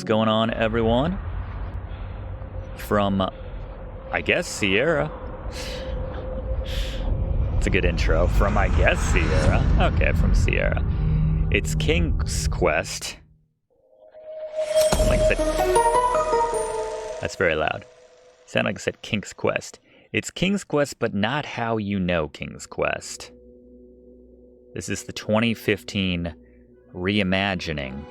What's going on, everyone? From, I guess, Sierra. It's a good intro. From, I guess, Sierra. Okay, from Sierra. It's King's Quest. Like I said, that's very loud. Sound like I said King's Quest. It's King's Quest, but not how you know King's Quest. This is the 2015 reimagining.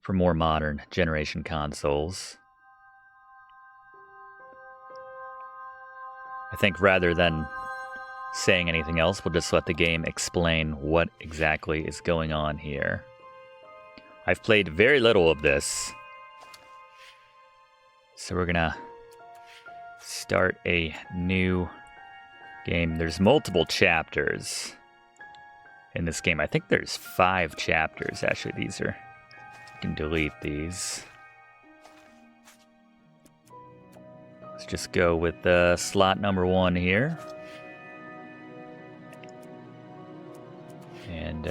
For more modern generation consoles. I think rather than saying anything else, we'll just let the game explain what exactly is going on here. I've played very little of this, so we're gonna start a new game. There's multiple chapters in this game. I think there's 5 chapters. Actually, these are... can delete these. Let's just go with slot number 1 here. And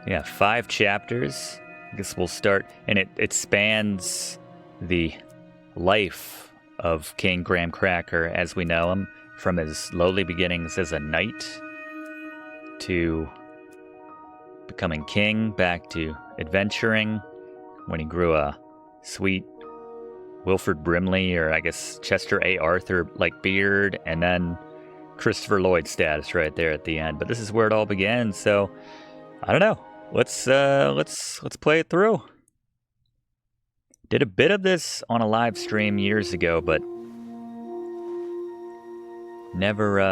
yeah, 5 chapters. I guess we'll start, and it spans the life of King Graham Cracker as we know him, from his lowly beginnings as a knight to becoming king, back to adventuring when he grew a sweet Wilford Brimley, or I guess Chester A. Arthur like beard, and then Christopher Llyoyd status right there at the end. But this is where it all began, so I don't know. Let's play it through. Did a bit of this on a live stream years ago, but never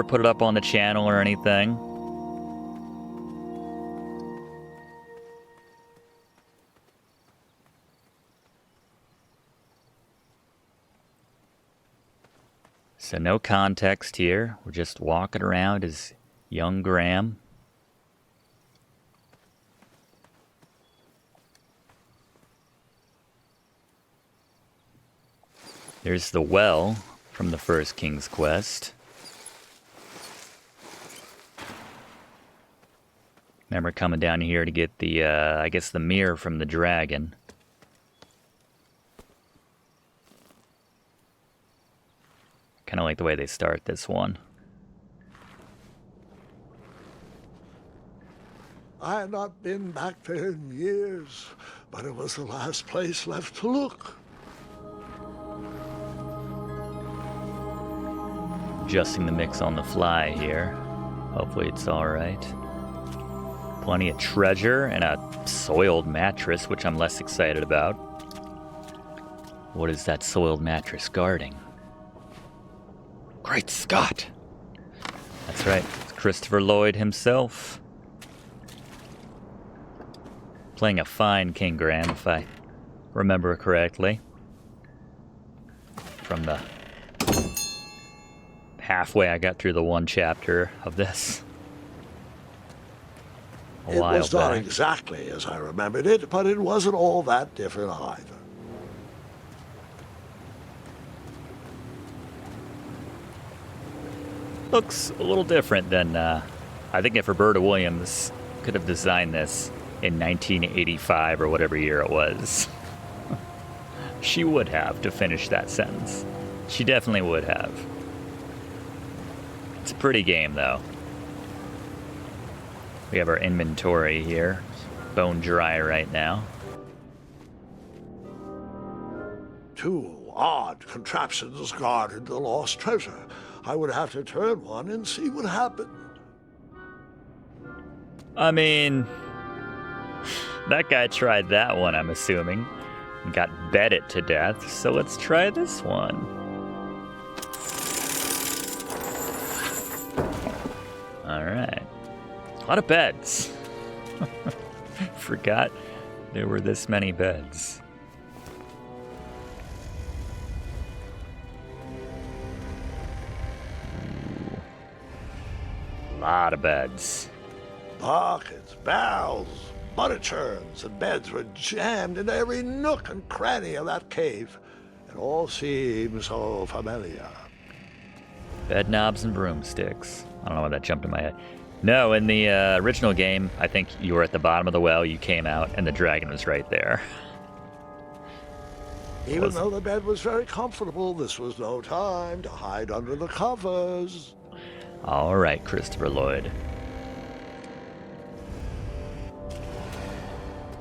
put it up on the channel or anything. So no context here. We're just walking around as young Graham. There's the well from the first King's Quest. Remember coming down here to get the, I guess the mirror from the dragon. Kind of like the way they start this one. I had not been back there in years, but it was the last place left to look. Adjusting the mix on the fly here. Hopefully it's alright. Plenty of treasure and a soiled mattress, which I'm less excited about. What is that soiled mattress guarding? Great Scott! That's right, it's Christopher Llyoyd himself. Playing a fine King Graham, if I remember correctly. From the halfway I got through the 1 chapter of this. It was not exactly as I remembered it, but it wasn't all that different either. Looks a little different than, I think if Roberta Williams could have designed this in 1985 or whatever year it was. She would have, to finish that sentence. She definitely would have. It's a pretty game, though. We have our inventory here. Bone dry right now. 2 odd contraptions guarded the lost treasure. I would have to turn one and see what happened. I mean, that guy tried that one, I'm assuming. And got bedded to death, so let's try this one. Alright. A lot of beds. Forgot there were this many beds. A lot of beds. Buckets, barrels, butter churns, and beds were jammed into every nook and cranny of that cave. And all seems so familiar. Bed knobs and broomsticks. I don't know why that jumped in my head. No, in the original game, I think you were at the bottom of the well, you came out, and the dragon was right there. Even though the bed was very comfortable, this was no time to hide under the covers. All right, Christopher Lloyd.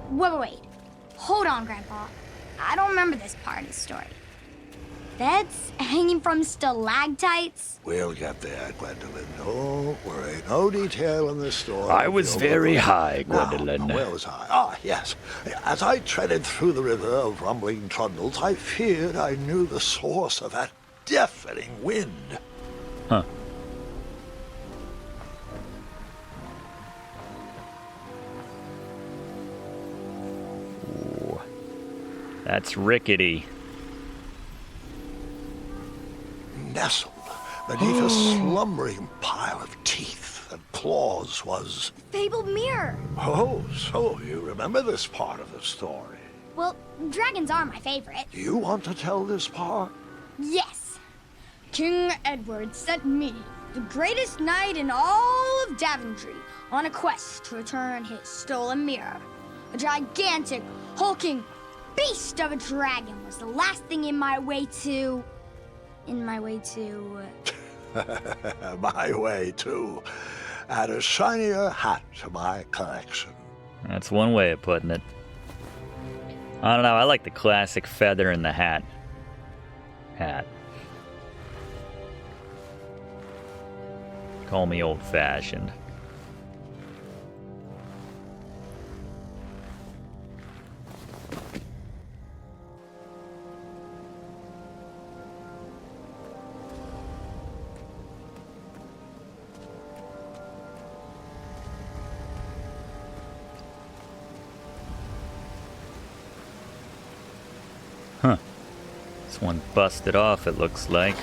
Wait. Hold on, Grandpa. I don't remember this part of the story. Beds hanging from stalactites? We'll get there, Gwendolyn. Don't worry. No detail in this story. I was very high, Gwendolyn. Now, where was I? Ah, yes. As I treaded through the river of rumbling trundles, I feared I knew the source of that deafening wind. Huh. Ooh. That's rickety. Nestled beneath a slumbering pile of teeth and claws was... Fabled mirror. Oh, so you remember this part of the story. Well, dragons are my favorite. Do you want to tell this part? Yes. King Edward sent me, the greatest knight in all of Daventry, on a quest to return his stolen mirror. A gigantic, hulking beast of a dragon was the last thing in my way to... My way to add a shinier hat to my collection. That's one way of putting it. I don't know, I like the classic feather in the hat. Call me old-fashioned. Huh. This one busted off, it looks like.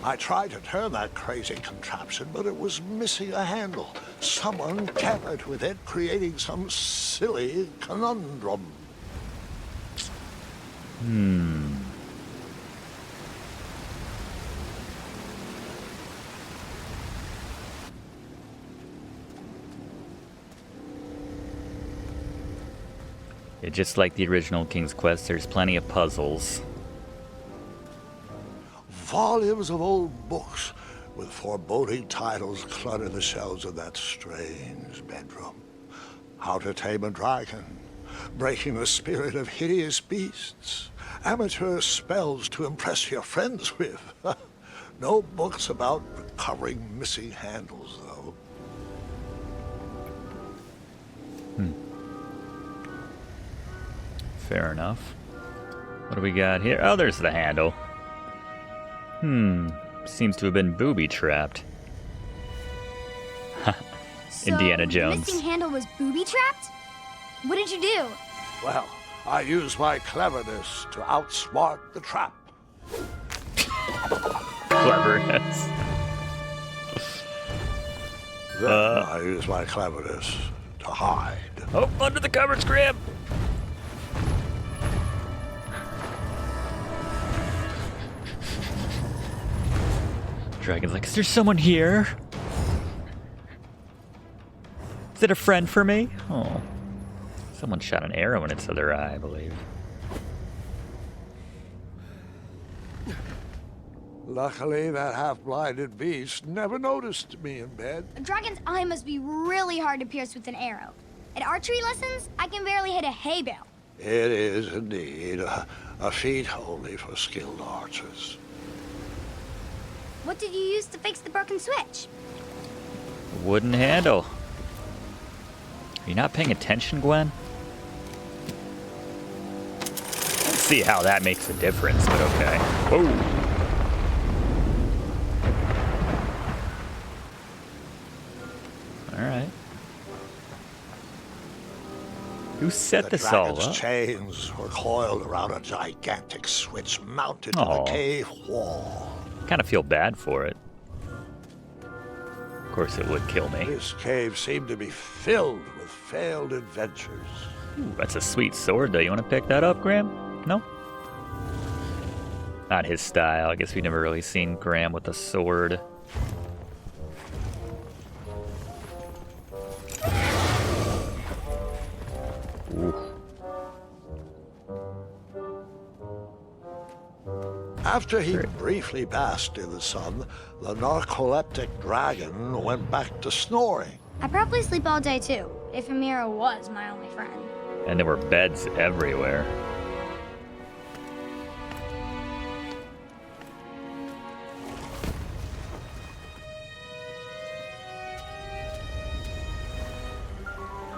I tried to turn that crazy contraption, but it was missing a handle. Someone tampered with it, creating some silly conundrum. Yeah, just like the original King's Quest, there's plenty of puzzles. Volumes of old books with foreboding titles clutter the shelves of that strange bedroom. How to Tame a Dragon, Breaking the Spirit of Hideous Beasts, Amateur Spells to Impress Your Friends with. No books about recovering missing handles, though. Fair enough. What do we got here? Oh, there's the handle. Seems to have been booby-trapped. Indiana Jones. The missing handle was booby-trapped? What did you do? Well, I used my cleverness to outsmart the trap. Cleverness. Then I used my cleverness to hide. Oh, under the covers, Graham! Dragon's like, is there someone here? Is it a friend for me? Oh. Someone shot an arrow in its other eye, I believe. Luckily, that half-blinded beast never noticed me in bed. A dragon's eye must be really hard to pierce with an arrow. At archery lessons, I can barely hit a hay bale. It is indeed a feat only for skilled archers. What did you use to fix the broken switch? Wooden handle. Are you not paying attention, Gwen? Let's see how that makes a difference, but okay. Whoa. Alright. Who set this all The up? chains were coiled around a gigantic switch mounted to Aw. the cave wall. Kind of feel bad for it. Of course, it would kill me. This cave seemed to be filled with failed adventures. Ooh, that's a sweet sword, though. You want to pick that up, Graham? No? not his style. I guess we've never really seen Graham with a sword. Ooh. After he briefly basked in the sun, the narcoleptic dragon went back to snoring. I'd probably sleep all day too, if Amira was my only friend. And there were beds everywhere.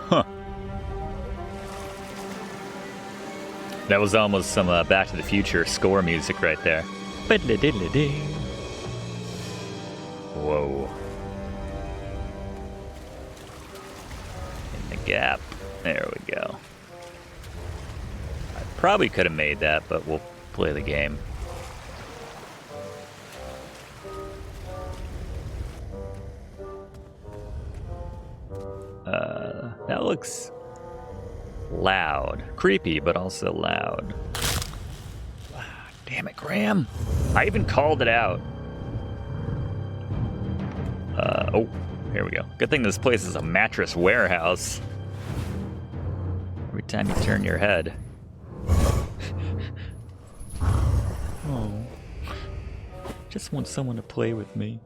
Huh. That was almost some Back to the Future score music right there. Whoa. In the gap. There we go. I probably could have made that, but we'll play the game. That looks loud. Creepy, but also loud. Ah, damn it, Graham. I even called it out. Oh, here we go. Good thing this place is a mattress warehouse. Every time you turn your head. Oh. Just want someone to play with me.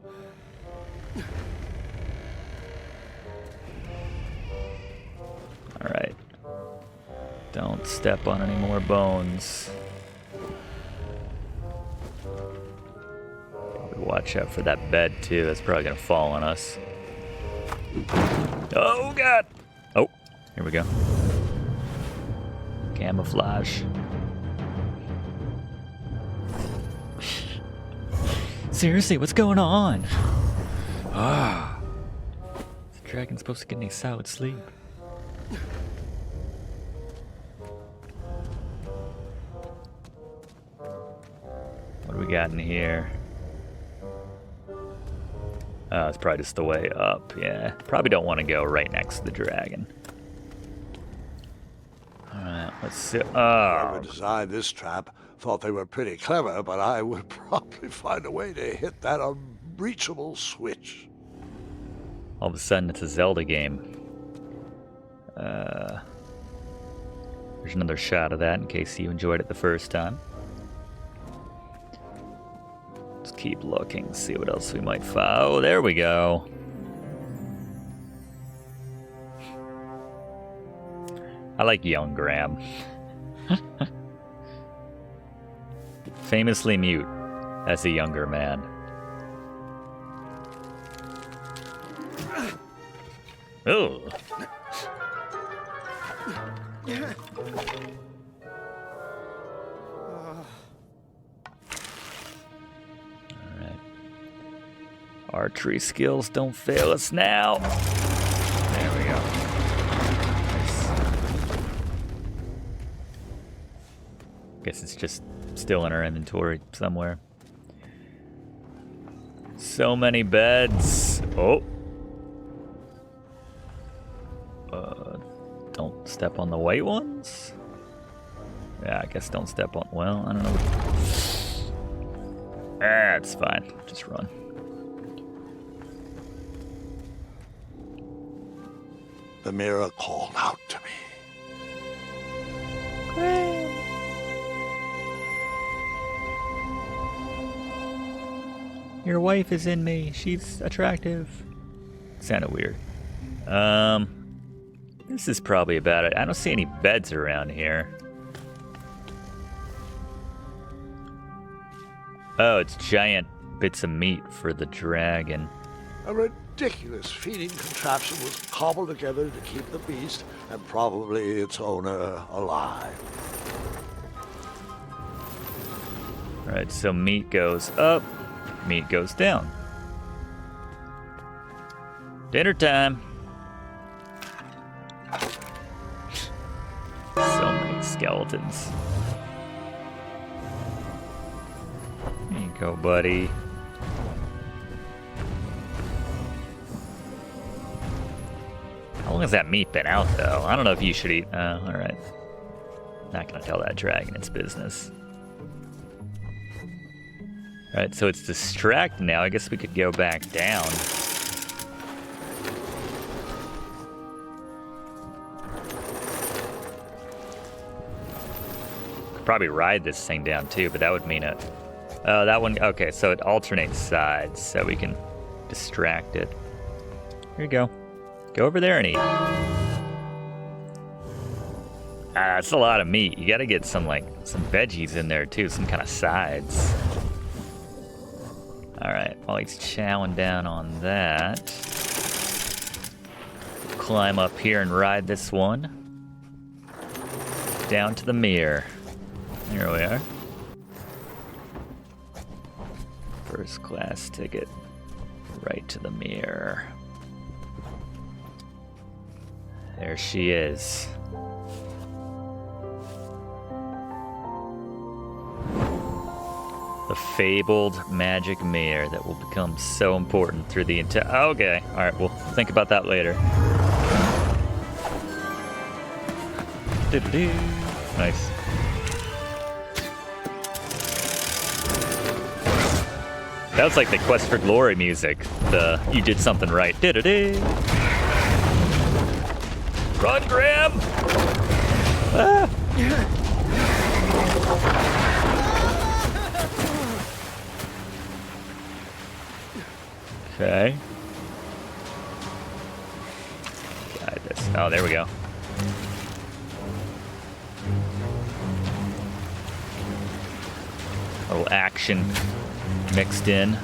Alright. Don't step on any more bones. Probably watch out for that bed too. That's probably gonna fall on us. Oh god! Oh, here we go. Camouflage. Seriously, what's going on? Ah. Is the dragon supposed to get any solid sleep? What do we got in here? Oh, it's probably just the way up, yeah. Probably don't want to go right next to the dragon. Alright, let's see. Whoever designed this trap thought they were pretty clever, but I would probably find a way to hit that unreachable switch. All of a sudden, it's a Zelda game. There's another shot of that in case you enjoyed it the first time. Let's keep looking, see what else we might find. Oh, there we go. I like young Graham. Famously mute as a younger man. Oh. Alright. Archery skills don't fail us now. There we go. Nice. Guess it's just still in our inventory somewhere. So many beds. Oh. Don't step on the white ones? Yeah, I guess don't step on... Well, I don't know. It's fine. Just run. The mirror called out to me. Graham. Your wife is in me. She's attractive. Sounded weird. This is probably about it. I don't see any beds around here. Oh, it's giant bits of meat for the dragon. A ridiculous feeding contraption was cobbled together to keep the beast and probably its owner alive. Alright, so meat goes up, meat goes down. Dinner time. So many skeletons. There you go, buddy. How long has that meat been out, though? I don't know if you should eat. Alright. Not gonna tell that dragon its business. Alright, so it's distracted now. I guess we could go back down. Could probably ride this thing down too, but that would mean it. Oh, that one. Okay, so it alternates sides, so we can distract it. Here you go. Go over there and eat. That's a lot of meat. You gotta get some veggies in there too, some kind of sides. Alright, while he's chowing down on that, climb up here and ride this one. Down to the mirror. Here we are. First class ticket. Right to the mirror. There she is. The fabled magic mirror that will become so important through the entire... Okay, alright, we'll think about that later. Nice. That was like the Quest for Glory music. The you did something right. Run, Graham! Ah. Okay. Guide this. Oh, there we go. A little action mixed in.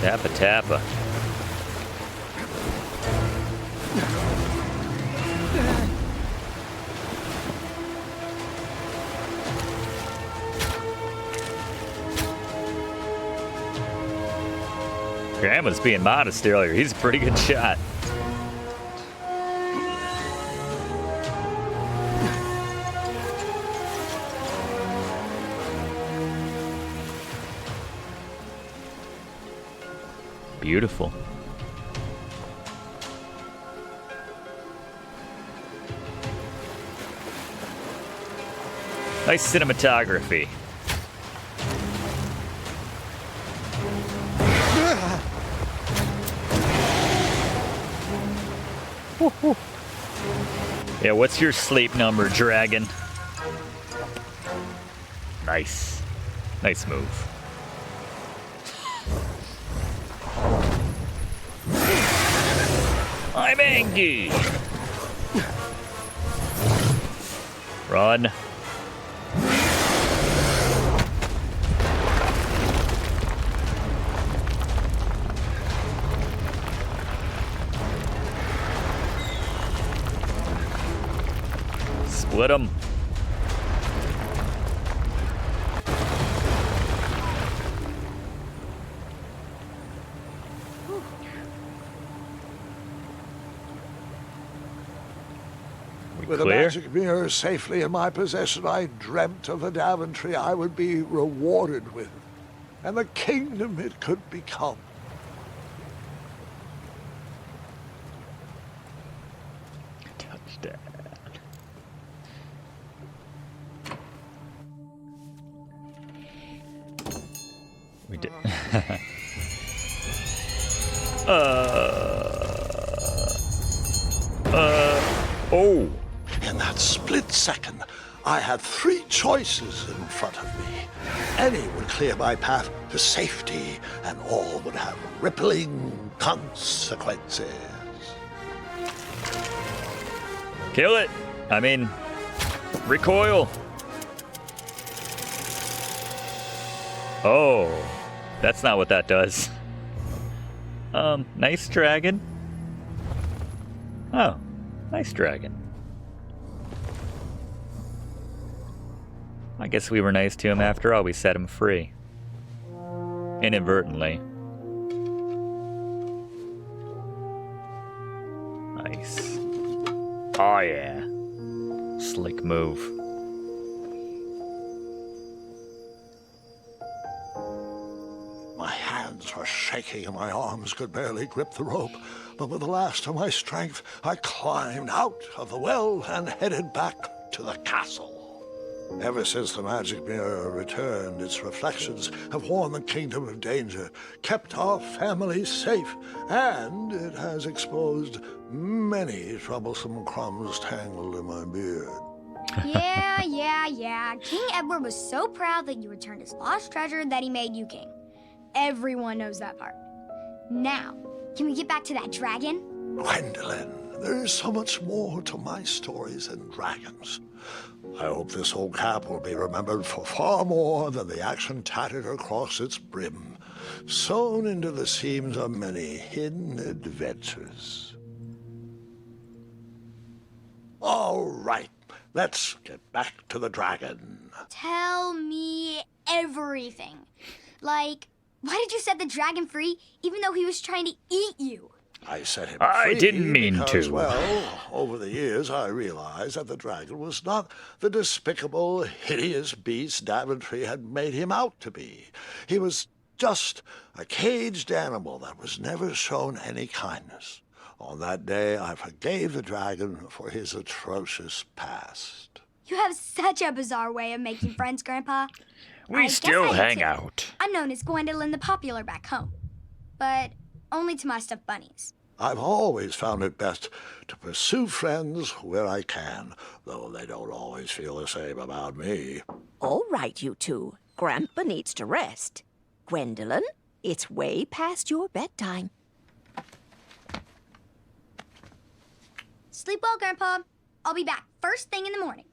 Tappa tappa. Graham was being modest earlier. He's a pretty good shot. Beautiful. Nice cinematography. Yeah, what's your sleep number, dragon? Nice. Nice move. I'm angry. Run. Split them. With a magic mirror safely in my possession, I dreamt of the Daventry I would be rewarded with, and the kingdom it could become. Touchdown. We did. Oh. In that split second, I had three choices in front of me. Any would clear my path to safety, and all would have rippling consequences. Kill it. I mean, recoil. Oh, that's not what that does. Nice dragon. Oh, nice dragon. I guess we were nice to him after all. We set him free. Inadvertently. Nice. Oh yeah. Slick move. hands were shaking and my arms could barely grip the rope. But with the last of my strength, I climbed out of the well and headed back to the castle. Ever since the magic mirror returned, its reflections have warned the kingdom of danger, kept our family safe, and it has exposed many troublesome crumbs tangled in my beard. Yeah. King Edward was so proud that you returned his lost treasure that he made you king. Everyone knows that part. Now, can we get back to that dragon? Gwendolyn, there is so much more to my stories than dragons. I hope this old cap will be remembered for far more than the action tattered across its brim, sewn into the seams of many hidden adventures. All right, let's get back to the dragon. Tell me everything. Like, why did you set the dragon free even though he was trying to eat you? I set him I free didn't mean because, to. well, over the years I realized that the dragon was not the despicable, hideous beast Daventry had made him out to be. He was just a caged animal that was never shown any kindness. On that day, I forgave the dragon for his atrocious past. You have such a bizarre way of making friends, Grandpa. I We guess still I do hang too. out. I'm known as Gwendolyn the Popular back home, but only to my stuffed bunnies. I've always found it best to pursue friends where I can, though they don't always feel the same about me. All right, you two. Grandpa needs to rest. Gwendolyn, it's way past your bedtime. Sleep well, Grandpa. I'll be back first thing in the morning.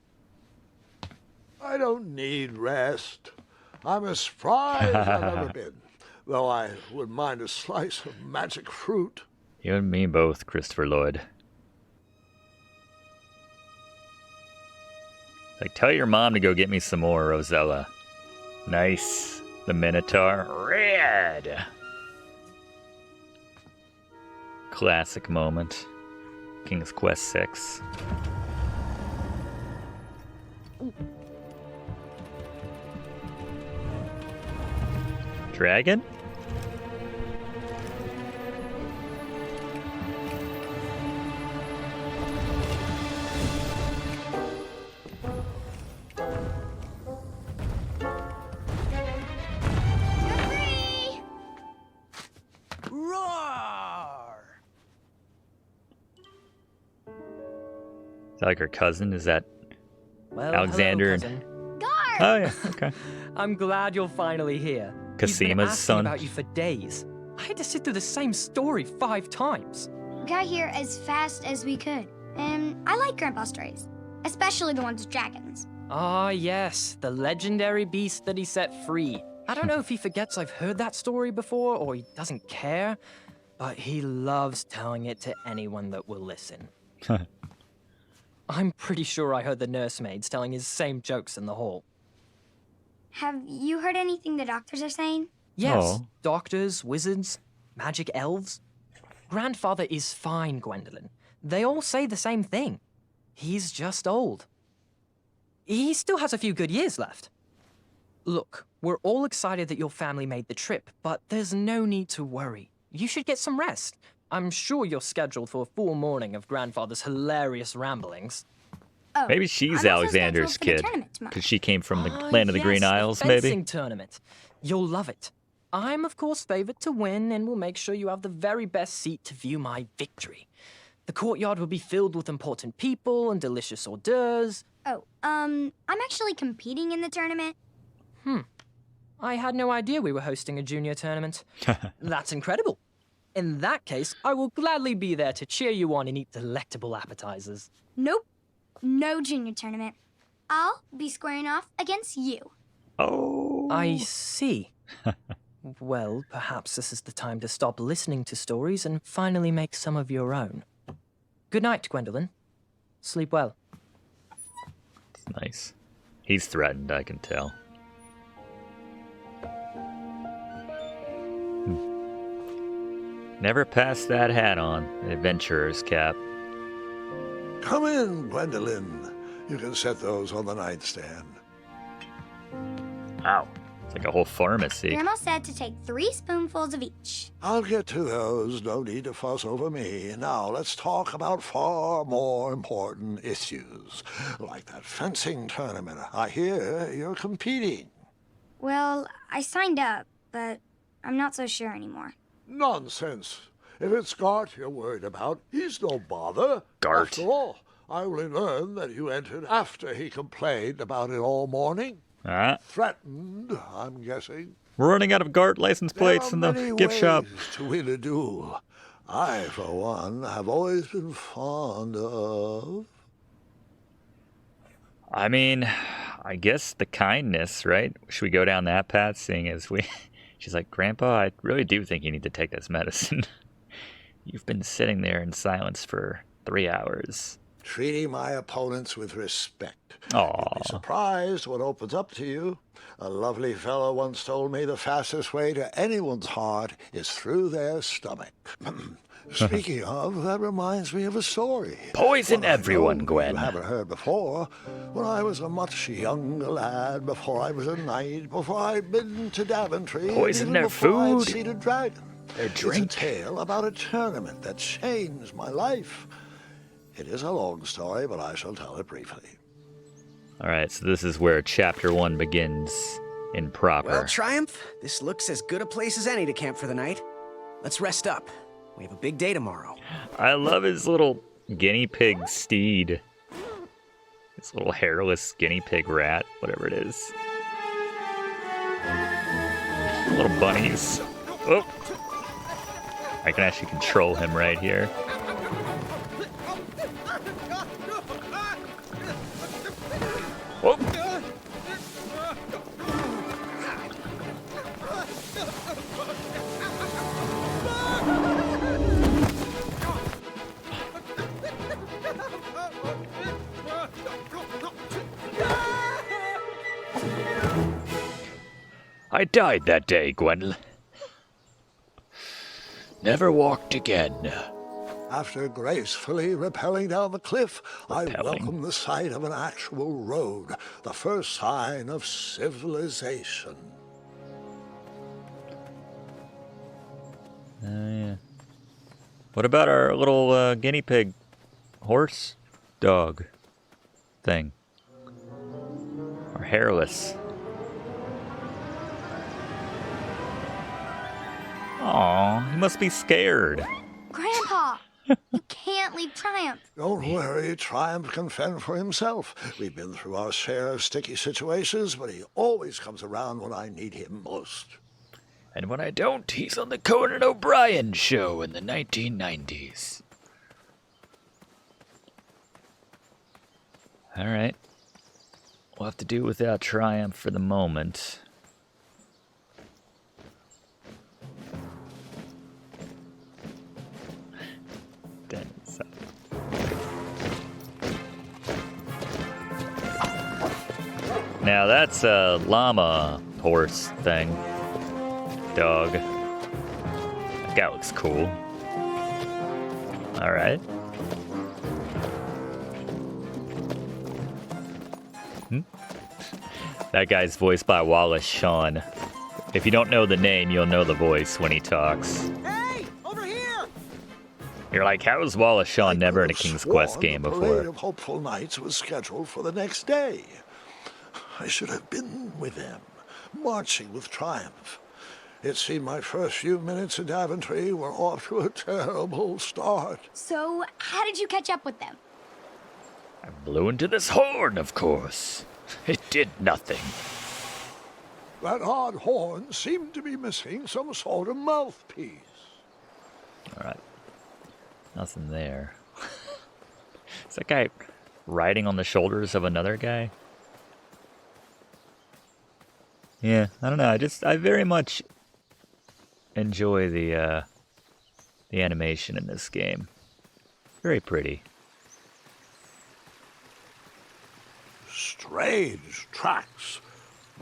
I don't need rest. I'm as spry as I've ever been, though I wouldn't mind a slice of magic fruit. You and me both, Christopher Lloyd. Like, tell your mom to go get me some more, Rosella. Nice. The Minotaur. Red! Classic moment. King's Quest 6. Dragon? Is that like her cousin? Is that Well, Alexander? hello, cousin. Guard! Oh yeah, okay. I'm glad you're finally here. He's been Casima's asking son. about you for days. I had to sit through the same story 5 times. We got here as fast as we could. And I like Grandpa's stories, especially the ones with dragons. Ah, yes, the legendary beast that he set free. I don't know if he forgets I've heard that story before or he doesn't care, but he loves telling it to anyone that will listen. I'm pretty sure I heard the nursemaids telling his same jokes in the hall. Have you heard anything the doctors are saying? Yes, Oh. doctors, wizards, magic elves. Grandfather is fine, Gwendolyn. They all say the same thing. He's just old. He still has a few good years left. Look, we're all excited that your family made the trip, but there's no need to worry. You should get some rest. I'm sure you're scheduled for a full morning of Grandfather's hilarious ramblings. Oh, Maybe she's I'm also Alexander's scheduled for the kid. tournament tomorrow. Because she came from the Ah, land of the Green yes, Isles, the maybe? fencing tournament. You'll love it. I'm, of course, favored to win, and will make sure you have the very best seat to view my victory. The courtyard will be filled with important people and delicious hors d'oeuvres. Oh, I'm actually competing in the tournament. I had no idea we were hosting a junior tournament. That's incredible. In that case, I will gladly be there to cheer you on and eat delectable appetizers. Nope, no junior tournament. I'll be squaring off against you. Oh. I see. Well, perhaps this is the time to stop listening to stories and finally make some of your own. Good night, Gwendolyn. Sleep well. Nice. He's threatened, I can tell. Never pass that hat on, adventurer's cap. Come in, Gwendolyn. You can set those on the nightstand. Ow. It's like a whole pharmacy. Grandma said to take 3 spoonfuls of each. I'll get to those. No need to fuss over me. Now let's talk about far more important issues, like that fencing tournament. I hear you're competing. Well, I signed up, but I'm not so sure anymore. Nonsense. If it's Gart you're worried about, he's no bother. Gart. After all, I only learned that you entered after he complained about it all morning. Threatened, I'm guessing. We're running out of Gart license plates in the gift shop. There are many ways to win a duel. I, for one, have always been fond of... I mean, I guess the kindness, right? Should we go down that path, seeing as we... She's like, Grandpa, I really do think you need to take this medicine. You've been sitting there in silence for 3 hours. Treating my opponents with respect. Aww. You'll be surprised what opens up to you. A lovely fellow once told me the fastest way to anyone's heart is through their stomach. Speaking of, that reminds me of a story. Poison One I everyone, know Gwen. You haven't heard before. When I was a much younger lad, before I was a knight, before I'd been to Daventry, Poison even their before I'd food. seen a dragon. Their drink. It's a tale about a tournament that changed my life. It is a long story, but I shall tell it briefly. All right, so this is where chapter 1 begins in proper. Well, Triumph, this looks as good a place as any to camp for the night. Let's rest up. We have a big day tomorrow. I love his little guinea pig steed. His little hairless guinea pig rat, whatever it is. Little bunnies. Oh! I can actually control him right here. Oh! I died that day, Gwen. Never walked again. After gracefully rappelling down the cliff, I Rappelling. welcomed the sight of an actual road, the first sign of civilization. Yeah. What about our little guinea pig horse dog thing? Or hairless? Aw, he must be scared. Grandpa, you can't leave Triumph. Don't worry, Triumph can fend for himself. We've been through our share of sticky situations, but he always comes around when I need him most. And when I don't, he's on the Conan O'Brien show in the 1990s. All right. We'll have to do without Triumph for the moment. Now that's a llama horse thing. Dog. That guy looks cool. Alright. That guy's voiced by Wallace, Shawn. If you don't know the name, you'll know the voice when he talks. Hey, over here! You're like, how is Wallace Shawn I never in a could have King's Quest sworn game the before? parade of hopeful knights was scheduled for the next day. I should have been with them, marching with Triumph. It seemed my first few minutes in Daventry were off to a terrible start. So, how did you catch up with them? I blew into this horn, of course. It did nothing. That odd horn seemed to be missing some sort of mouthpiece. Alright. Nothing there. Is that guy riding on the shoulders of another guy? Yeah, I don't know. I very much enjoy the animation in this game. Very pretty. Strange tracks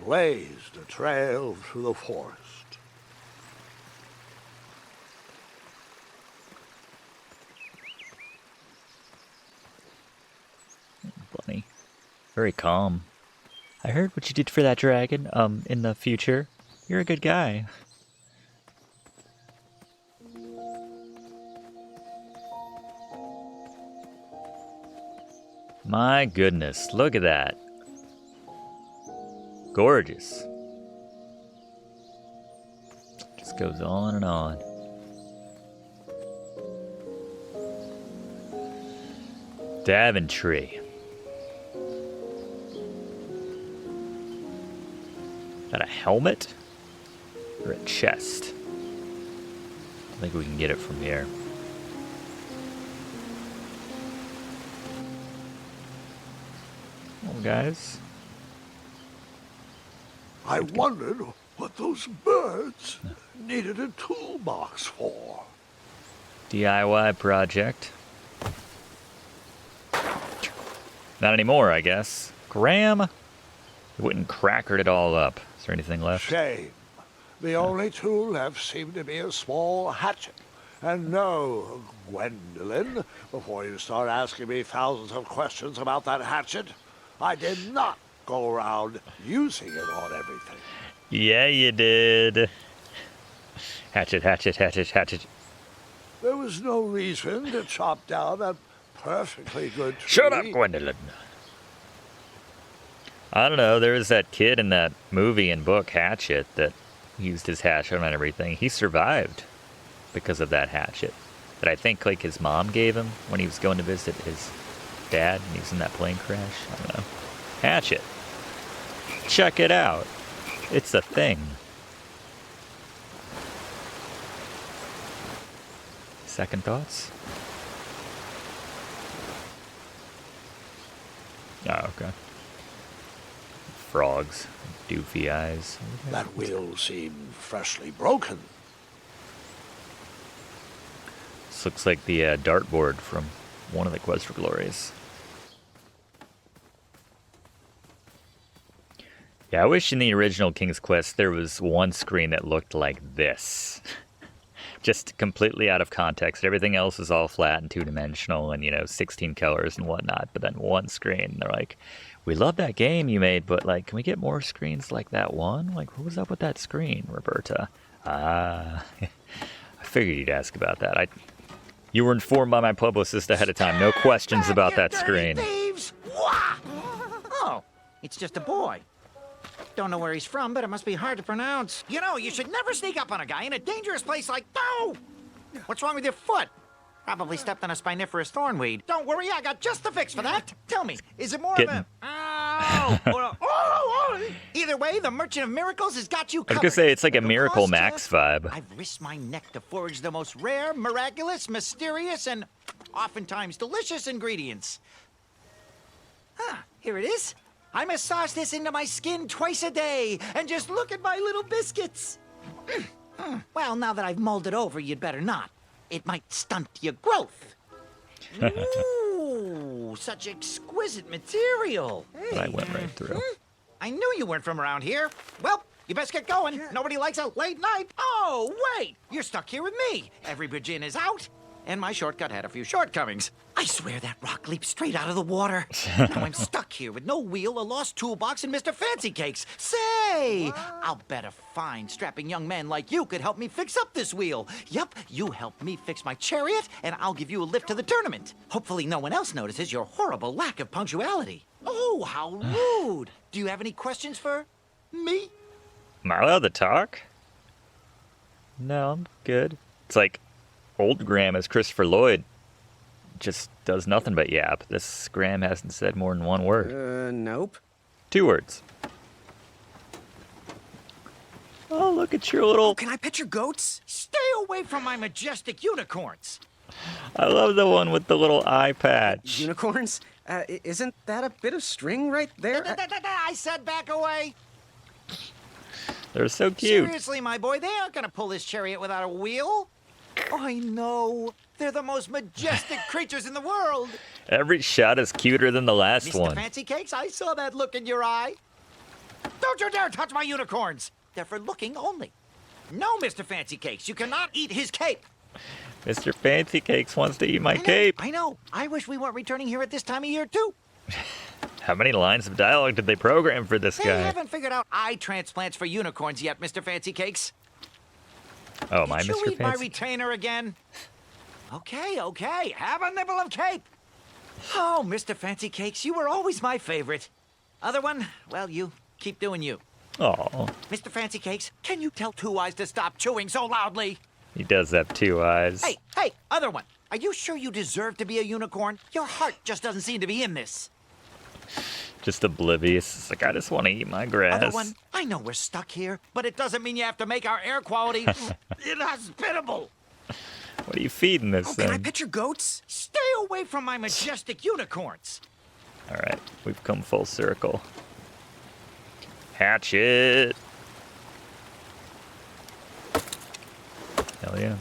blazed a trail through the forest. Bunny. Very calm. I heard what you did for that dragon, in the future. You're a good guy. My goodness, look at that. Gorgeous. Just goes on and on. Daventry. Is that a helmet? Or a chest? I think we can get it from here. Oh, guys. I wondered what those birds needed a toolbox for. DIY project. Not anymore, I guess. Graham? He went and crackered it all up. Is there anything left? Shame. The only tool left seemed to be a small hatchet. And no, Gwendolyn, before you start asking me thousands of questions about that hatchet, I did not go around using it on everything. Yeah, you did. Hatchet, hatchet, hatchet, hatchet. There was no reason to chop down that perfectly good tree. Shut up, Gwendolyn. I don't know, there was that kid in that movie and book, Hatchet, that used his hatchet on everything. He survived because of that hatchet that I think like his mom gave him when he was going to visit his dad and he was in that plane crash. I don't know. Hatchet. Check it out. It's a thing. Second thoughts? Oh, okay. Frogs. Doofy eyes. That wheel seemed freshly broken. This looks like the dartboard from one of the Quest for Glories. Yeah, I wish in the original King's Quest there was one screen that looked like this. Just completely out of context. Everything else is all flat and two-dimensional and, 16 colors and whatnot. But then one screen, they're like, we love that game you made, but, can we get more screens like that one? What was up with that screen, Roberta? I figured you'd ask about that. You were informed by my publicist ahead of time. No questions about that screen. Thieves! Wah! Oh, it's just a boy. Don't know where he's from, but it must be hard to pronounce. You should never sneak up on a guy in a dangerous place like... No! What's wrong with your foot? Probably stepped on a spiniferous thornweed. Don't worry, I got just the fix for that. Tell me, is it more of a... Ow! Or a... Oh! Either way, the Merchant of Miracles has got you I was covered. going to say, it's like a No Miracle cost, Max vibe. I've risked my neck to forage the most rare, miraculous, mysterious, and oftentimes delicious ingredients. Here it is. I massage this into my skin twice a day, and just look at my little biscuits. Well, now that I've molded over, you'd better not. It might stunt your growth. Ooh, such exquisite material. Hey. I went right through. I knew you weren't from around here. Well, you best get going. Nobody likes a late night. Oh, wait, you're stuck here with me. Every bridge in is out, and my shortcut had a few shortcomings. I swear that rock leaped straight out of the water. Now I'm stuck here with no wheel, a lost toolbox, and Mr. Fancy Cakes. Say, I'll bet a fine, strapping young man like you could help me fix up this wheel. Yup, you help me fix my chariot, and I'll give you a lift to the tournament. Hopefully no one else notices your horrible lack of punctuality. Oh, how rude. Do you have any questions for me? Am I allowed to talk? No, I'm good. It's like old Graham as Christopher Llyoyd just does nothing but yap. This Graham hasn't said more than one word. Nope. 2 words. Oh, look at your little... Can I pet your goats? Stay away from my majestic unicorns. I love the one with the little eye patch. Unicorns? Isn't that a bit of string right there? I said back away. They're so cute. Seriously, my boy, they aren't gonna pull this chariot without a wheel. I know. They're the most majestic creatures in the world. Every shot is cuter than the last Mr. one. Fancy Cakes, I saw that look in your eye. Don't you dare touch my unicorns. They're for looking only. No, Mr. Fancy Cakes, you cannot eat his cape. Mr. Fancy Cakes wants to eat my cape. I know. I wish we weren't returning here at this time of year, too. How many lines of dialogue did they program for this They guy? haven't figured out eye transplants for unicorns yet, Mr. Fancy Cakes. Oh, my Did you Mr. eat my Fancy. retainer again? Okay. Have a nibble of cake. Oh, Mr. Fancy Cakes, you were always my favorite. Other one, well, you keep doing you. Oh, Mr. Fancy Cakes, can you tell Two Eyes to stop chewing so loudly? he does have 2 eyes. Hey, other one. Are you sure you deserve to be a unicorn? Your heart just doesn't seem to be in this. Just oblivious. It's like, I just want to eat my grass. Other one, I know we're stuck here, but it doesn't mean you have to make our air quality inhospitable. What are you feeding this Oh, thing? can I pet your goats? Stay away from my majestic unicorns. All right, we've come full circle. Hatchet. Hell yeah.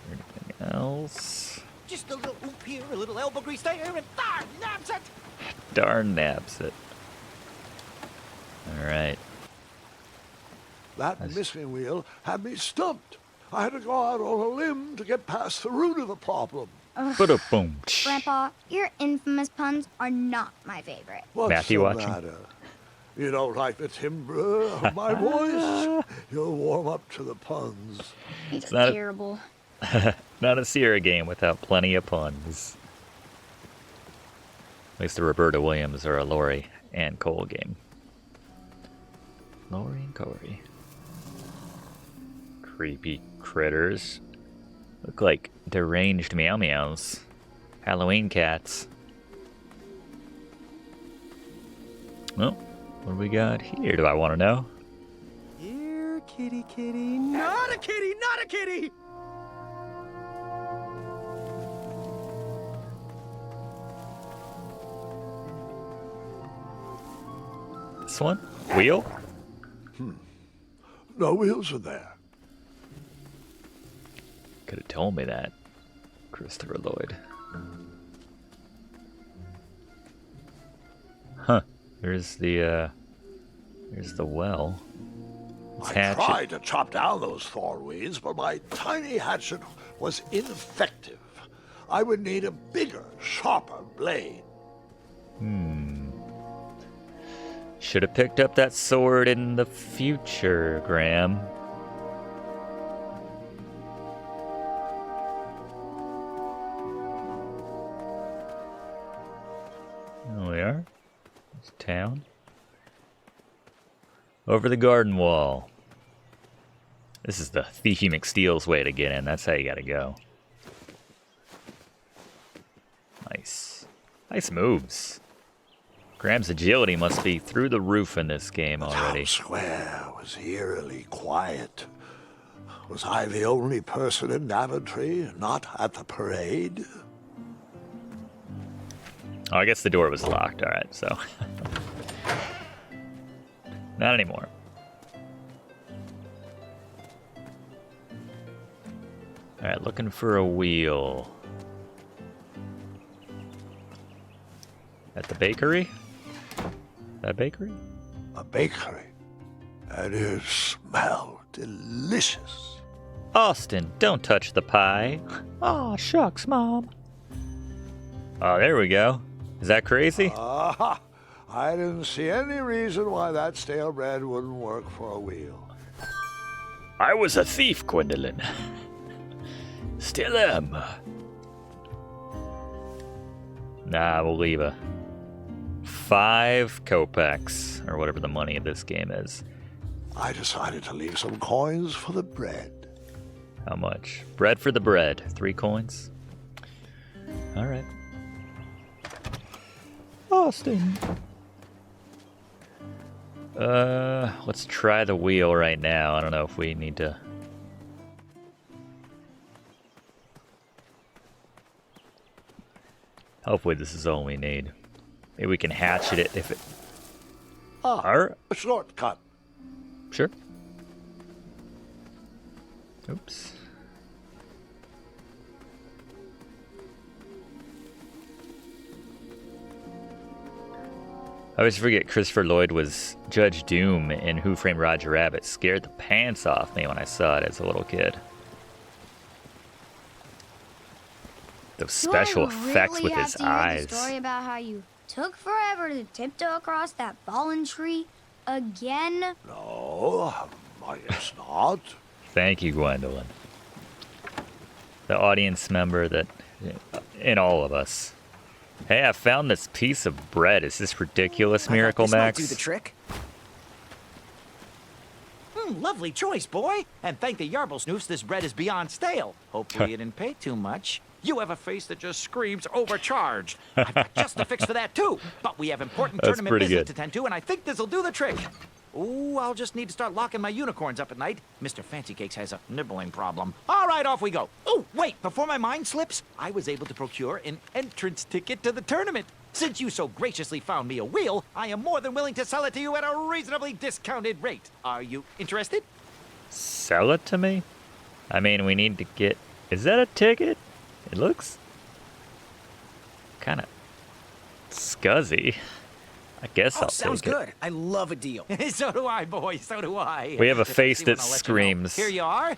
Anything else? Just a little oop here, a little elbow grease there, and there, naps it. Darn naps it. All right. That missing wheel had me stumped. I had to go out on a limb to get past the root of the problem. Ba-da-boom. Grandpa, your infamous puns are not my favorite. What's Matthew the watching? matter? You don't like the timbre of my voice? You'll warm up to the puns. These not are a- terrible. Not a Sierra game without plenty of puns. At least the Roberta Williams or a Lori and Cole game. Lori and Corey. Creepy critters. Look like deranged meow meows. Halloween cats. Well, what do we got here? Do I want to know? Here, kitty, kitty. Not a kitty, not a kitty! This one? Wheel? No wheels are there. Could have told me that, Christopher Lloyd. Huh. There's the well. Let's I hatch it. tried to chop down those thorn weeds, but my tiny hatchet was ineffective. I would need a bigger, sharper blade. Should have picked up that sword in the future, Graham. There we are. It's town. Over the garden wall. This is the Thiefy McSteel's way to get in. That's how you gotta go. Nice. Nice moves. Graham's agility must be through the roof in this game already. Town square was eerily quiet. Was I the only person in Daventry not at the parade? Oh, I guess the door was locked. All right, so. Not anymore. All right, looking for a wheel. At the bakery? That bakery? A bakery. And it smelled delicious. Austin, don't touch the pie. Aw, shucks, Mom. Oh, there we go. Is that crazy? Aha! I didn't see any reason why that stale bread wouldn't work for a wheel. I was a thief, Gwendolyn. Still am. Nah, we'll leave a 5 kopecks, or whatever the money of this game is. I decided to leave some coins for the bread. How much? Bread for the bread. 3 coins? Alright. Austin. Let's try the wheel right now. I don't know if we need to... Hopefully this is all we need. Maybe we can hatchet it if it... Alright. A shortcut. Sure. Oops. I always forget Christopher Lloyd was Judge Doom in Who Framed Roger Rabbit. Scared the pants off me when I saw it as a little kid. Those special effects with his eyes. The story about how you took forever to tiptoe across that fallen tree again? No, I guess not. Thank you, Gwendolyn. The audience member that in all of us. Hey, I found this piece of bread. Is this ridiculous, Miracle this Max? Might do the trick. Lovely choice, boy. And thank the Yarble Snoofs, this bread is beyond stale. Hopefully you didn't pay too much. You have a face that just screams overcharged. I've got just the fix for that, too. But we have important That's tournament pretty business good. to tend to, and I think this'll do the trick. Ooh, I'll just need to start locking my unicorns up at night. Mr. Fancy Cakes has a nibbling problem. All right, off we go. Oh, wait, before my mind slips, I was able to procure an entrance ticket to the tournament. Since you so graciously found me a wheel, I am more than willing to sell it to you at a reasonably discounted rate. Are you interested? Sell it to me? I mean, we need to get... Is that a ticket? It looks... kind of... scuzzy. I guess I'll Sounds take it. good. I love a deal. So do I, boy, so do I. We have a If I face see that one, I'll let you know. screams. Here you are.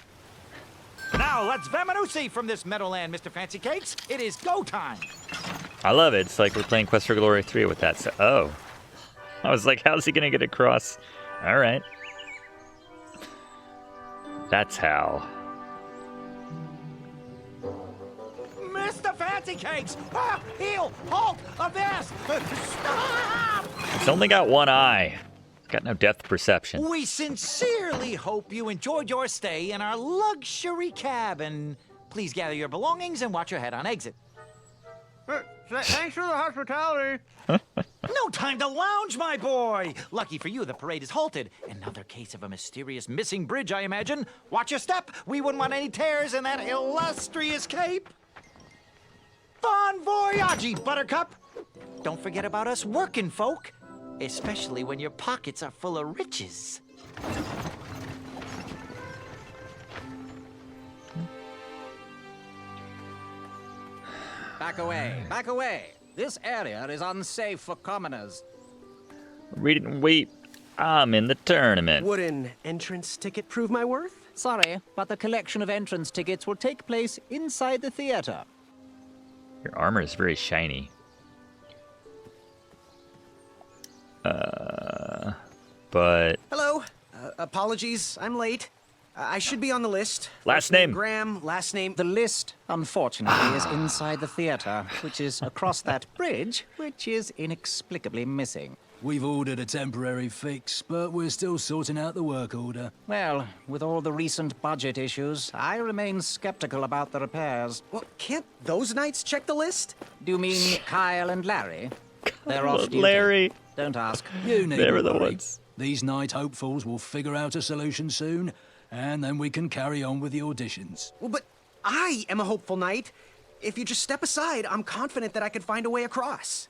Now, let's Vamanusi from this Meadowland, Mr. Fancy Cakes. It is go time. I love it. It's like we're playing Quest for Glory 3 with that. So, oh. I was like, how's he going to get across? All right. That's how. Mr. Fancy Cakes! Ah, heel! Halt! Avast! Stop! It's only got one eye. It's got no depth perception. We sincerely hope you enjoyed your stay in our luxury cabin. Please gather your belongings and watch your head on exit. Thanks for the hospitality. No time to lounge, my boy! Lucky for you, the parade is halted. Another case of a mysterious missing bridge, I imagine. Watch your step. We wouldn't want any tears in that illustrious cape. Bon voyage, Buttercup! Don't forget about us working folk, especially when your pockets are full of riches. Back away, back away. This area is unsafe for commoners. Read it and wait. I'm in the tournament. Would an entrance ticket prove my worth? Sorry, but the collection of entrance tickets will take place inside the theater. Your armor is very shiny. But Hello. Apologies, I'm late. I should be on the list. Last First name. Graham, last name... The list, unfortunately, is inside the theater, which is across that bridge, which is inexplicably missing. We've ordered a temporary fix, but we're still sorting out the work order. Well, with all the recent budget issues, I remain skeptical about the repairs. Well, can't those knights check the list? Do you mean Kyle and Larry? They're off duty. Larry, Don't ask. You need they were the ones. These night hopefuls will figure out a solution soon, and then we can carry on with the auditions. Well, but I am a hopeful knight. If you just step aside, I'm confident that I could find a way across.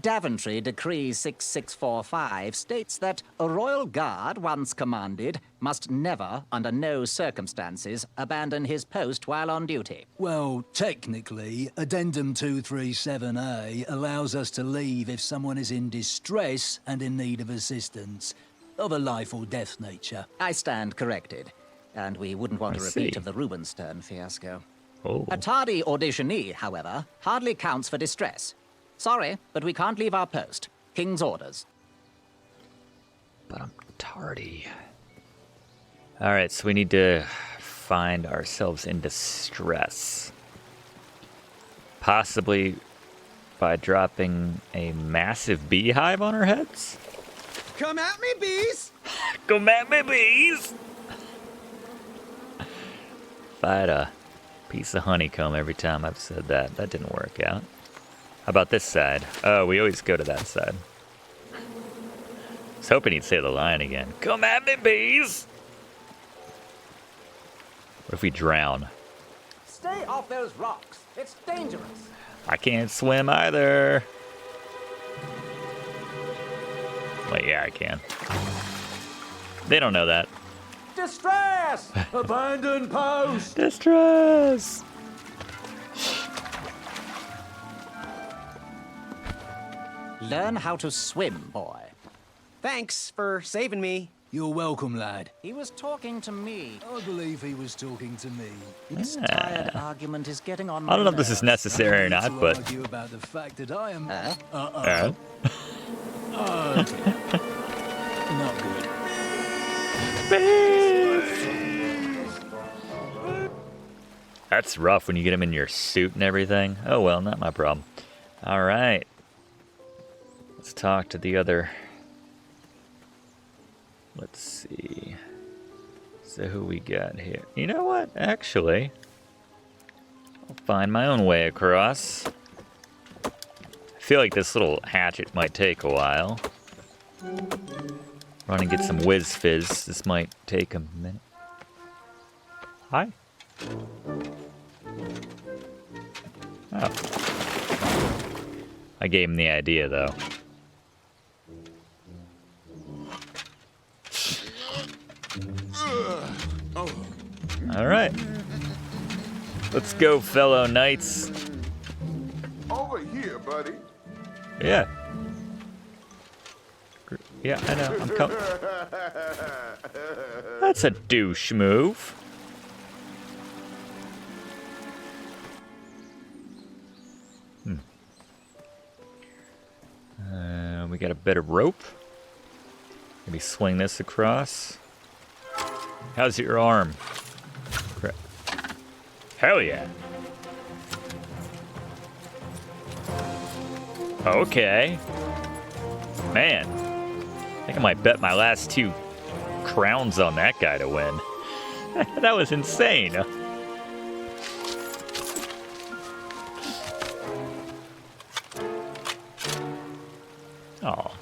Daventry Decree 6645 states that a royal guard, once commanded, must never, under no circumstances, abandon his post while on duty. Well, technically, Addendum 237A allows us to leave if someone is in distress and in need of assistance, of a life or death nature. I stand corrected, and we wouldn't want I a repeat see. of the Rubenstern fiasco. Oh, A tardy auditionee, however, hardly counts for distress. Sorry, but we can't leave our post. King's orders. but I'm tardy. All right, so we need to find ourselves in distress. Possibly by dropping a massive beehive on our heads? Come at me, bees! Come at me, bees! If I had a piece of honeycomb every time I've said that, that didn't work out. How about this side? Oh, we always go to that side. I was hoping he'd say the line again. Come at me, bees! What if we drown? Stay off those rocks. It's dangerous. I can't swim either. Wait, yeah, I can. They don't know that. Distress! Abandon post! Learn how to swim, boy. Thanks for saving me. You're welcome, lad. He was talking to me. I believe he was talking to me. This tired argument is getting on my I don't know if this is nerves. necessary or not, To but argue about the fact that I am... uh, Not good. that's rough when you get him in your suit and everything. Oh well, not my problem. All right, let's talk to the other. Let's see. So who we got here? You know what? Actually, I'll find my own way across. I feel like this little hatchet might take a while. Run and get some whiz fizz. This might take a minute. Hi. Oh. I gave him the idea, though. All right. Let's go, fellow knights. Over here, buddy. Yeah. Yeah, I know. I'm coming. That's a douche move. We got a bit of rope. Maybe swing this across. How's your arm? Crap. Hell yeah. Okay. Man. I think I might bet my last 2 crowns on that guy to win. That was insane. Oh.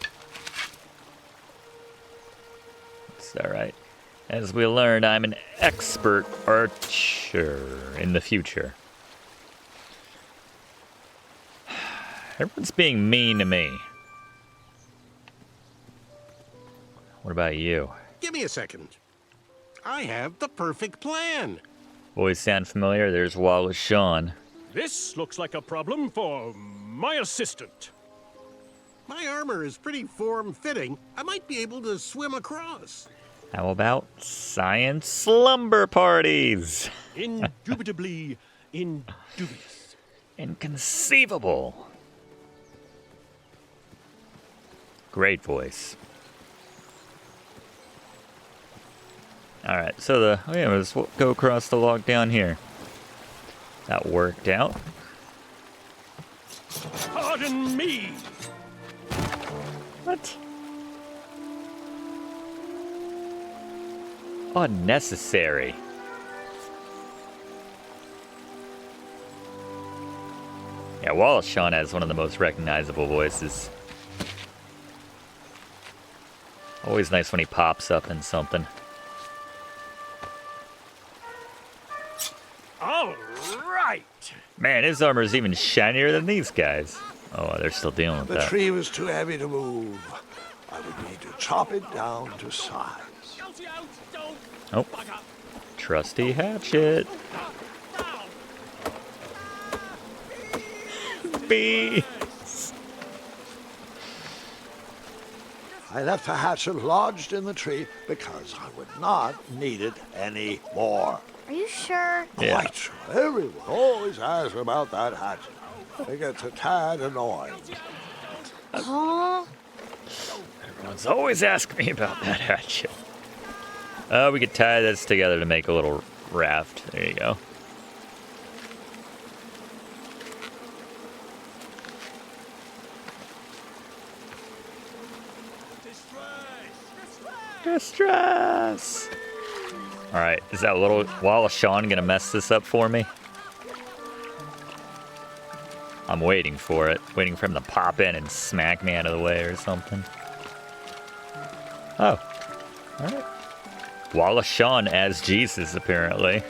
It's alright. As we learned, I'm an expert archer in the future. Everyone's being mean to me. What about you? Give me a second. I have the perfect plan. Voice sound familiar? There's Wallace Shawn. This looks like a problem for my assistant. My armor is pretty form-fitting. I might be able to swim across. How about science slumber parties? Indubitably indubious. Inconceivable. Great voice. Alright, so let's go across the log down here. That worked out. Pardon me. What? Unnecessary. Yeah, Wallace Shawn has one of the most recognizable voices. Always nice when he pops up in something. All right. Man, his armor's even shinier than these guys. Oh, they're still dealing with The that. tree was too heavy to move. I would need to chop it down to size. Oh, trusty hatchet. Bees. I left the hatchet lodged in the tree because I would not need it anymore. Are you sure? Yeah. Quite sure. Everyone always asks about that hatchet. It gets a tad annoying. Huh? Everyone's always asking me about that hatchet. We could tie this together to make a little raft. There you go. Distress! Alright, is that little Wallace Shawn gonna mess this up for me? I'm waiting for it. Waiting for him to pop in and smack me out of the way or something. Oh. Alright. Wallace Shawn as Jesus, apparently.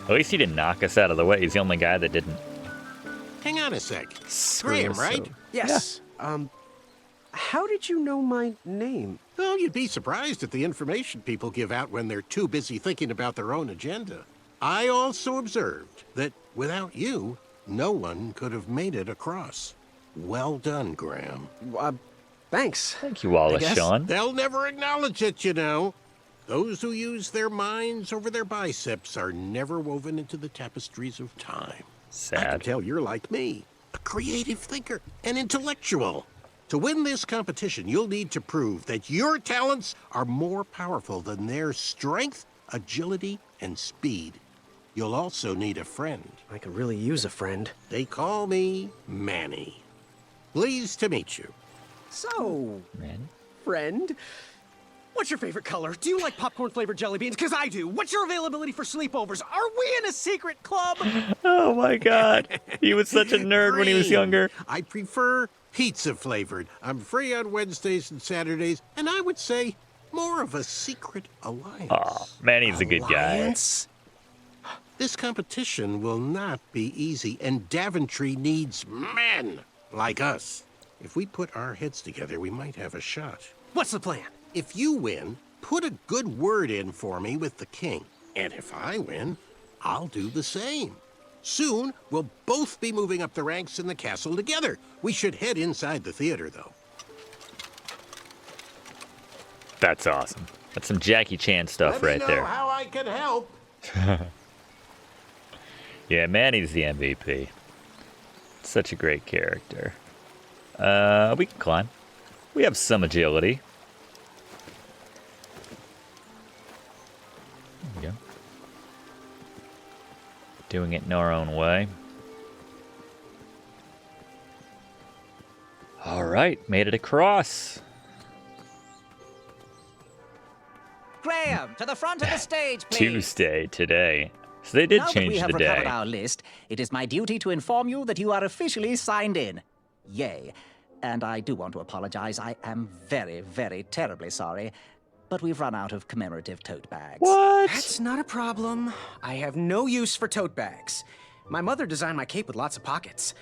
At least he didn't knock us out of the way. He's the only guy that didn't. Hang on a sec. Screw Graham, us right? over. Yes. How did you know my name? Well, you'd be surprised at the information people give out when they're too busy thinking about their own agenda. I also observed that without you, no one could have made it across. Well done, Graham. Thanks. Thank you, Wallace, Shawn. They'll never acknowledge it, you know. Those who use their minds over their biceps are never woven into the tapestries of time. Sad. I can tell you're like me, a creative thinker, an intellectual. To win this competition, you'll need to prove that your talents are more powerful than their strength, agility, and speed. You'll also need a friend. I could really use a friend. They call me Manny. Pleased to meet you. So, Man. friend, what's your favorite color? Do you like popcorn-flavored jelly beans? Because I do. What's your availability for sleepovers? Are we in a secret club? Oh my god. He was such a nerd when he was younger. I prefer pizza-flavored. I'm free on Wednesdays and Saturdays, and I would say more of a secret alliance. Aw, Manny's a good guy. Alliance? This competition will not be easy, and Daventry needs men like us. If we put our heads together, we might have a shot. What's the plan? If you win, put a good word in for me with the king. And if I win, I'll do the same. Soon, we'll both be moving up the ranks in the castle together. We should head inside the theater, though. That's awesome. That's some Jackie Chan stuff Let right me know there. how I can help. Yeah, Manny's the MVP. Such a great character. We can climb. We have some agility. There we go. Doing it in our own way. All right, made it across. Graham, to the front of the stage, please. Tuesday today. So they did Now that change we have the recovered day. our list, it is my duty to inform you that you are officially signed in. Yay. And I do want to apologize. I am very, very terribly sorry. But we've run out of commemorative tote bags. What? That's not a problem. I have no use for tote bags. My mother designed my cape with lots of pockets.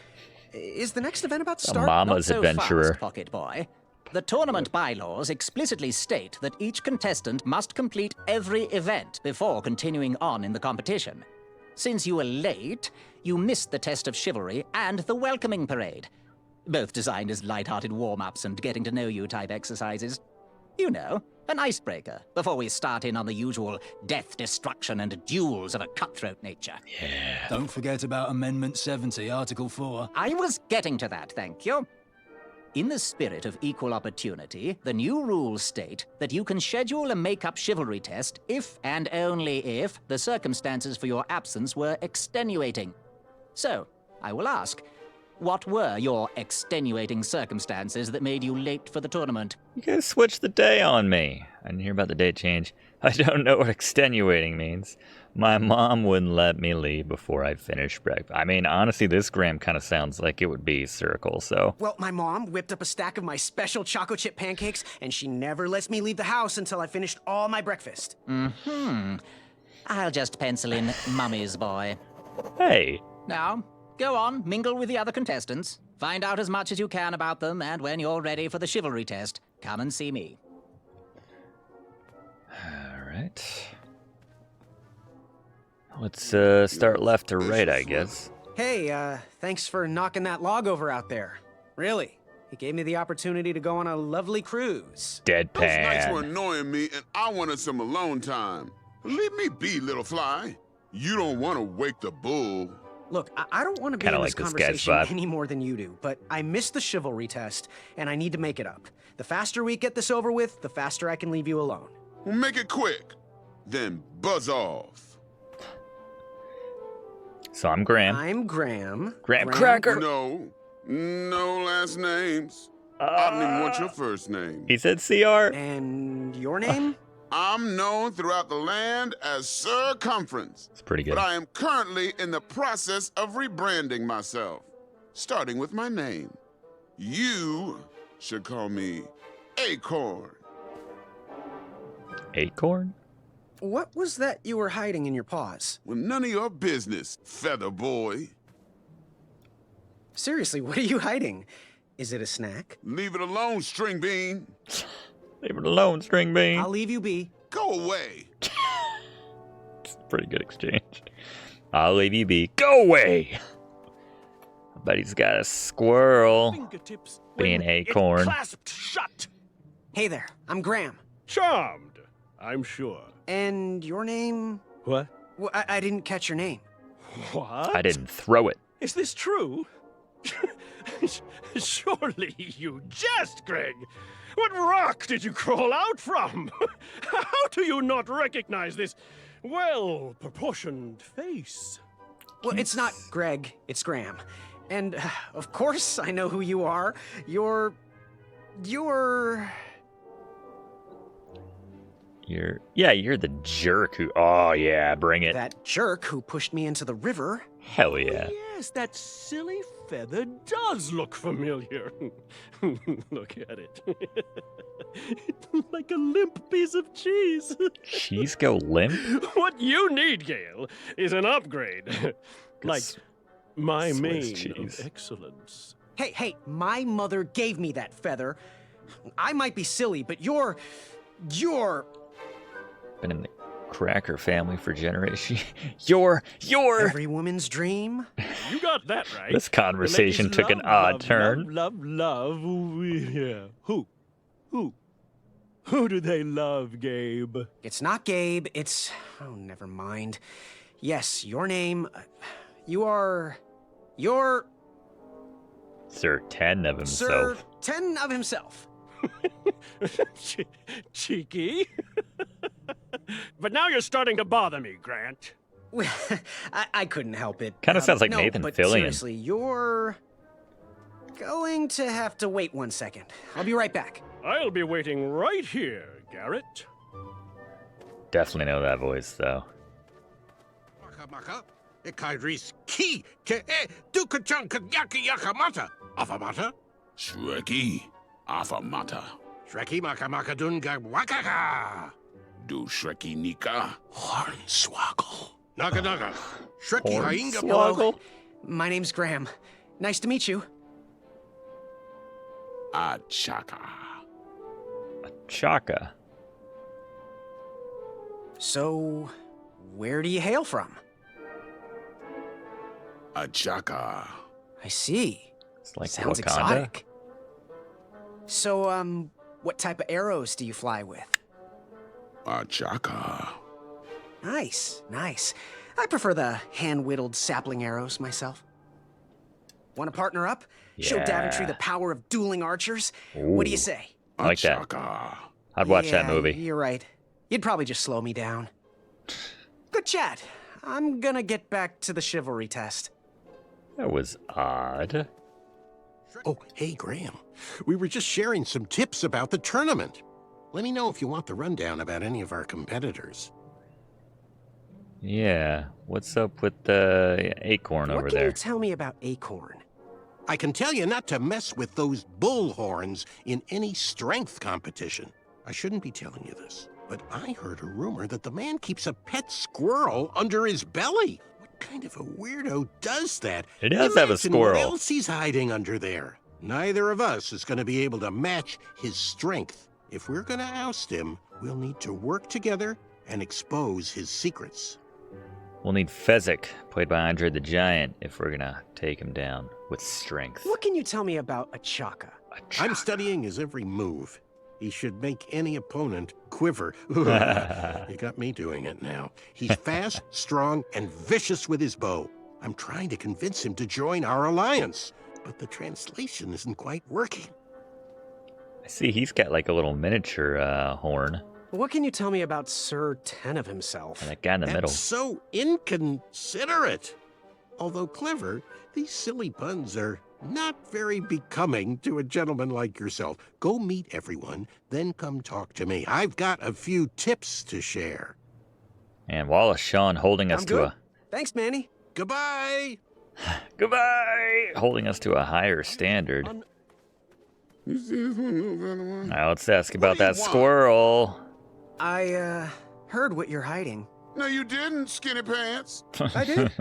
Is the next event about to start? Mama's Not so adventurer. fast, pocket boy. The tournament bylaws explicitly state that each contestant must complete every event before continuing on in the competition. Since you were late, you missed the test of chivalry and the welcoming parade. Both designed as light-hearted warm-ups and getting-to-know-you type exercises. You know, an icebreaker before we start in on the usual death, destruction, and duels of a cutthroat nature. Yeah. Don't forget about Amendment 70, Article 4. I was getting to that, thank you. In the spirit of equal opportunity, the new rules state that you can schedule a make-up chivalry test if and only if the circumstances for your absence were extenuating. So, I will ask, what were your extenuating circumstances that made you late for the tournament? You guys switched the day on me. I didn't hear about the date change. I don't know what extenuating means. My mom wouldn't let me leave before I finished breakfast. I mean, honestly, this Graham kind of sounds like it would be circle, so. Well, my mom whipped up a stack of my special chocolate chip pancakes, and she never lets me leave the house until I finished all my breakfast. I'll just pencil in Mummy's boy. Hey. Now, go on, mingle with the other contestants. Find out as much as you can about them, and when you're ready for the chivalry test, come and see me. All right. Let's start left to right, I guess. Hey, thanks for knocking that log over out there. Really. It gave me the opportunity to go on a lovely cruise. Those nights were Deadpan. annoying me, and I wanted some alone time. Leave me be, little fly. You don't want to wake the bull. Look, I don't want to be Kinda in like this this guy's conversation vibe. any more than you do, but I missed the chivalry test, and I need to make it up. The faster we get this over with, the faster I can leave you alone. Well, make it quick. Then buzz off. So I'm Graham. I'm Graham. Graham Cracker. No last names. I don't even want your first name. He said CR. And your name? I'm known throughout the land as Circumference. It's pretty good. But I am currently in the process of rebranding myself, starting with my name. You should call me Acorn. Acorn? What was that you were hiding in your paws? Well, none of your business, Feather Boy. Seriously, what are you hiding? Is it a snack? Leave it alone, String Bean. Leave it alone, String Bean. I'll leave you be. Go away. It's a pretty good exchange. I'll leave you be. Go away. But he's got a squirrel. Fingertips Being when acorn. it clasped shut. Hey there, I'm Graham. Charmed, I'm sure. And your name? What? Well, I didn't catch your name. What? I didn't throw it. Is this true? Surely you jest, Greg. What rock did you crawl out from? How do you not recognize this well-proportioned face? Well, it's not Greg, it's Graham. And, of course, I know who you are. You're... You're the jerk who... Oh, yeah, bring it. that jerk who pushed me into the river. Hell yeah. Yes, that silly feather does look familiar. Look at it. Like a limp piece of cheese. Cheese go limp? What you need, Gale, is an upgrade. Like my Swiss main cheese. of excellence. Hey, my mother gave me that feather. I might be silly, but you're... Been in the Cracker family for generations. You're... Every woman's dream. You got that right. This conversation The ladies took an love, odd love, turn. Love. Yeah. Who do they love, Gabe? It's not Gabe, it's... Oh, never mind. Yes, your name... You're... Sir Ten of himself. Sir Ten of himself. Cheeky. But now you're starting to bother me, Grant. I couldn't help it. Kinda sounds like no, Nathan but Fillion. Seriously, you're... going to have to wait 1 second. I'll be right back. I'll be waiting right here, Garrett. Definitely know that voice, though. Maka, Ekaidris ki ke e dukachan kanyaki yakamata. Afamata? Shreki, Afamata. Shreki makamaka dunga wakaka. Do Shreki Nika. Hornswoggle. Naga. Shreki hainga Hello. My name's Graham. Nice to meet you. Achaka. Chaka. So, where do you hail from? Achaka. I see. It's like Sounds Wakanda. exotic. So, what type of arrows do you fly with? Achaka. Nice. I prefer the hand-whittled sapling arrows myself. Want to partner up? Show Daventry the power of dueling archers? What do you say? I like that. Achaka. I'd watch that Yeah, movie. You're right. You'd probably just slow me down. Good chat. I'm gonna get back to the chivalry test. That was odd. Oh, hey, Graham. We were just sharing some tips about the tournament. Let me know if you want the rundown about any of our competitors. Yeah. What's up with the acorn over What can there? you tell me about Acorn? I can tell you not to mess with those bull horns in any strength competition. I shouldn't be telling you this, but I heard a rumor that the man keeps a pet squirrel under his belly. What kind of a weirdo does that? He does have a Imagine squirrel. What else he's hiding under there? Neither of us is going to be able to match his strength. If we're going to oust him, we'll need to work together and expose his secrets. We'll need Fezzik, played by Andre the Giant, if we're gonna take him down with strength. What can you tell me about Achaka? I'm studying his every move. He should make any opponent quiver. You got me doing it now. He's fast, strong, and vicious with his bow. I'm trying to convince him to join our alliance, but the translation isn't quite working. I see he's got like a little miniature horn. What can you tell me about Sir Ten of himself? And that guy in the middle. That's so inconsiderate. Although clever, these silly puns are not very becoming to a gentleman like yourself. Go meet everyone, then come talk to me. I've got a few tips to share. And Wallace Shawn holding us I'm to good. a... Thanks, Manny. Goodbye! Goodbye! Holding us to a higher standard. Now let's ask about that squirrel. I, heard what you're hiding. No, you didn't, Skinny Pants. I did.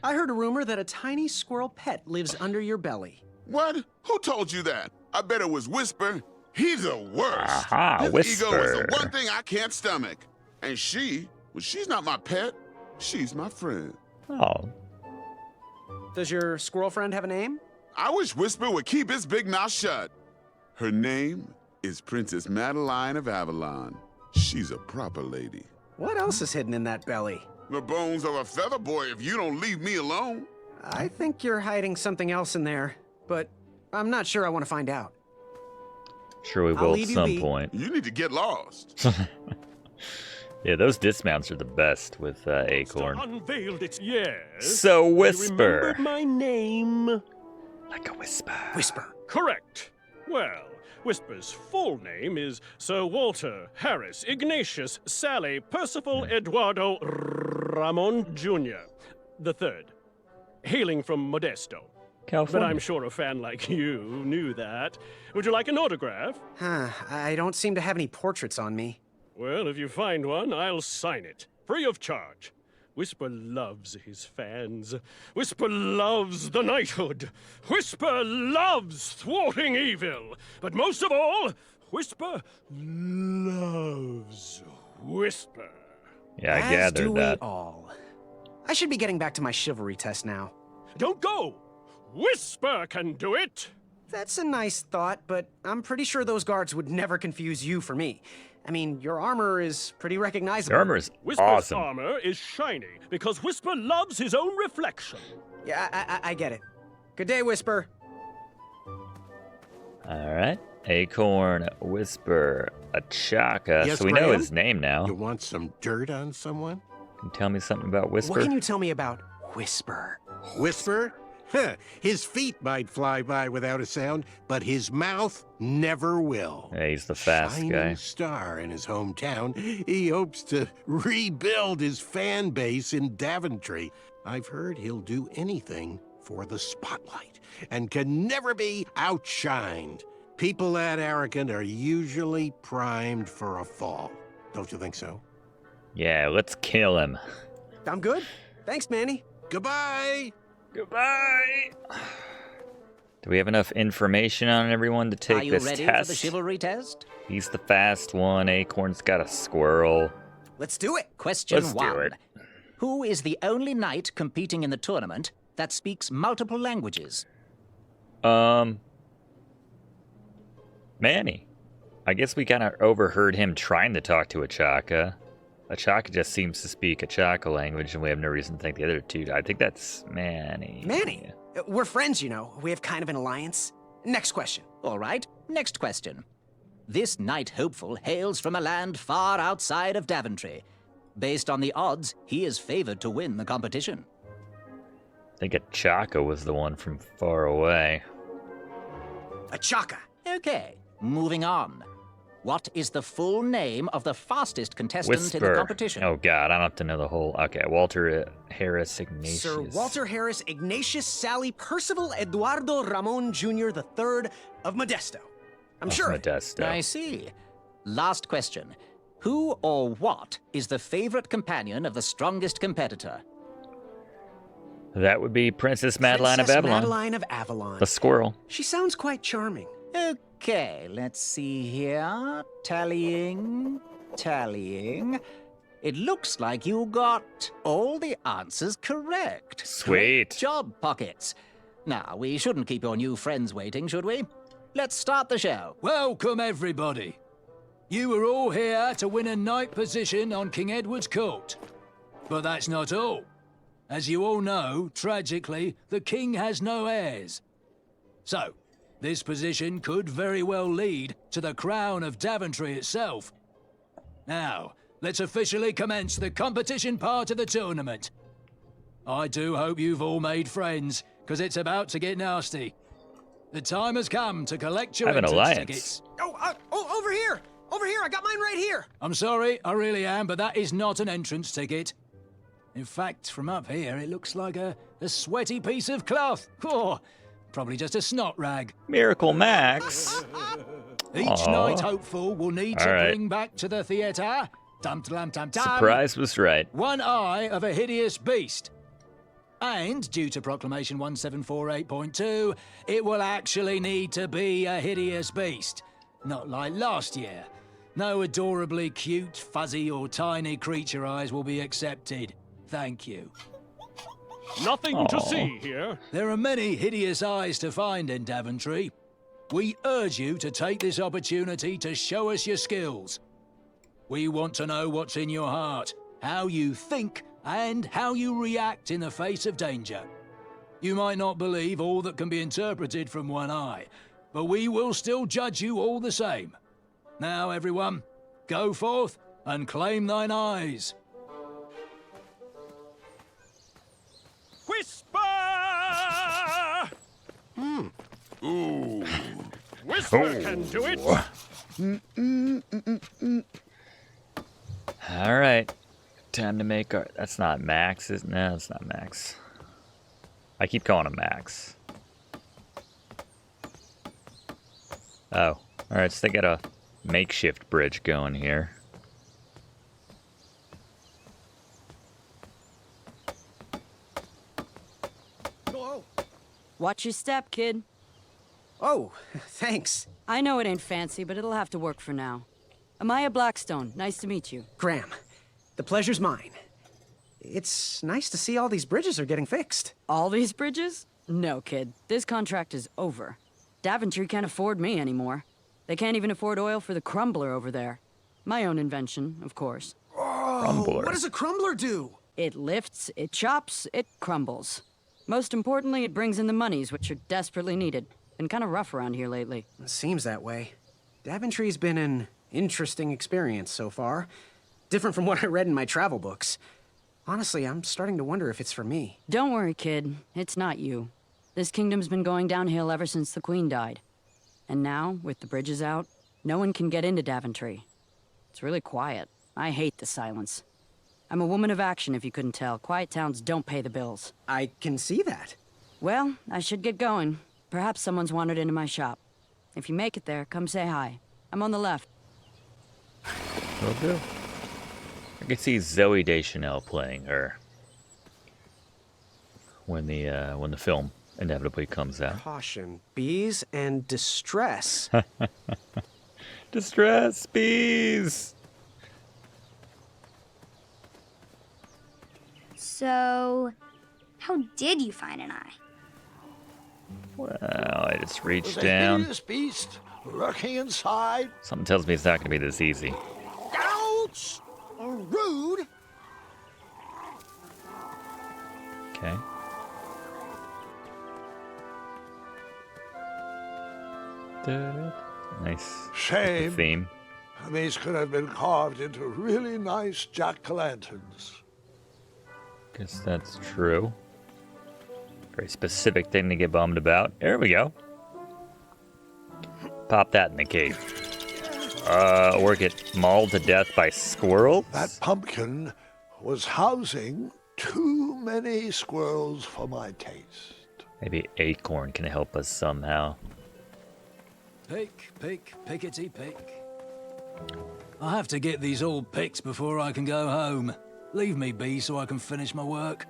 I heard a rumor that a tiny squirrel pet lives under your belly. What? Who told you that? I bet it was Whisper. He's the worst. Aha, His Whisper. ego is the one thing I can't stomach. And she's not my pet. She's my friend. Oh, Does your squirrel friend have a name? I wish Whisper would keep his big mouth shut. Her name is Princess Madeline of Avalon. She's a proper lady. What else is hidden in that belly? The bones of a feather boy if you don't leave me alone. I think you're hiding something else in there, but I'm not sure I want to find out. Sure we will at some point. You need to get lost. Yeah, those dismounts are the best with Acorn. Unveiled its yes. So Whisper. Remembered my name. Like a whisper. Whisper. Correct. Well, Whisper's full name is Sir Walter Harris Ignatius Sally Percival Eduardo Ramon Jr. the Third, hailing from Modesto. California. But I'm sure a fan like you knew that. Would you like an autograph? I don't seem to have any portraits on me. Well, if you find one, I'll sign it, free of charge. Whisper loves his fans. Whisper loves the knighthood. Whisper loves thwarting evil. But most of all, Whisper loves Whisper. Yeah, I As gathered do that. we all. I should be getting back to my chivalry test now. Don't go! Whisper can do it! That's a nice thought, but I'm pretty sure those guards would never confuse you for me. I mean, your armor is pretty recognizable. Your armor is Whisper's awesome. armor is shiny because Whisper loves his own reflection. Yeah, I get it. Good day, Whisper. All right. Acorn, Whisper, Achaka. Yes, So we know Graham? his name now. You want some dirt on someone? Can you tell me something about Whisper? What can you tell me about Whisper? Whisper? Huh. His feet might fly by without a sound, but his mouth never will. Yeah, he's the fast Shining guy. star in his hometown. He hopes to rebuild his fan base in Daventry. I've heard he'll do anything for the spotlight and can never be outshined. People that arrogant are usually primed for a fall. Don't you think so? Yeah, let's kill him. I'm good. Thanks, Manny. Goodbye! Goodbye! Do we have enough information on everyone to take Are you this ready test? for the chivalry test? He's the fast one. Acorn's got a squirrel. Let's do it. Question Let's do 1. it. Who is the only knight competing in the tournament that speaks multiple languages? Manny. I guess we kind of overheard him trying to talk to Achaka. Achaka just seems to speak Achaka language, and we have no reason to think the other two. I think that's Manny. Manny. We're friends, you know. We have kind of an alliance. Next question. All right, next question. This knight hopeful hails from a land far outside of Daventry. Based on the odds, he is favored to win the competition. I think Achaka was the one from far away. Achaka. Okay, moving on. What is the full name of the fastest contestant in the Whisper. competition? Oh, God, I don't have to know the whole... Okay, Walter Harris Ignatius. Sir Walter Harris Ignatius Sally Percival Eduardo Ramon Jr. the Third of Modesto. I'm Of sure. Modesto. I see. Last question. Who or what is the favorite companion of the strongest competitor? That would be Princess Madeline of Avalon. Madeline of Avalon. The squirrel. She sounds quite charming. Okay, let's see here. Tallying. It looks like you got all the answers correct. Sweet. Great job, Pockets. Now, we shouldn't keep your new friends waiting, should we? Let's start the show. Welcome, everybody. You are all here to win a knight position on King Edward's court. But that's not all. As you all know, tragically, the king has no heirs. So, this position could very well lead to the crown of Daventry itself. Now, let's officially commence the competition part of the tournament. I do hope you've all made friends, because it's about to get nasty. The time has come to collect your I have an entrance alliance. tickets. Oh, over here! Over here, I got mine right here! I'm sorry, I really am, but that is not an entrance ticket. In fact, from up here, it looks like a sweaty piece of cloth. Oh, probably just a snot rag. Miracle Max. Each Aw. knight hopeful will need to All right. bring back to the theatre, dum-dum-dum-dum, Surprise was right. one eye of a hideous beast. And, due to Proclamation 1748.2, it will actually need to be a hideous beast. Not like last year. No adorably cute, fuzzy, or tiny creature eyes will be accepted. Thank you. Nothing to see here. There are many hideous eyes to find in Daventry. We urge you to take this opportunity to show us your skills. We want to know what's in your heart, how you think, and how you react in the face of danger. You might not believe all that can be interpreted from one eye, but we will still judge you all the same. Now, everyone, go forth and claim thine eyes. Whisper! Ooh. Whisper can do it. All right. Time to make our... That's not Max, isn't it? No, that's not Max. I keep calling him Max. Oh. All right, so they got a makeshift bridge going here. Watch your step, kid. Oh, thanks. I know it ain't fancy, but it'll have to work for now. Amaya Blackstone, nice to meet you. Graham, the pleasure's mine. It's nice to see all these bridges are getting fixed. All these bridges? No, kid. This contract is over. Daventry can't afford me anymore. They can't even afford oil for the crumbler over there. My own invention, of course. Oh, what does a crumbler do? It lifts, it chops, it crumbles. Most importantly, it brings in the monies, which are desperately needed. Been kind of rough around here lately. It seems that way. Daventry's been an interesting experience so far. Different from what I read in my travel books. Honestly, I'm starting to wonder if it's for me. Don't worry, kid. It's not you. This kingdom's been going downhill ever since the Queen died. And now, with the bridges out, no one can get into Daventry. It's really quiet. I hate the silence. I'm a woman of action, if you couldn't tell. Quiet towns don't pay the bills. I can see that. Well, I should get going. Perhaps someone's wandered into my shop. If you make it there, come say hi. I'm on the left. Will do. I can see Zoe Deschanel playing her when the film inevitably comes out. Caution, bees and distress. Distress, bees! So, how did you find an eye? Well, I just reached There's a down. hideous beast lurking inside. Something tells me it's not going to be this easy. Ouch! Rude! Okay. Nice. Shame. Theme. These could have been carved into really nice jack-o'-lanterns. Guess that's true. Very specific thing to get bummed about. There we go. Pop that in the cave. Or get mauled to death by squirrels? That pumpkin was housing too many squirrels for my taste. Maybe Acorn can help us somehow. Pick, pickety pick. I have to get these all picked before I can go home. Leave me be so I can finish my work.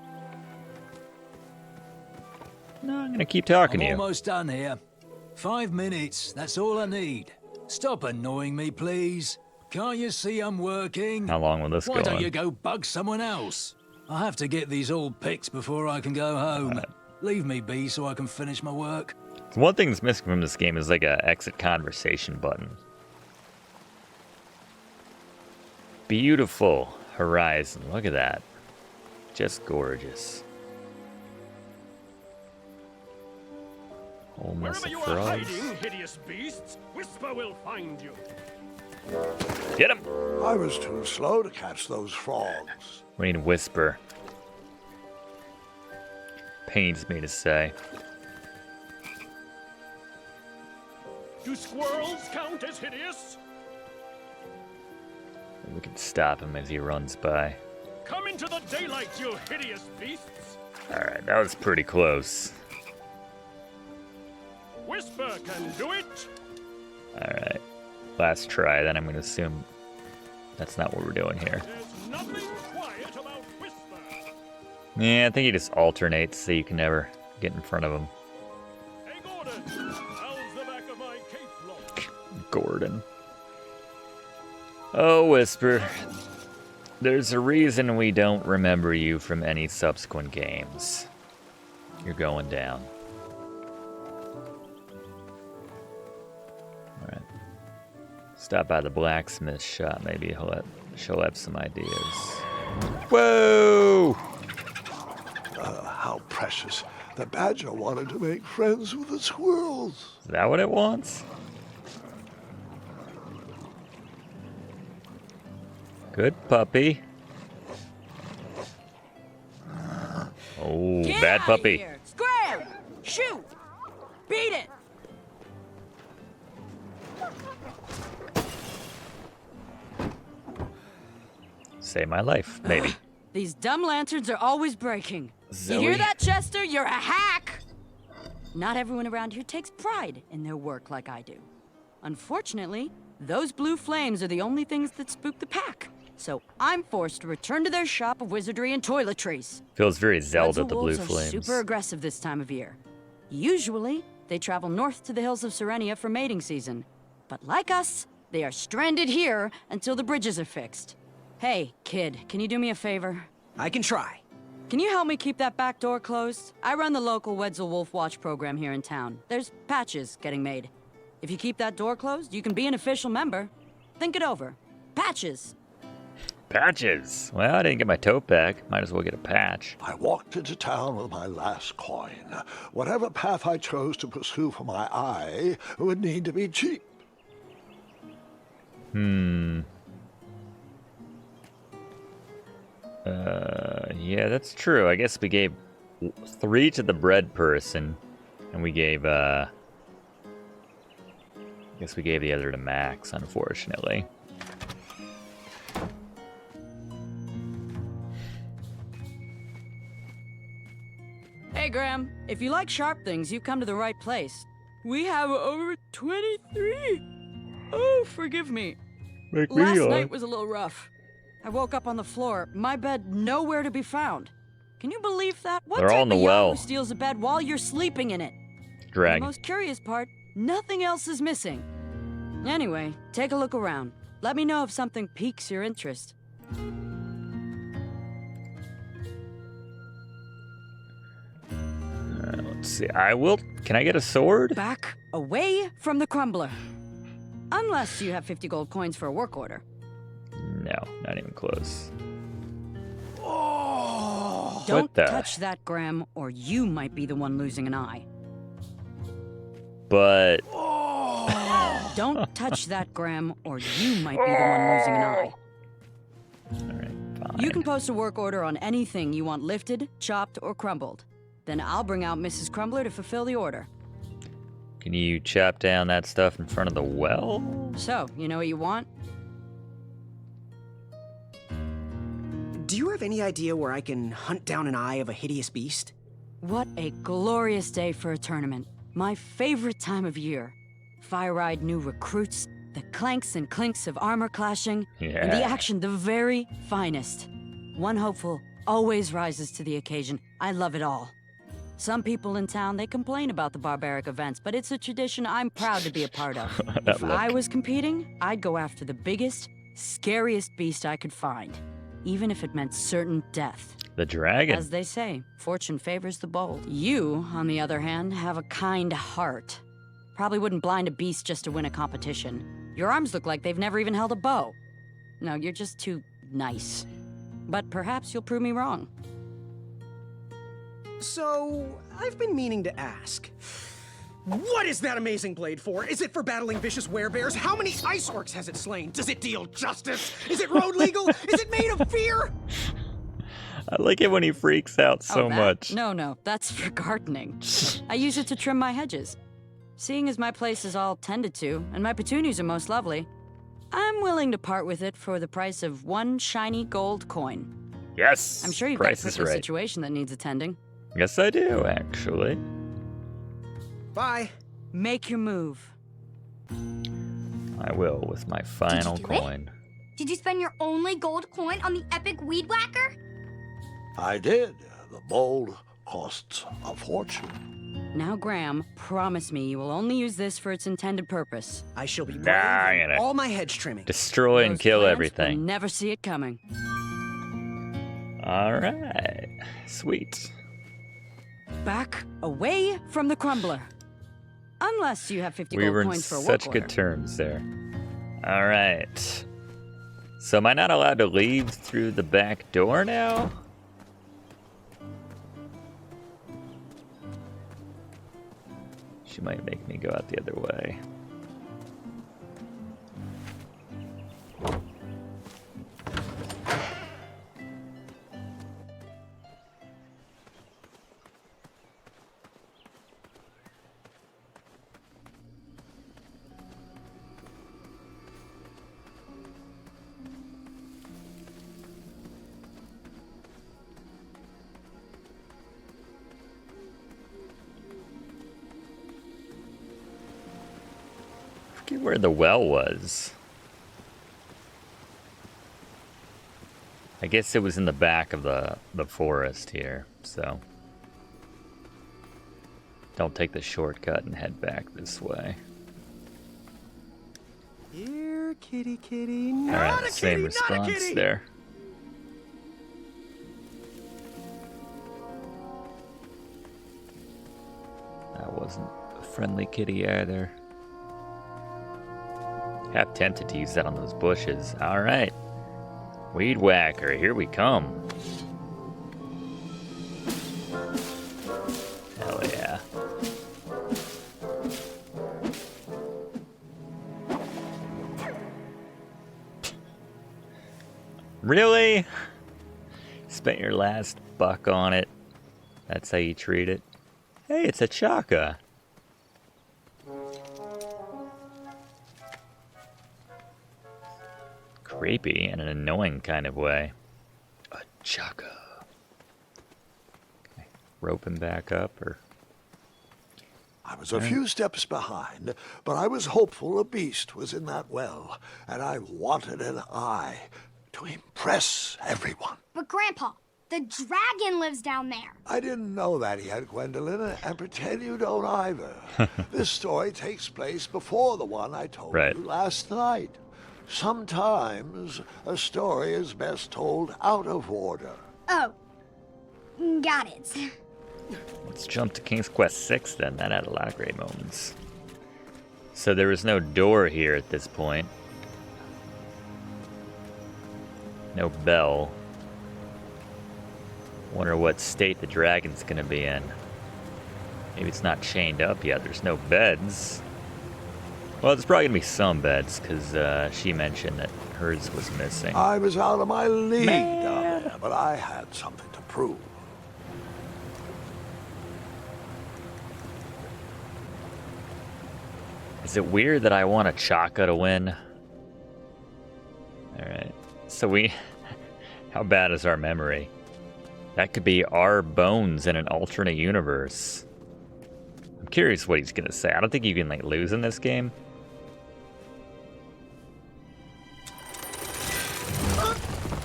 No, I'm gonna keep talking to you. I'm almost done here. 5 minutes, that's all I need. Stop annoying me, please. Can't you see I'm working? How long will this go Why don't on? you go bug someone else? I have to get these all picked before I can go home. Leave me be so I can finish my work. So one thing that's missing from this game is like a exit conversation button. Beautiful horizon. Look at that. Just gorgeous. Whole mess Wherever of you are frogs. hiding, hideous beasts, Whisper will find you. Get him! I was too slow to catch those frogs. We need a whisper. Pains me to say. Do squirrels count as hideous? We can stop him as he runs by. Come into the daylight, you hideous beasts! Alright, that was pretty close. Whisper can do it! Alright. Last try, then I'm going to assume that's not what we're doing here. There's nothing quiet about Whisper. Yeah, I think he just alternates so you can never get in front of him. Hey, Gordon! How's the back of my cape look? Gordon. Oh, Whisper. There's a reason we don't remember you from any subsequent games. You're going down. Alright. Stop by the blacksmith shop. Maybe she'll have some ideas. Whoa! How precious. The badger wanted to make friends with the squirrels. Is that what it wants? Good puppy. Oh, Get bad outta puppy. Here. Scram! Shoot! Beat it! Save my life, maybe. These dumb lanterns are always breaking. Zoe. You hear that, Chester? You're a hack! Not everyone around here takes pride in their work like I do. Unfortunately, those blue flames are the only things that spook the pack. So I'm forced to return to their shop of wizardry and toiletries. Feels very Zelda, Woods the blue wolves are flames. super aggressive this time of year. Usually, they travel north to the hills of Serenia for mating season. But like us, they are stranded here until the bridges are fixed. Hey, kid, can you do me a favor? I can try. Can you help me keep that back door closed? I run the local Wetzel Wolf Watch program here in town. There's patches getting made. If you keep that door closed, you can be an official member. Think it over. Patches. Patches. Well, I didn't get my tote back. Might as well get a patch. I walked into town with my last coin. Whatever path I chose to pursue for my eye would need to be cheap. Yeah, that's true. I guess we gave 3 to the bread person, and we gave, I guess we gave the other to Max, unfortunately. Hey, Graham, if you like sharp things, you've come to the right place. We have over 23. Oh, forgive me. Last night was a little rough. I woke up on the floor, my bed nowhere to be found. Can you believe that? What They're type all in the of well. Yahoo steals a bed while you're sleeping in it? Dragon. The most curious part, nothing else is missing. Anyway, take a look around. Let me know if something piques your interest. Let's see. I will. Can I get a sword? Back away from the crumbler. Unless you have 50 gold coins for a work order. No, not even close. Don't What the? touch that, Graham, or you might be the one losing an eye. But Don't touch that, Graham, or you might be the one losing an eye. fine. You can post a work order on anything you want lifted, chopped, or crumbled. Then I'll bring out Mrs. Crumbler to fulfill the order. Can you chop down that stuff in front of the well? So, you know what you want? Do you have any idea where I can hunt down an eye of a hideous beast? What a glorious day for a tournament. My favorite time of year. Fire-eyed new recruits, the clanks and clinks of armor clashing, and the Yeah. action the very finest. One hopeful always rises to the occasion. I love it all. Some people in town, they complain about the barbaric events, but it's a tradition I'm proud to be a part of. That If look. I was competing, I'd go after the biggest, scariest beast I could find, even if it meant certain death. The dragon. As they say, fortune favors the bold. You, on the other hand, have a kind heart. Probably wouldn't blind a beast just to win a competition. Your arms look like they've never even held a bow. No, you're just too nice. But perhaps you'll prove me wrong. So, I've been meaning to ask. What is that amazing blade for? Is it for battling vicious werebears? How many ice orcs has it slain? Does it deal justice? Is it road legal? Is it made of fear? I like it when he freaks out so Oh, that? much. No, that's for gardening. I use it to trim my hedges. Seeing as my place is all tended to, and my petunias are most lovely, I'm willing to part with it for the price of 1 shiny gold coin. Yes. I'm sure you've Price got a is prickly right. situation that needs attending. Yes, I do, actually. Bye. Make your move. I will with my final do it? coin. Did you spend your only gold coin on the epic weed whacker? I did. The bowl costs a fortune. Now, Graham, promise me you will only use this for its intended purpose. I shall be Nah, brave I'm in gonna all my hedge trimming. destroy and Those kill plants will everything. never see it coming. All right. Sweet. Back away from the crumbler. Unless you have 50 We gold were in coins for a work such order. good terms there. All right. So am I not allowed to leave through the back door now? She might make me go out the other way. I forget where the well was. I guess it was in the back of the forest here, so don't take the shortcut and head back this way. Here, kitty, kitty. All Not right, a kitty, same not a response kitty. there. That wasn't a friendly kitty either. Half tempted to use that on those bushes. All right. Weed whacker, here we come. Hell yeah. Really? Spent your last buck on it. That's how you treat it. Hey, it's a chaka. Creepy in an annoying kind of way. A chaka. Okay. Rope him back up, or... I was a few steps behind, but I was hopeful a beast was in that well, and I wanted an eye to impress everyone. But Grandpa, the dragon lives down there. I didn't know that yet, Gwendolyn, and pretend you don't either. This story takes place before the one I told Right. you last night. Sometimes a story is best told out of order. Oh, got it. Let's jump to King's Quest 6 then. That had a lot of great moments. So there was no door here at this point. No bell. Wonder what state the dragon's gonna be in. Maybe it's not chained up yet. There's no beds. Well, there's probably gonna be some beds, because she mentioned that hers was missing. I was out of my league down there, but I had something to prove. Is it weird that I want a Chaka to win? Alright. So how bad is our memory? That could be our bones in an alternate universe. I'm curious what he's gonna say. I don't think you can, like, lose in this game.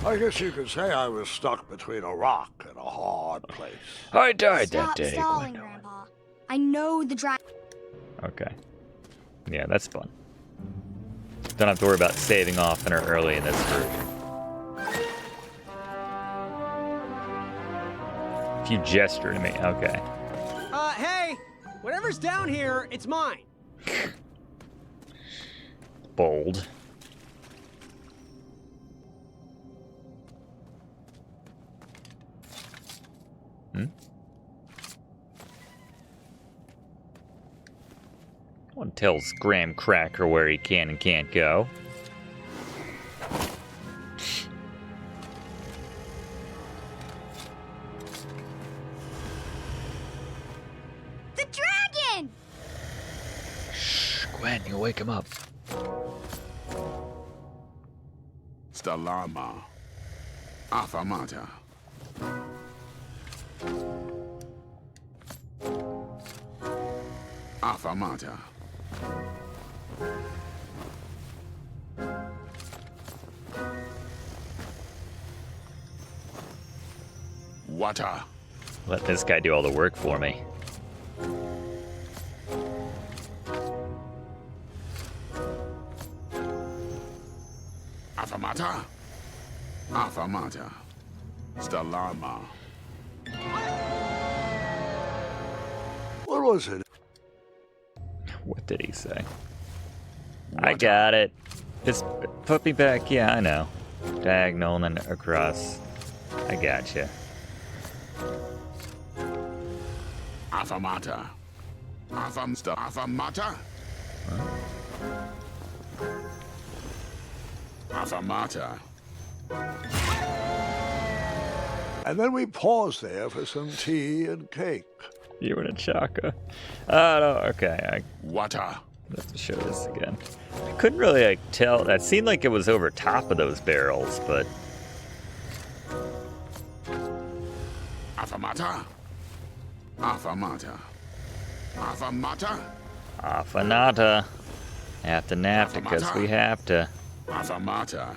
I guess you could say I was stuck between a rock and a hard place. I died that Stop day. stalling, Grandpa. I know the dragon. Okay. Yeah, that's fun. Don't have to worry about saving off in her early in this version. If you gesture to me, okay. Hey! Whatever's down here, it's mine. Bold. One tells Graham Cracker where he can and can't go. The dragon! Shh, Gwen, you'll wake him up. Stalama. Afamata. Afamata. Water. Let this guy do all the work for me. Afamata. Afamata. Stalama. What was it? What did he say? I got it. Just put me back. Yeah, I know. Diagonal and then across. I gotcha. Afamata. Afamata. Afamata. And then we paused there for some tea and cake. You and a chaka. Oh, no, okay. Water. Let's show this again. I couldn't really tell. That seemed like it was over top of those barrels, but. Afamata. Afamata. Afamata. Afanata. Have to nap because we have to. Afamata.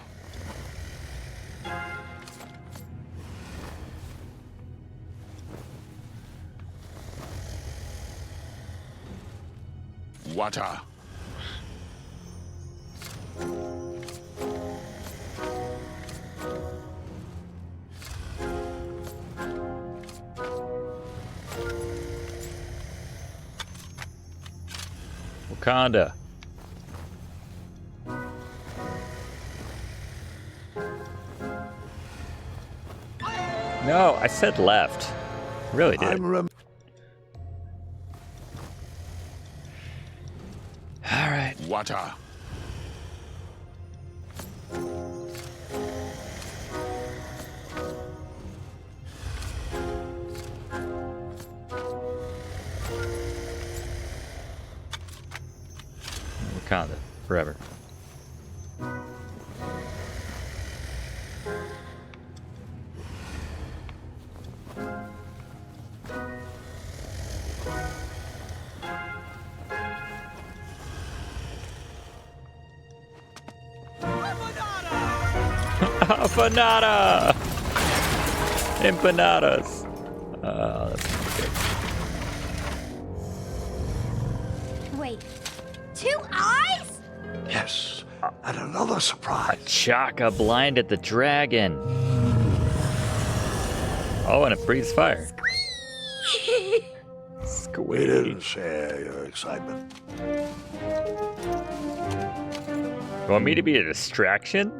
Water. Wakanda. No, I said left. Really did. All right. Water. Wakanda, forever. Empanada! Empanadas! That's good. Wait, 2 eyes? Yes, and another surprise. Chaka blinded the dragon. Oh, and it breathes fire. We didn't share your excitement. You want me to be a distraction?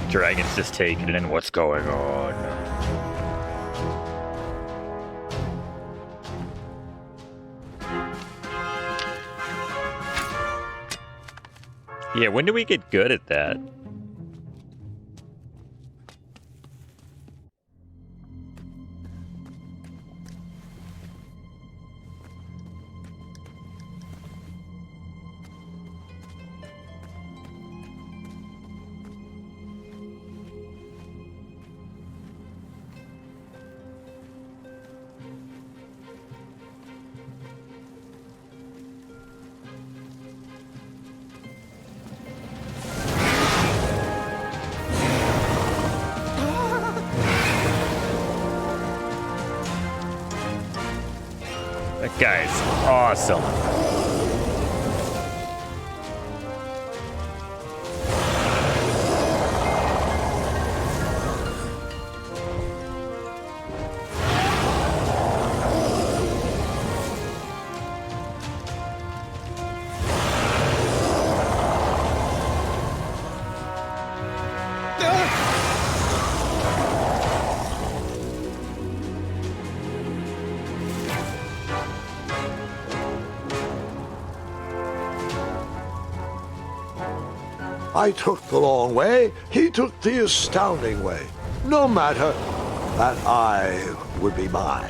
Dragon's just taking it in. What's going on? Yeah, when do we get good at that? That guy's awesome. I took the long way, he took the astounding way. No matter, that eye would be mine.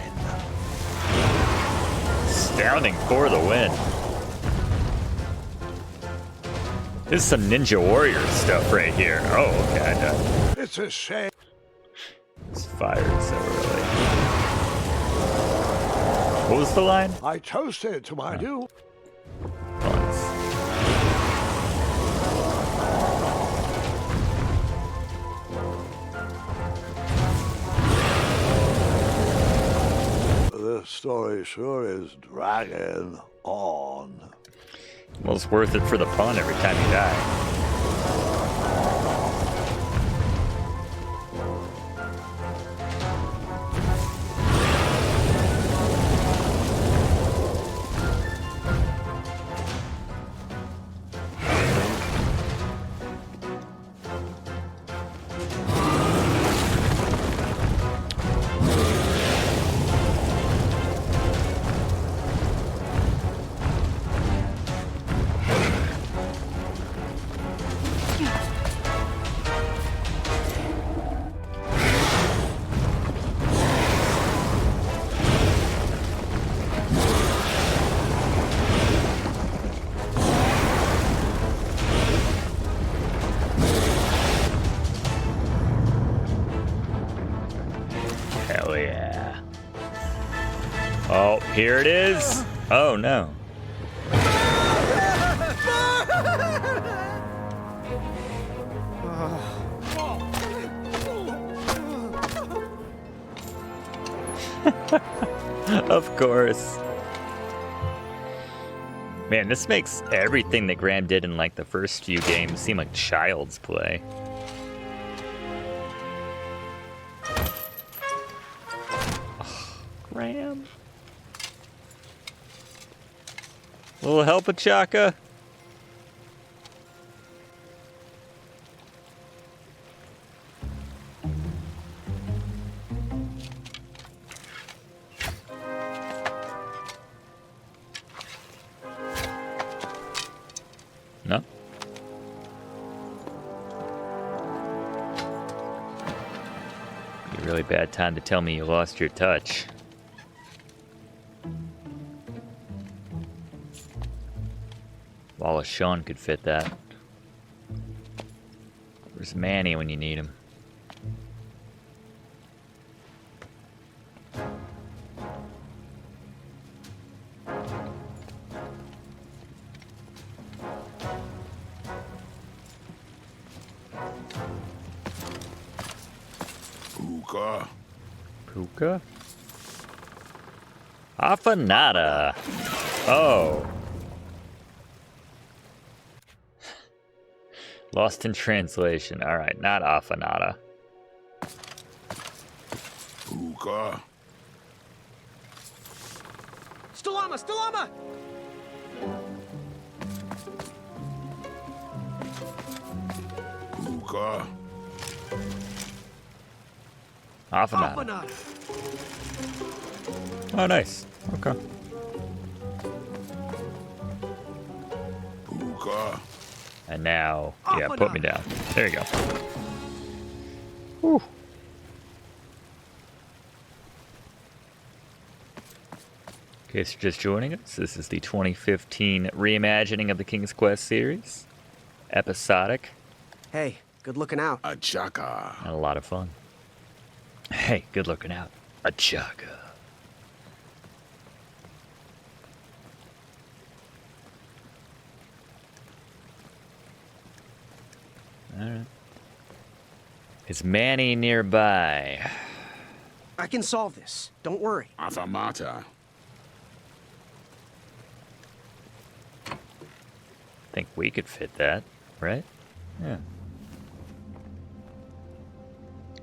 Astounding for the win. This is some Ninja Warrior stuff right here. Oh, okay, I know. It's a shame. It's fired so early. What was the line? I toasted to my new... story sure is dragging on. Well, it's worth it for the pun every time you die. Hell yeah. Oh, here it is. Oh, no. Of course. Man, this makes everything that Graham did in like the first few games seem like child's play. Graham. Little help a Chaka. No? Be a really bad time to tell me you lost your touch. Wallace Shawn could fit that. Where's Manny when you need him? Puka. Puka? Afanada. Oh. Lost in translation. Alright, not Afanada. Puka. Stalama! Stalama! Puka. Afanada. Afanada. Oh, nice. Okay. Puka. And now, yeah, put me down. There you go. Whew. In case you're just joining us, this is the 2015 reimagining of the King's Quest series. Episodic. Hey, good looking out. A Chaka. And a lot of fun. Hey, good looking out. A Chaka. Alright. Is Manny nearby? I can solve this. Don't worry. Afamata. Think we could fit that, right? Yeah.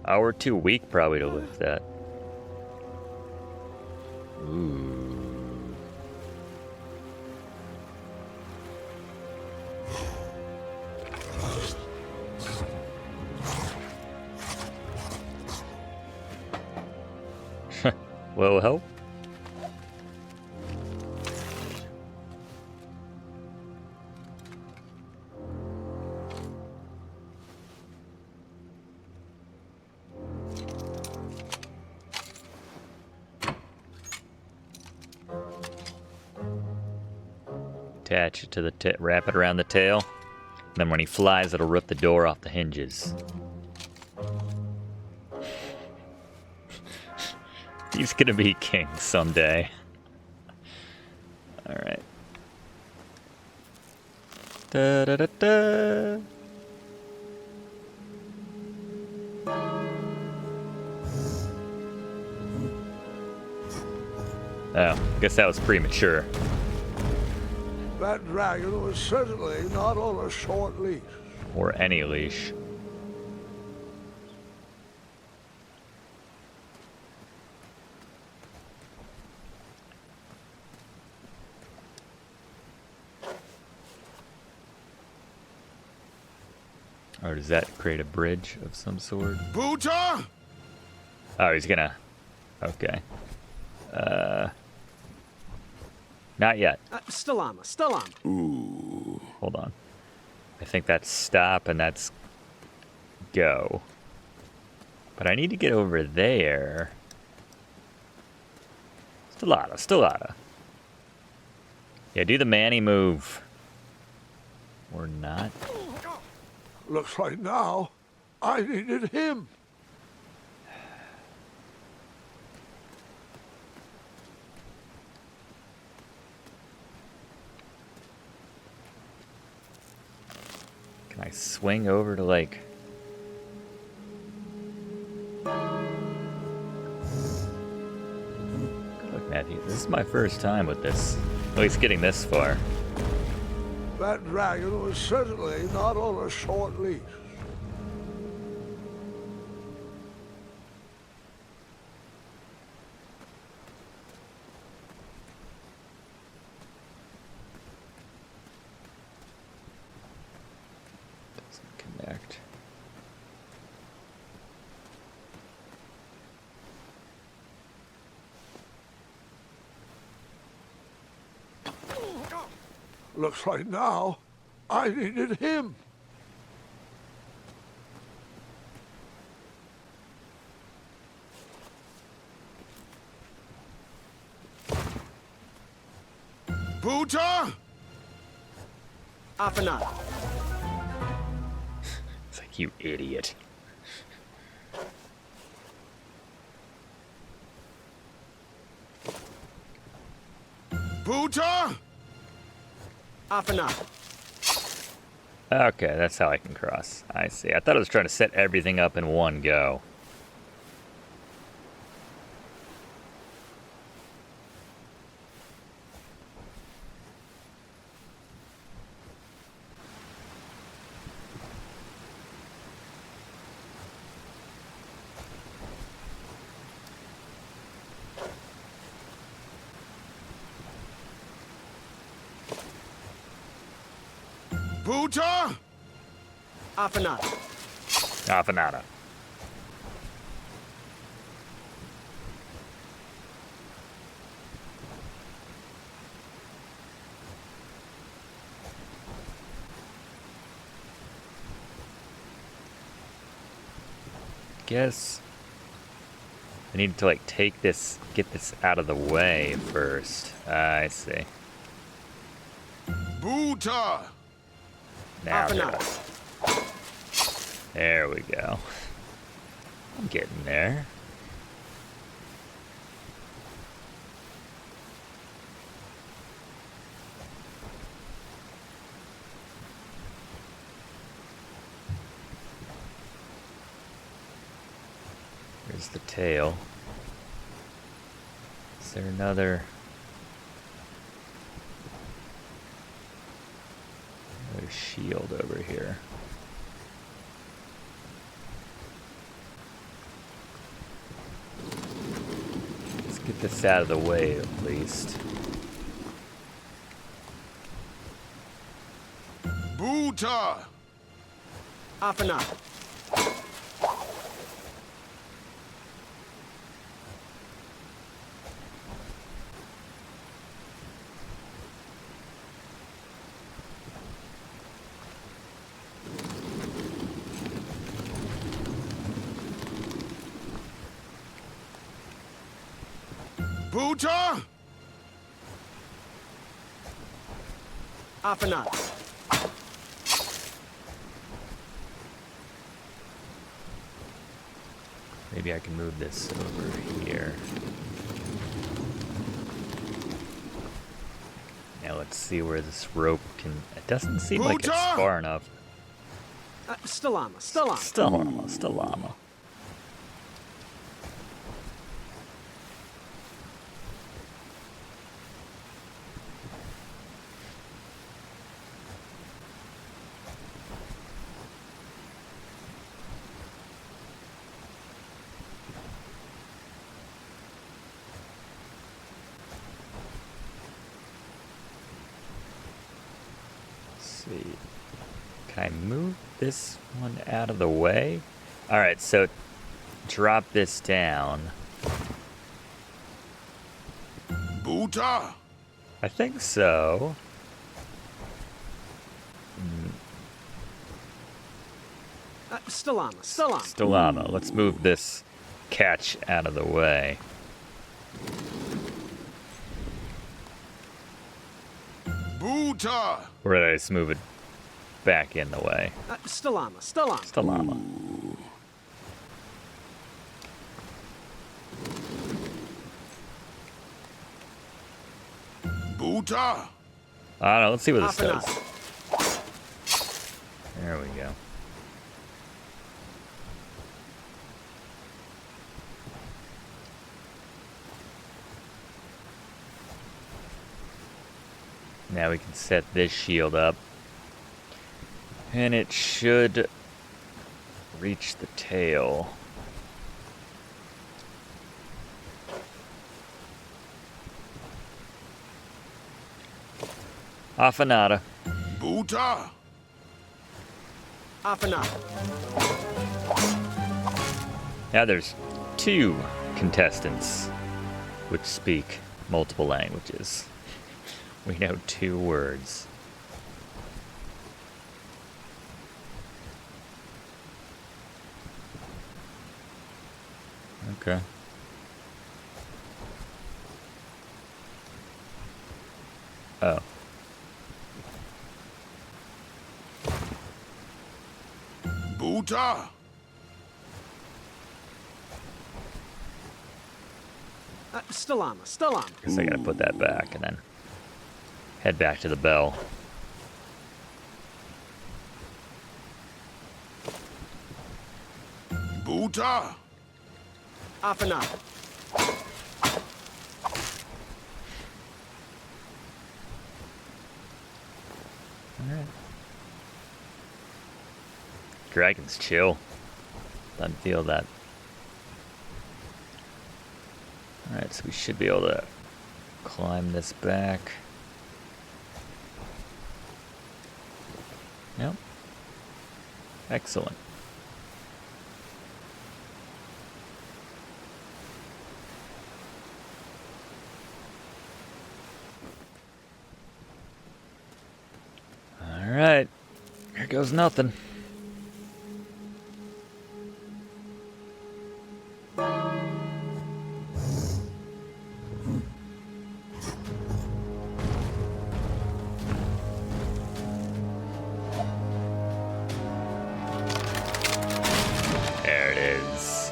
Oh, we're too weak probably to lift that. Ooh. Will help? Attach it to the wrap it around the tail. And then when he flies, it'll rip the door off the hinges. He's gonna be king someday. Alright. Da da da da. Oh, guess that was premature. That dragon was certainly not on a short leash. Or any leash. Or does that create a bridge of some sort? Buta! Oh, he's gonna... Okay. Not yet. Stalama. Ooh. Hold on. I think that's stop and that's go. But I need to get over there. Stellata. Yeah, do the Manny move. Or not. Looks like now I needed him. Can I swing over to, like... Look, Matthew, this is my first time with this. At least getting this far. That dragon was certainly not on a short leash. Doesn't connect. Looks like now I needed him. Buta! Afanada. It's like, you idiot. Buta! Afanada. Okay, that's how I can cross. I see. I thought I was trying to set everything up in one go. Buta! Afanada. Guess I need to, like, take this, get this out of the way first. I see. Buta! Now there we go. I'm getting there. Here's the tail. Is there another shield over here? Let's get this out of the way at least. Buta! Afanada. Buta! Afanada. Maybe I can move this over here. Now let's see where this rope can... It doesn't seem like it's far enough. Stalama. Stalama. see. Can I move this one out of the way? All right, so drop this down. Buta? I think so. Stalama. Let's move this catch out of the way. Buta! Or did I just move it back in the way? Stalama. Buta! I don't know. Let's see what this does. There we go. Now we can set this shield up. And it should reach the tail. Afanada. Buta! Now there's 2 contestants which speak multiple languages. We know 2 words. Okay. Oh. Buta! Stalama. Guess I gotta put that back and then head back to the bell. Buta! Afanada. Alright. Dragons chill. Doesn't feel that. Alright, so we should be able to climb this back. Yep. Excellent. Alright. Here goes nothing. There it is.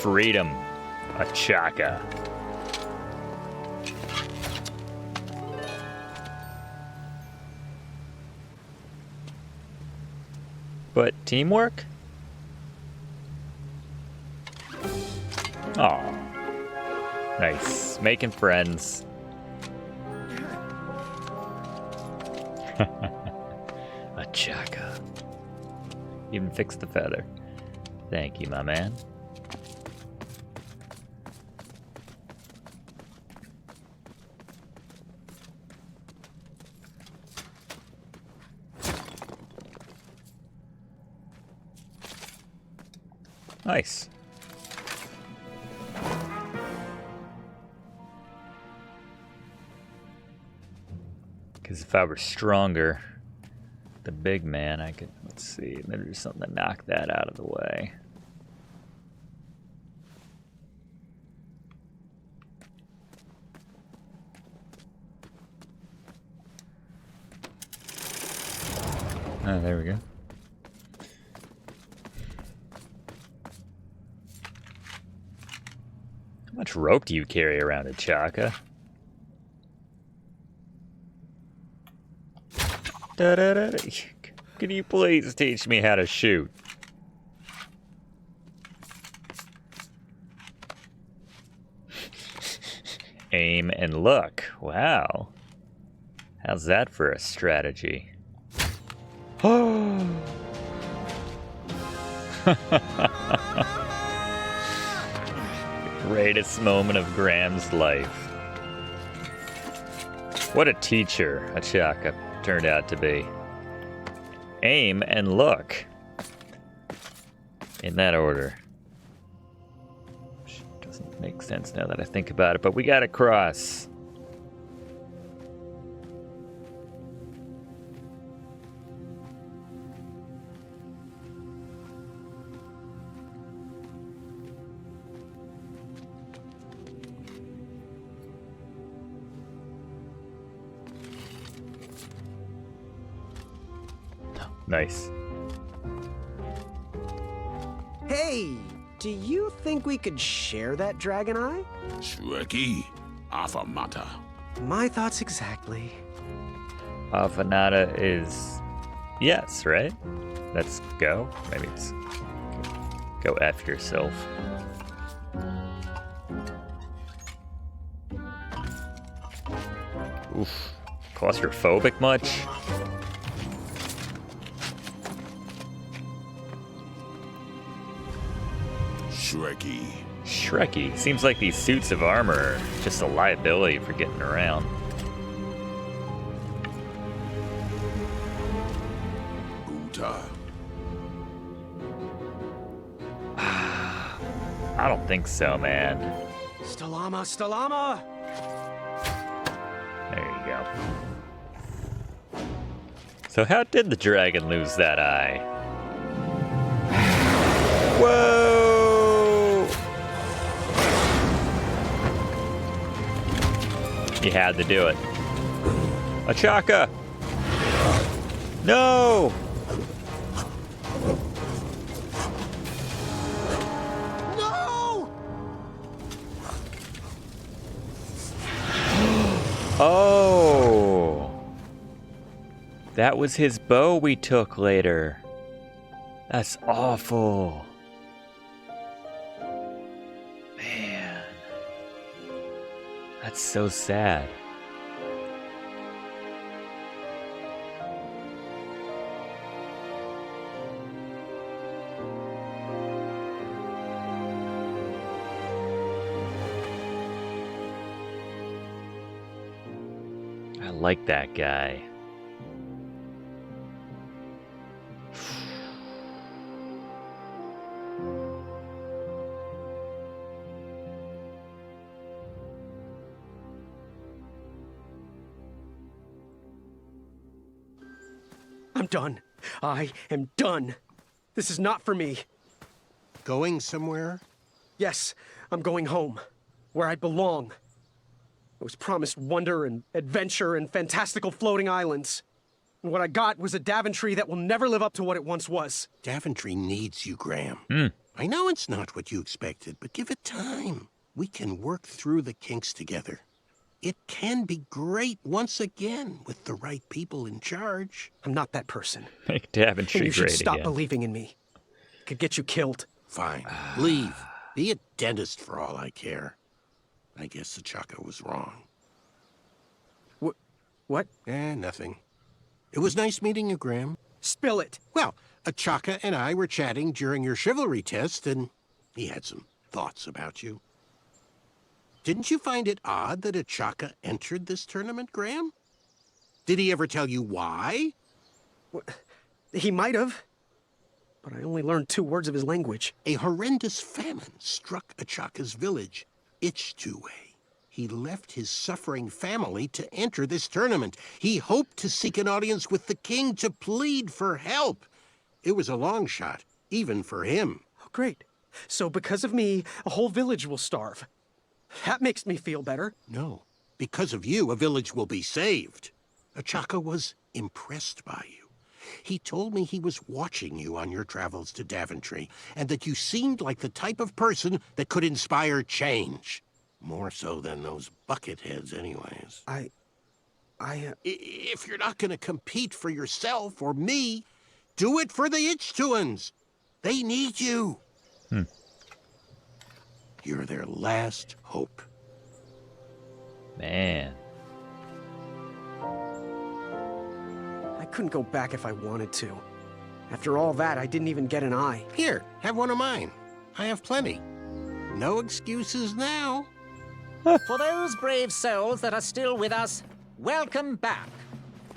Freedom. A chaka. But teamwork? Aw. Nice. Making friends. A chaka. Even fixed the feather. Thank you, my man. Nice. Because if I were stronger, the big man, I could, let's see, maybe there's something to knock that out of the way. Oh, there we go. How much rope do you carry around a chaka? Da-da-da-da. Can you please teach me how to shoot? Aim and look. Wow. How's that for a strategy? Oh. Greatest moment of Graham's life. What a teacher a chaka turned out to be. aim and look. In that order. Which doesn't make sense now that I think about it, but we gotta cross. Nice. Hey, do you think we could share that dragon eye? Shreki, Afamata. My thoughts exactly. Afanata is yes, right? Let's go. Maybe it's go F yourself. Oof. Claustrophobic much? Shreki. Shrekky. Seems like these suits of armor are just a liability for getting around. Buta. I don't think so, man. Stalama, Stalama! There you go. So how did the dragon lose that eye? Whoa! You had to do it. Achaka! No! No! Oh! That was his bow we took later. That's awful. Man. That's so sad. I like that guy. I'm done. I am done. This is not for me. Going somewhere? Yes, I'm going home, where I belong. I was promised wonder and adventure and fantastical floating islands. And what I got was a Daventry that will never live up to what it once was. Daventry needs you, Graham. Mm. I know it's not what you expected, but give it time. We can work through the kinks together. It can be great once again with the right people in charge. I'm not that person. Make Daventry and you should great stop again. believing in me. It could get you killed. Fine. Leave. Be a dentist for all I care. I guess the Chaka was wrong. What? Nothing. It was nice meeting you, Graham. Spill it. Well, Achaka and I were chatting during your chivalry test, and he had some thoughts about you. Didn't you find it odd that Achaka entered this tournament, Graham? Did he ever tell you why? He might have, but I only learned 2 words of his language. A horrendous famine struck Achaka's village, Ichtuwe. He left his suffering family to enter this tournament. He hoped to seek an audience with the king to plead for help. It was a long shot, even for him. Oh, great. So because of me, a whole village will starve. That makes me feel better. No. Because of you, a village will be saved. Achaka was impressed by you. He told me he was watching you on your travels to Daventry, and that you seemed like the type of person that could inspire change. More so than those bucket heads, anyways. If you're not going to compete for yourself or me, do it for the Ichtuans. They need you. You're their last hope. Man. I couldn't go back if I wanted to. After all that, I didn't even get an eye. Here, have one of mine. I have plenty. No excuses now. For those brave souls that are still with us, welcome back.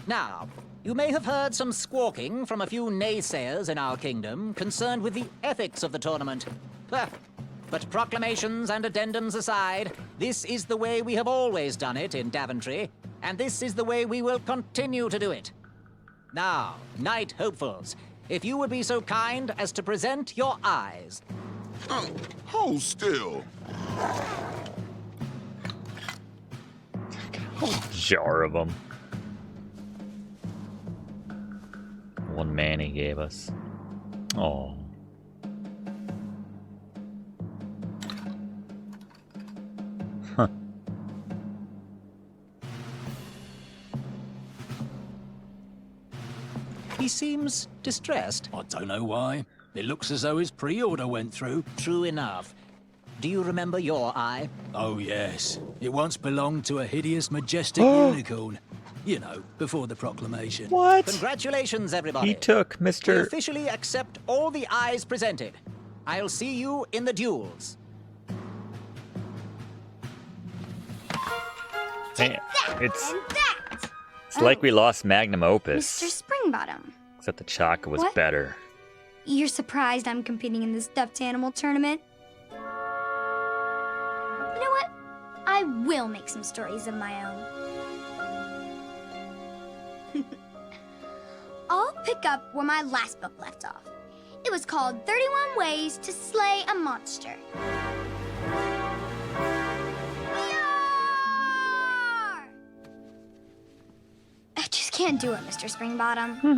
Now, You may have heard some squawking from a few naysayers in our kingdom concerned with the ethics of the tournament. But proclamations and addendums aside, this is the way we have always done it in Daventry, and this is the way we will continue to do it. Now, Knight Hopefuls, if you would be so kind as to present your eyes. Hold still. Jar of them. One man he gave us. Oh. Huh. He seems distressed. I don't know why. It looks as though his pre-order went through. True enough. Do you remember your eye? Oh, yes. It once belonged to a hideous, majestic unicorn. You know, before the proclamation. What? Congratulations, everybody. He took We Mr. officially accept all the eyes presented. I'll see you in the duels. Man, it's And that! like we lost Magnum Opus. Mr. Springbottom. Except the chocolate was What? better. You're surprised I'm competing in the stuffed animal tournament? You know what? I will make some stories of my own. I'll pick up where my last book left off. It was called 31 Ways to Slay a Monster. Yar! I just can't do it, Mr. Springbottom. Yar,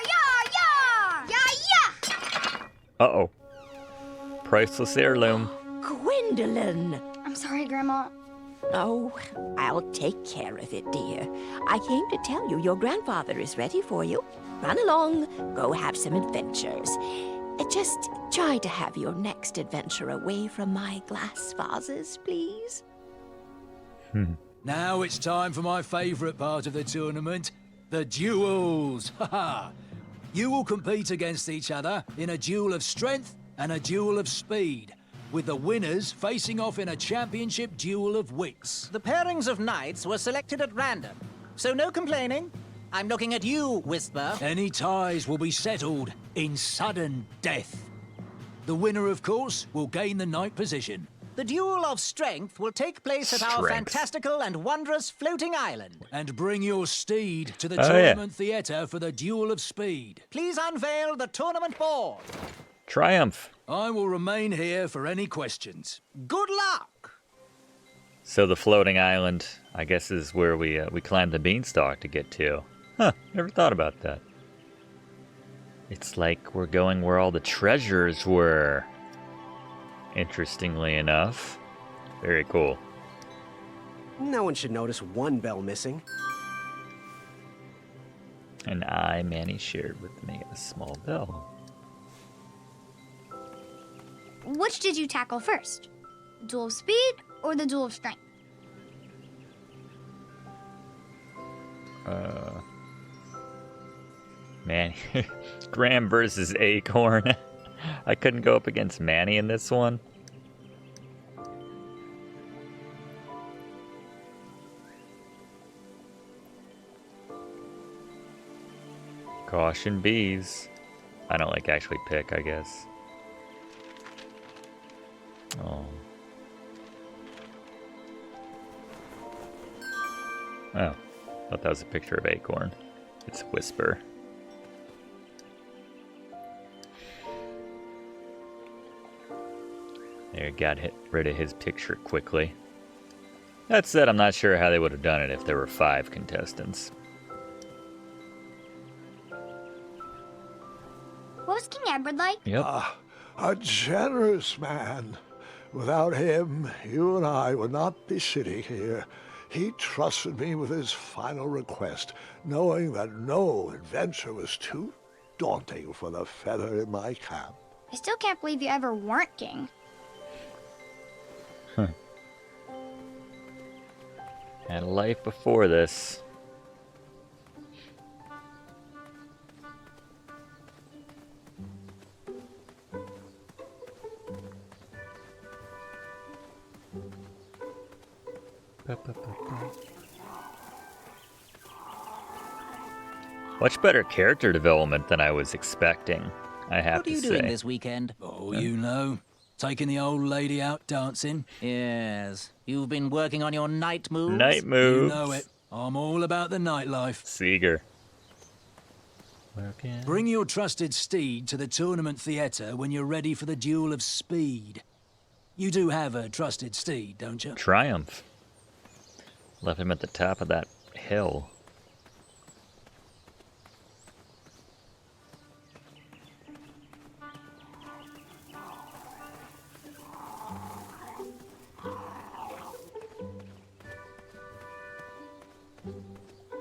yar, yar! Yeah. Uh-oh. Priceless heirloom. Gwendolyn! I'm sorry, Grandma. Oh, I'll take care of it, dear. I came to tell you your grandfather is ready for you. Run along, go have some adventures. Just try to have your next adventure away from my glass vases, please. Now it's time for my favourite part of the tournament, the duels. Ha! You will compete against each other in a duel of strength and a duel of speed, with the winners facing off in a championship duel of wits. The pairings of knights were selected at random, so no complaining. I'm looking at you, Whisper. Any ties will be settled in sudden death. The winner, of course, will gain the knight position. The duel of strength will take place at our Strength. fantastical and wondrous floating island. And bring your steed to the Oh, yeah. tournament theatre for the duel of speed. Please unveil the tournament board. Triumph. I will remain here for any questions. Good luck! So the floating island, I guess, is where we climbed the beanstalk to get to. Huh, never thought about that. It's like we're going where all the treasures were. Interestingly enough. Very cool. No one should notice one bell missing. And I, Manny, shared with me a small bell. Which did you tackle first? The duel of speed or the duel of strength? Manny. Graham versus Acorn. I couldn't go up against Manny in this one. Caution bees. I don't like actually pick, I guess. Oh. Oh. Thought that was a picture of Acorn. It's Whisper. There, got rid of his picture quickly. That said, I'm not sure how they would have done it if there were 5 contestants. What was King Edward like? Yep. A generous man. Without him, you and I would not be sitting here. He trusted me with his final request, knowing that no adventure was too daunting for the feather in my cap. I still can't believe you ever weren't king. Had a life before this. Much better character development than I was expecting, I have to say. What are you doing this weekend? Oh, you know, taking the old lady out dancing. Yes. You've been working on your night moves? Night moves. You know it. I'm all about the nightlife. Seeger. Bring your trusted steed to the tournament theatre when you're ready for the duel of speed. You do have a trusted steed, don't you? Triumph. Left him at the top of that hill.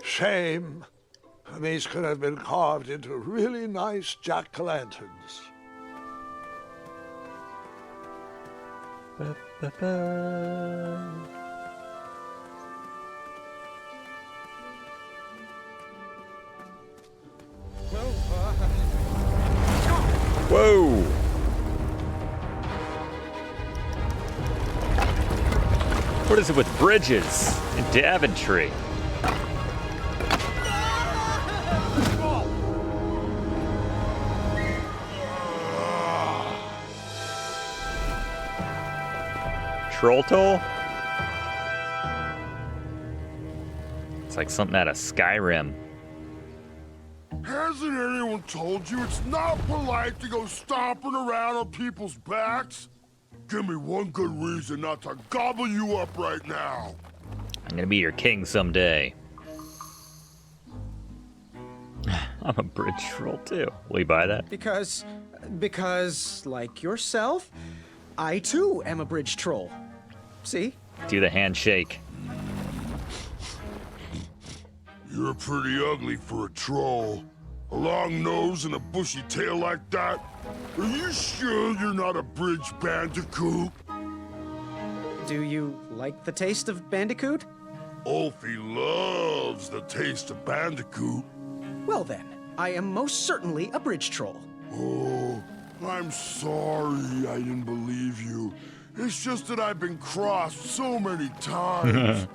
Shame. These could have been carved into really nice jack-o'-lanterns. Whoa! What is it with bridges in Daventry? Troll toll? It's like something out of Skyrim. Hasn't anyone told you it's not polite to go stomping around on people's backs? Give me one good reason not to gobble you up right now. I'm gonna be your king someday. I'm a bridge troll too. Will you buy that? Because, like yourself, I too am a bridge troll. See? Do the handshake. You're pretty ugly for a troll. A long nose and a bushy tail like that? Are you sure you're not a bridge bandicoot? Do you like the taste of bandicoot? Ulfie loves the taste of bandicoot. Well then, I am most certainly a bridge troll. Oh, I'm sorry I didn't believe you. It's just that I've been crossed so many times.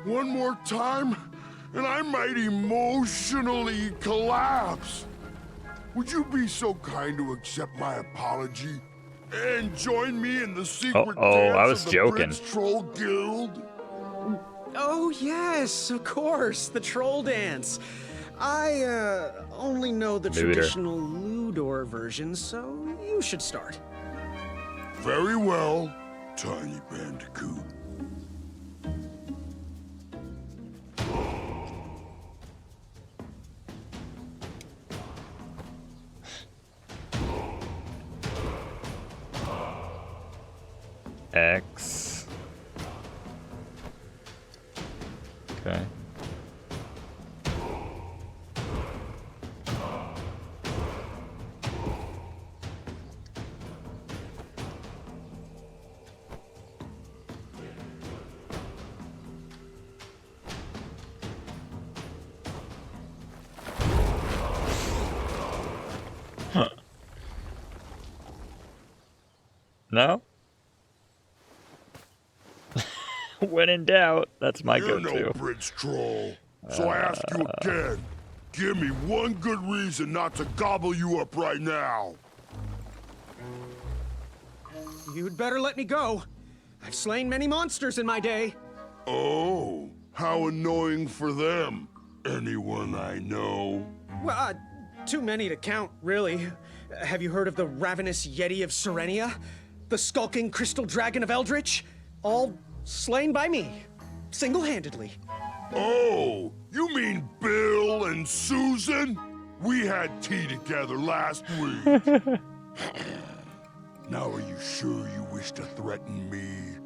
One more time, and I might emotionally collapse. Would you be so kind to accept my apology and join me in the secret dance I was of the joking. Bridge Troll Guild? Oh yes, of course, the troll dance. I only know the traditional Ludor version, so you should start. Very well, Tiny Bandicoot. X. Okay. Huh. No? When in doubt, that's my You're go-to. no bridge troll. So I ask you again, give me one good reason not to gobble you up right now. You'd better let me go. I've slain many monsters in my day. Oh, how annoying for them. Anyone I know? Well, too many to count, really. Have you heard of the ravenous Yeti of Serenia? The skulking crystal dragon of Eldritch? All slain by me, single-handedly. Oh, you mean Bill and Susan? We had tea together last week. Now are you sure you wish to threaten me?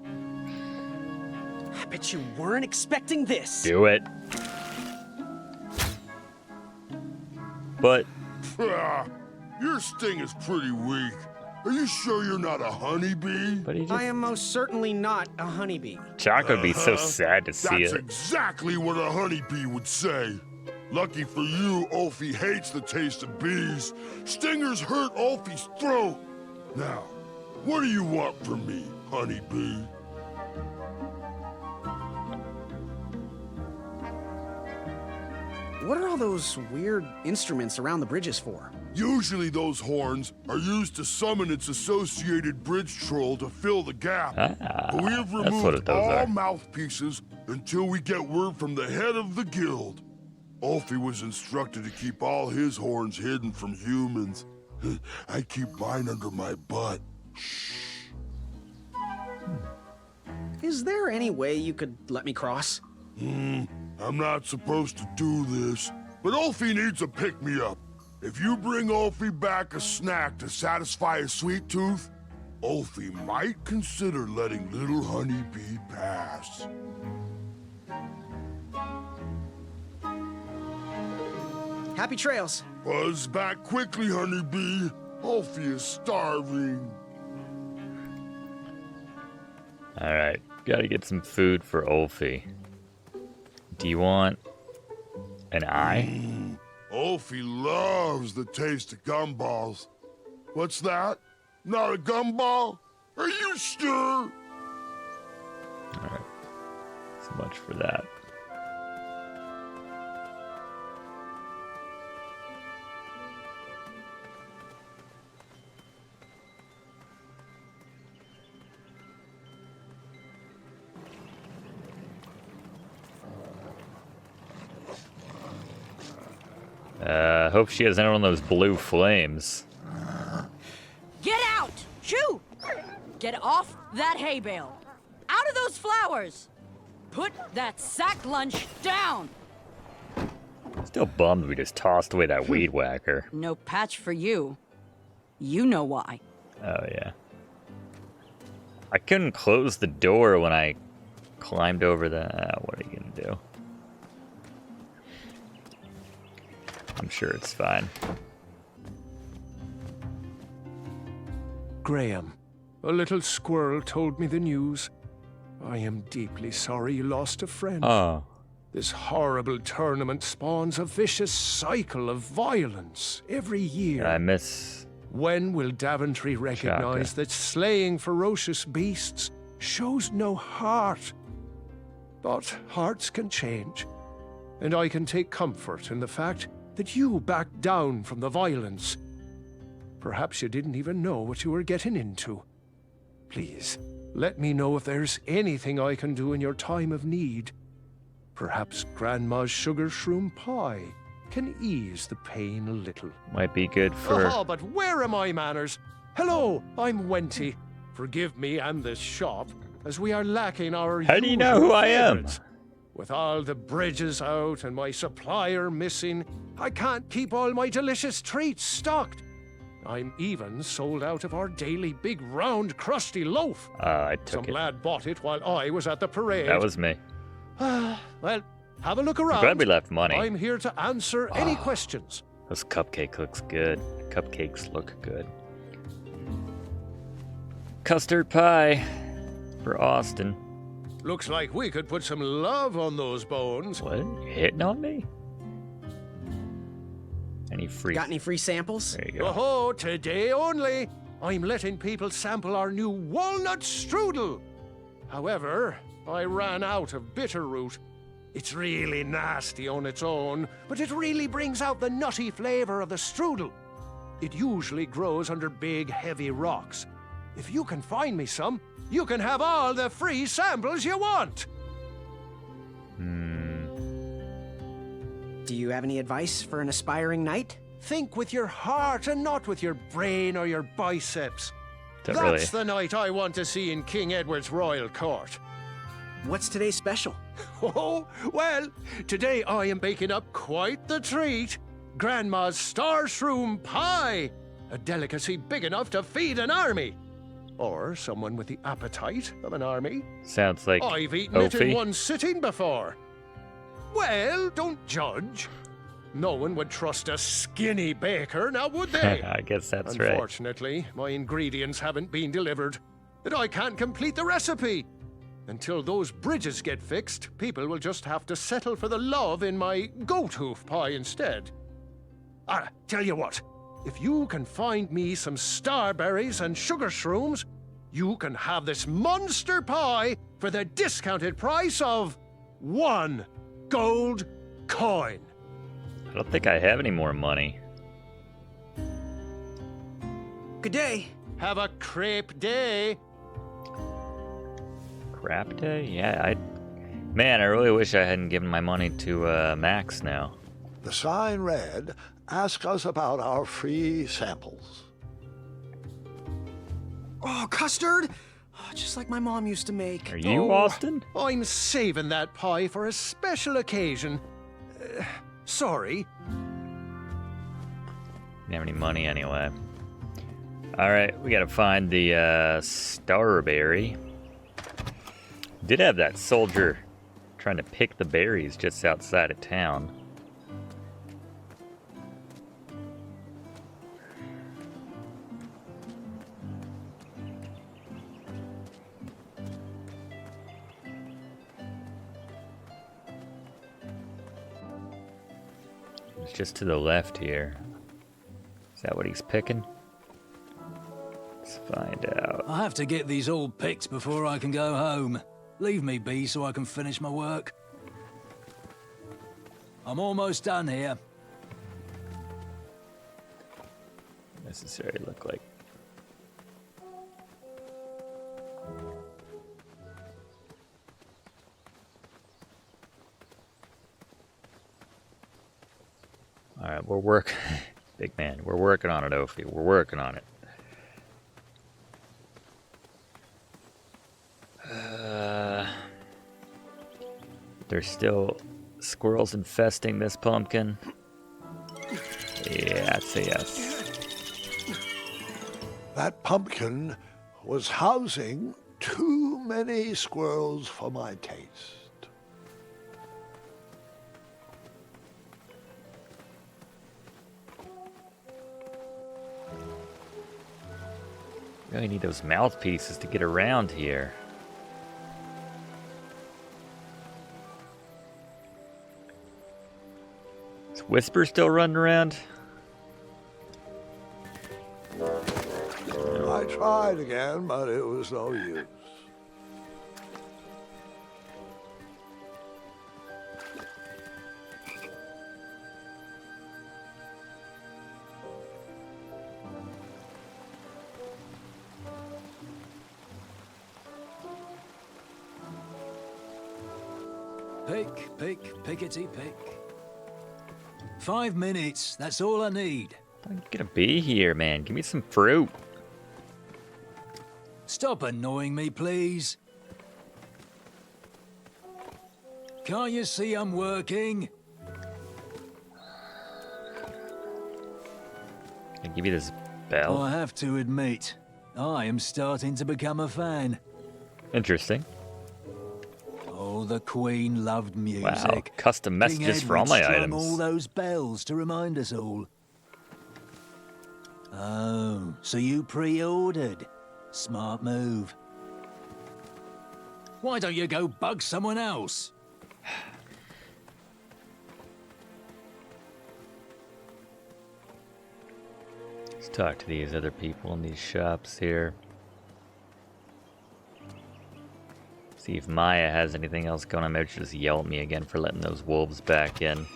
I bet you weren't expecting this. Do it. But Your sting is pretty weak. Are you sure you're not a honeybee? But he I am most certainly not a honeybee. Chalk would be so sad to see That's it. exactly what a honeybee would say. Lucky for you, Ulfie hates the taste of bees. Stingers hurt Ulfie's throat. Now, what do you want from me, honeybee? What are all those weird instruments around the bridges for? Usually those horns are used to summon its associated bridge troll to fill the gap. But we have removed all mouthpieces until we get word from the head of the guild. Ulfie was instructed to keep all his horns hidden from humans. I keep mine under my butt. Shh. Is there any way you could let me cross? I'm not supposed to do this, but Ulfie needs a pick-me-up. If you bring Ulfie back a snack to satisfy his sweet tooth, Ulfie might consider letting little Honeybee pass. Happy trails. Buzz back quickly, Honeybee. Ulfie is starving. Alright, gotta get some food for Ulfie. Do you want an eye? Ulfie loves the taste of gumballs. What's that? Not a gumball? Are you sure? Alright, so much for that. Hope she has one of those blue flames. Get out! Shoo! Get off that hay bale! Out of those flowers! Put that sack lunch down! Still bummed we just tossed away that weed whacker. No patch for you. You know why. Oh, yeah. I couldn't close the door when I climbed over the... what are you gonna do? I'm sure it's fine. Graham, a little squirrel told me the news. I am deeply sorry you lost a friend. Oh. This horrible tournament spawns a vicious cycle of violence every year. I miss... When will Daventry recognize that slaying ferocious beasts shows no heart? But hearts can change, and I can take comfort in the fact that you backed down from the violence. Perhaps you didn't even know what you were getting into. Please, let me know if there's anything I can do in your time of need. Perhaps Grandma's sugar shroom pie can ease the pain a little. Might be good for... Oh, but where are my manners? Hello, I'm Wenty. Forgive me and this shop, as we are lacking our How do you know who I am? With all the bridges out and my supplier missing, I can't keep all my delicious treats stocked. I'm even sold out of our daily big round crusty loaf. I took Some lad bought it while I was at the parade. That was me. Well, have a look around. I'm glad we left money. I'm here to answer any questions. This cupcake looks good. Cupcakes look good. Custard pie for Austin. Looks like we could put some love on those bones. What? You hitting on me? Any free... Got any free samples? There you go. Oh, today only. I'm letting people sample our new walnut strudel. However, I ran out of bitterroot. It's really nasty on its own, but it really brings out the nutty flavor of the strudel. It usually grows under big, heavy rocks. If you can find me some, you can have all the free samples you want. Do you have any advice for an aspiring knight? Think with your heart and not with your brain or your biceps. That's the knight I want to see in King Edward's royal court. What's today's special? Oh, well, today I am baking up quite the treat. Grandma's star shroom pie, a delicacy big enough to feed an army. Or someone with the appetite of an army. Sounds like I've eaten it in one sitting before. Well, don't judge. No one would trust a skinny baker, now would they? I guess that's right. Unfortunately, my ingredients haven't been delivered, and I can't complete the recipe. Until those bridges get fixed, people will just have to settle for the love in my goat hoof pie instead. Tell you what, if you can find me some starberries and sugar shrooms, you can have this monster pie for the discounted price of 1 gold coin. don't think I have any more money. Good day. Have a crepe day. Crap day? Yeah, Man, I really wish I hadn't given my money to Max now. The sign read, "Ask us about our free samples." Oh, custard? Oh, just like my mom used to make. Are you Austin? I'm saving that pie for a special occasion. Sorry. Didn't have any money anyway. Alright, we gotta find the starberry. Did have that soldier trying to pick the berries just outside of town. It's just to the left here. Is that what he's picking? Let's find out. I have to get these all picked before I can go home. Leave me be so I can finish my work. I'm almost done here. Necessary look like. Alright, we're working. Big man, we're working on it, Ophi. We're working on it. There's still squirrels infesting this pumpkin. Yeah, I'd say yes. That pumpkin was housing too many squirrels for my taste. Really need those mouthpieces to get around here. Is Whisper still running around? I tried again, but it was no use. Pick, pickety pick. 5 minutes, that's all I need. I'm gonna be here, man. Give me some fruit. Stop annoying me, please. Can't you see I'm working? Can I give you this bell? I have to admit, I am starting to become a fan. Interesting. Oh, the Queen loved music. Wow, custom messages for all my strung items. all those bells to remind us all. Oh, so you pre-ordered. Smart move. Why don't you go bug someone else? Let's talk to these other people in these shops here. See if Maya has anything else going on. Maybe she'll just yell at me again for letting those wolves back in.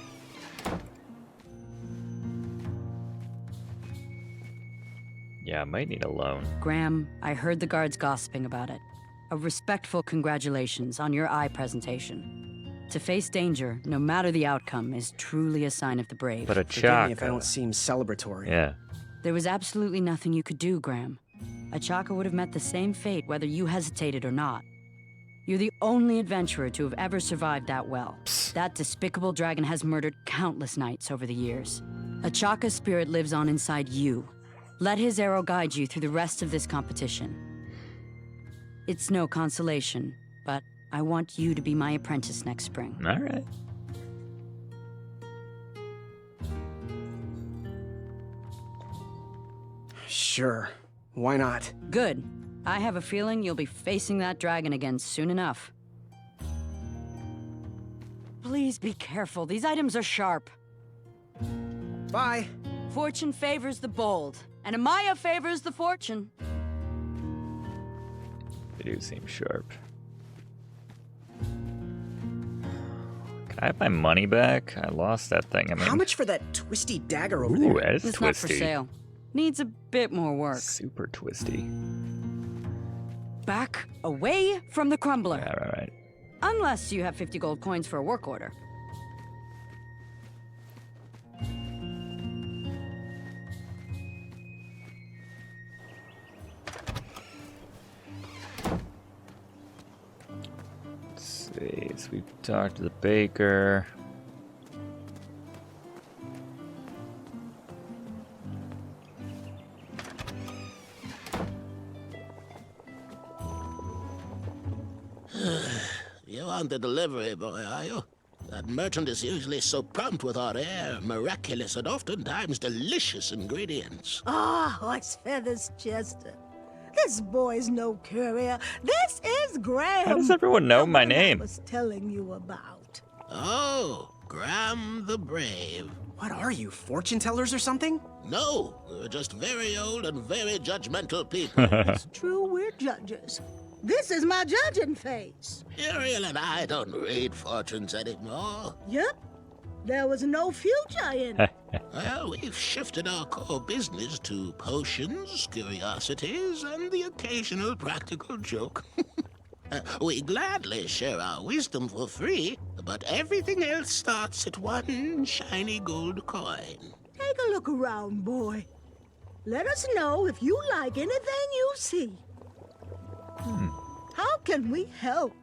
Yeah, I might need a loan. Graham, I heard the guards gossiping about it. A respectful congratulations on your eye presentation. To face danger, no matter the outcome, is truly a sign of the brave. But a Forgive me if I chaka. don't seem celebratory. Yeah. There was absolutely nothing you could do, Graham. A chaka would have met the same fate whether you hesitated or not. You're the only adventurer to have ever survived that well. That despicable dragon has murdered countless knights over the years. A chaka spirit lives on inside you. Let his arrow guide you through the rest of this competition. It's no consolation, but I want you to be my apprentice next spring. All right. Sure. Why not? Good. I have a feeling you'll be facing that dragon again soon enough. Please be careful. These items are sharp. Bye. Fortune favors the bold, and Amaya favors the fortune. They do seem sharp. Can I have my money back? I lost that thing. I mean, How much for that twisty dagger over ooh, there? that is It's twisty. not for sale. Needs a bit more work. Super twisty. Back away from the crumbler. Yeah, right. Unless you have 50 gold coins for a work order. Let's see. So we've talked to the baker. You on the delivery boy, are you? That merchant is usually so prompt with our rare, miraculous, and oftentimes delicious ingredients. Ah, horse feathers, Chester. This boy's no courier. This is Graham. How does everyone know my I name? was telling you about. Oh, Graham the Brave. What are you, fortune tellers or something? No, we're just very old and very judgmental people. It's true, we're judges. This is my judging face. Ariel and I don't read fortunes anymore. Yep. There was no future in it. Well, we've shifted our core business to potions, curiosities, and the occasional practical joke. We gladly share our wisdom for free, but everything else starts at one shiny gold coin. Take a look around, boy. Let us know if you like anything you see. How can we help?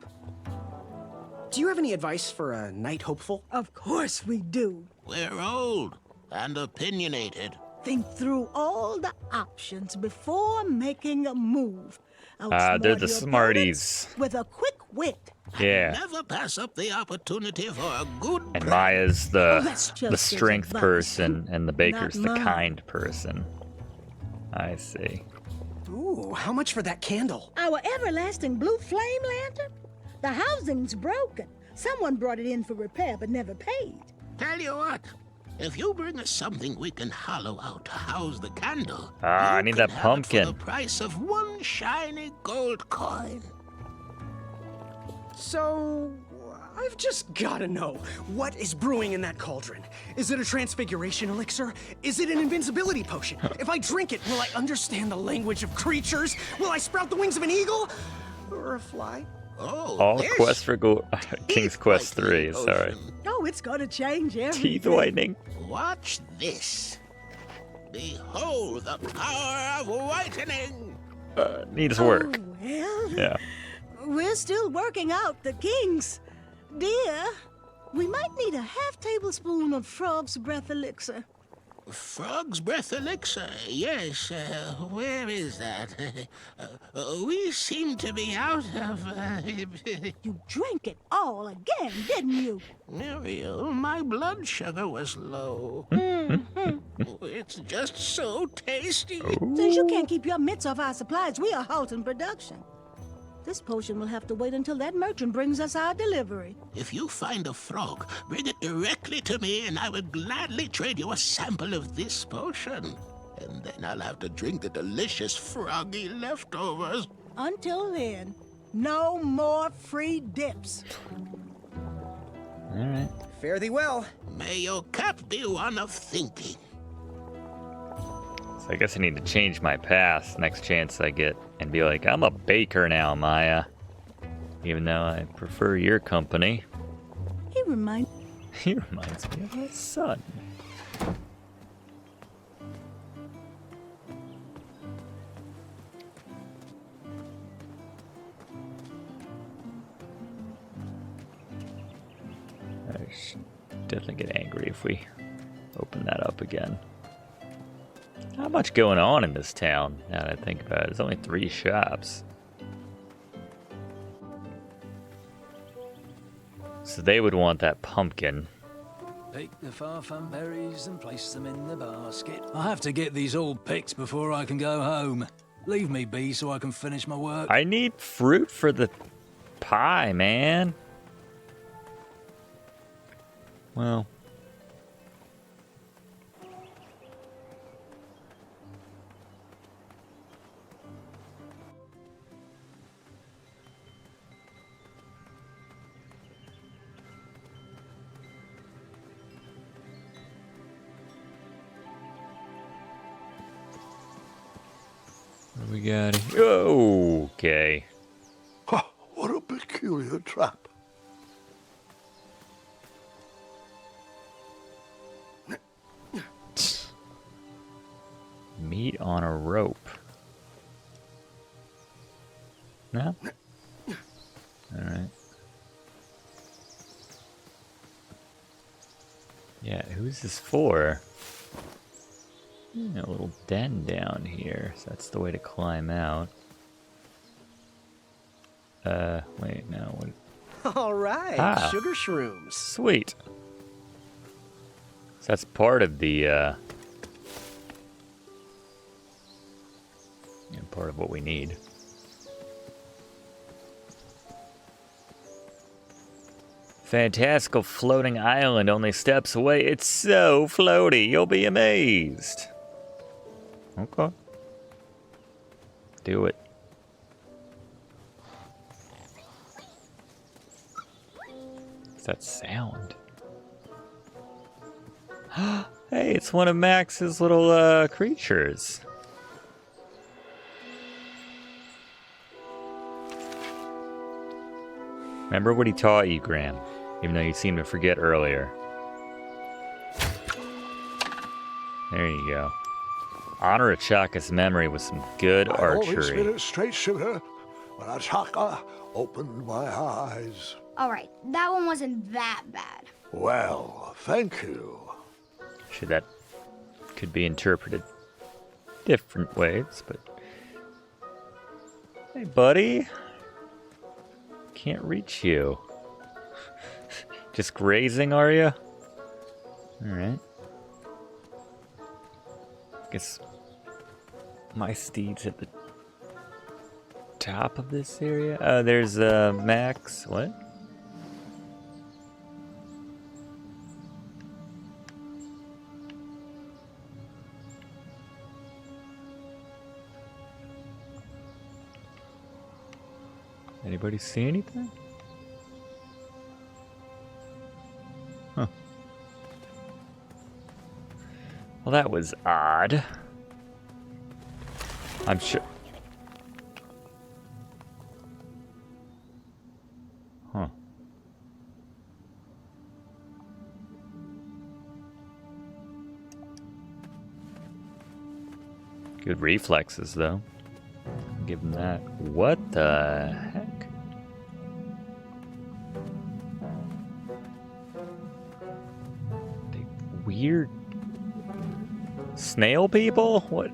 Do you have any advice for a knight hopeful? Of course we do. We're old and opinionated. Think through all the options before making a move. They're the Outsmart your smarties. opponents with a quick wit. Yeah. Never pass up the opportunity for a good And Maya's the that's just the his strength advice. person, and the baker's the mine. kind person. I see. Ooh, how much for that candle? Our everlasting blue flame lantern? The housing's broken. Someone brought it in for repair but never paid. Tell you what, if you bring us something we can hollow out to house the candle, I you need can that have it pumpkin. for the price of one shiny gold coin. So, I've just gotta know, what is brewing in that cauldron? Is it a transfiguration elixir? Is it an invincibility potion? If I drink it, will I understand the language of creatures? Will I sprout the wings of an eagle? Or a fly? Oh, All this Quest for King's Quest 3, whitening sorry. potion. Oh, it's gonna change everything. Teeth whitening. Watch this. Behold the power of whitening. Needs work. Oh, well, Yeah. we're still working out the kinks. Dear, we might need a half tablespoon of frog's breath elixir. Frog's breath elixir, yes. Where is that? We seem to be out of... You drank it all again, didn't you? Muriel, my blood sugar was low. It's just so tasty. Since you can't keep your mitts off our supplies, we are halting production. This potion will have to wait until that merchant brings us our delivery. If you find a frog, bring it directly to me and I will gladly trade you a sample of this potion. And then I'll have to drink the delicious froggy leftovers. Until then, no more free dips. All right. Fare thee well. May your cap be one of thinking. So I guess I need to change my path next chance I get and be like, I'm a baker now, Maya. Even though I prefer your company. He reminds He reminds me of my son. I should definitely get angry if we open that up again. Not much going on in this town, now that I think about it. There's only 3 shops. So they would want that pumpkin. Pick the farfan berries and place them in the basket. I have to get these all picked before I can go home. Leave me be so I can finish my work. I need fruit for the pie, man. Well. What do we got here? Oh, okay. What a peculiar trap. Meat on a rope. No? Alright. Yeah, who's this for? A little den down here, so that's the way to climb out. Wait, no. What? All right, sugar shrooms. Sweet. So that's part of the, part of what we need. Fantastical floating island only steps away. It's so floaty, you'll be amazed. Okay. Do it. What's that sound? Hey, it's one of Max's little creatures. Remember what he taught you, Graham, even though you seemed to forget earlier. There you go. Honor Achaka's memory with some good archery. Always been a straight shooter, but Achaka opened my eyes. All right, that one wasn't that bad. Well, thank you. Sure, that could be interpreted different ways, but... Hey, buddy. Can't reach you. Just grazing, are you? Alright. Guess my steed's at the top of this area. There's Max. What? Anybody see anything? Huh. Well, that was odd. I'm sure... Huh. Good reflexes, though. Give him that. What the heck? They weird snail people? What?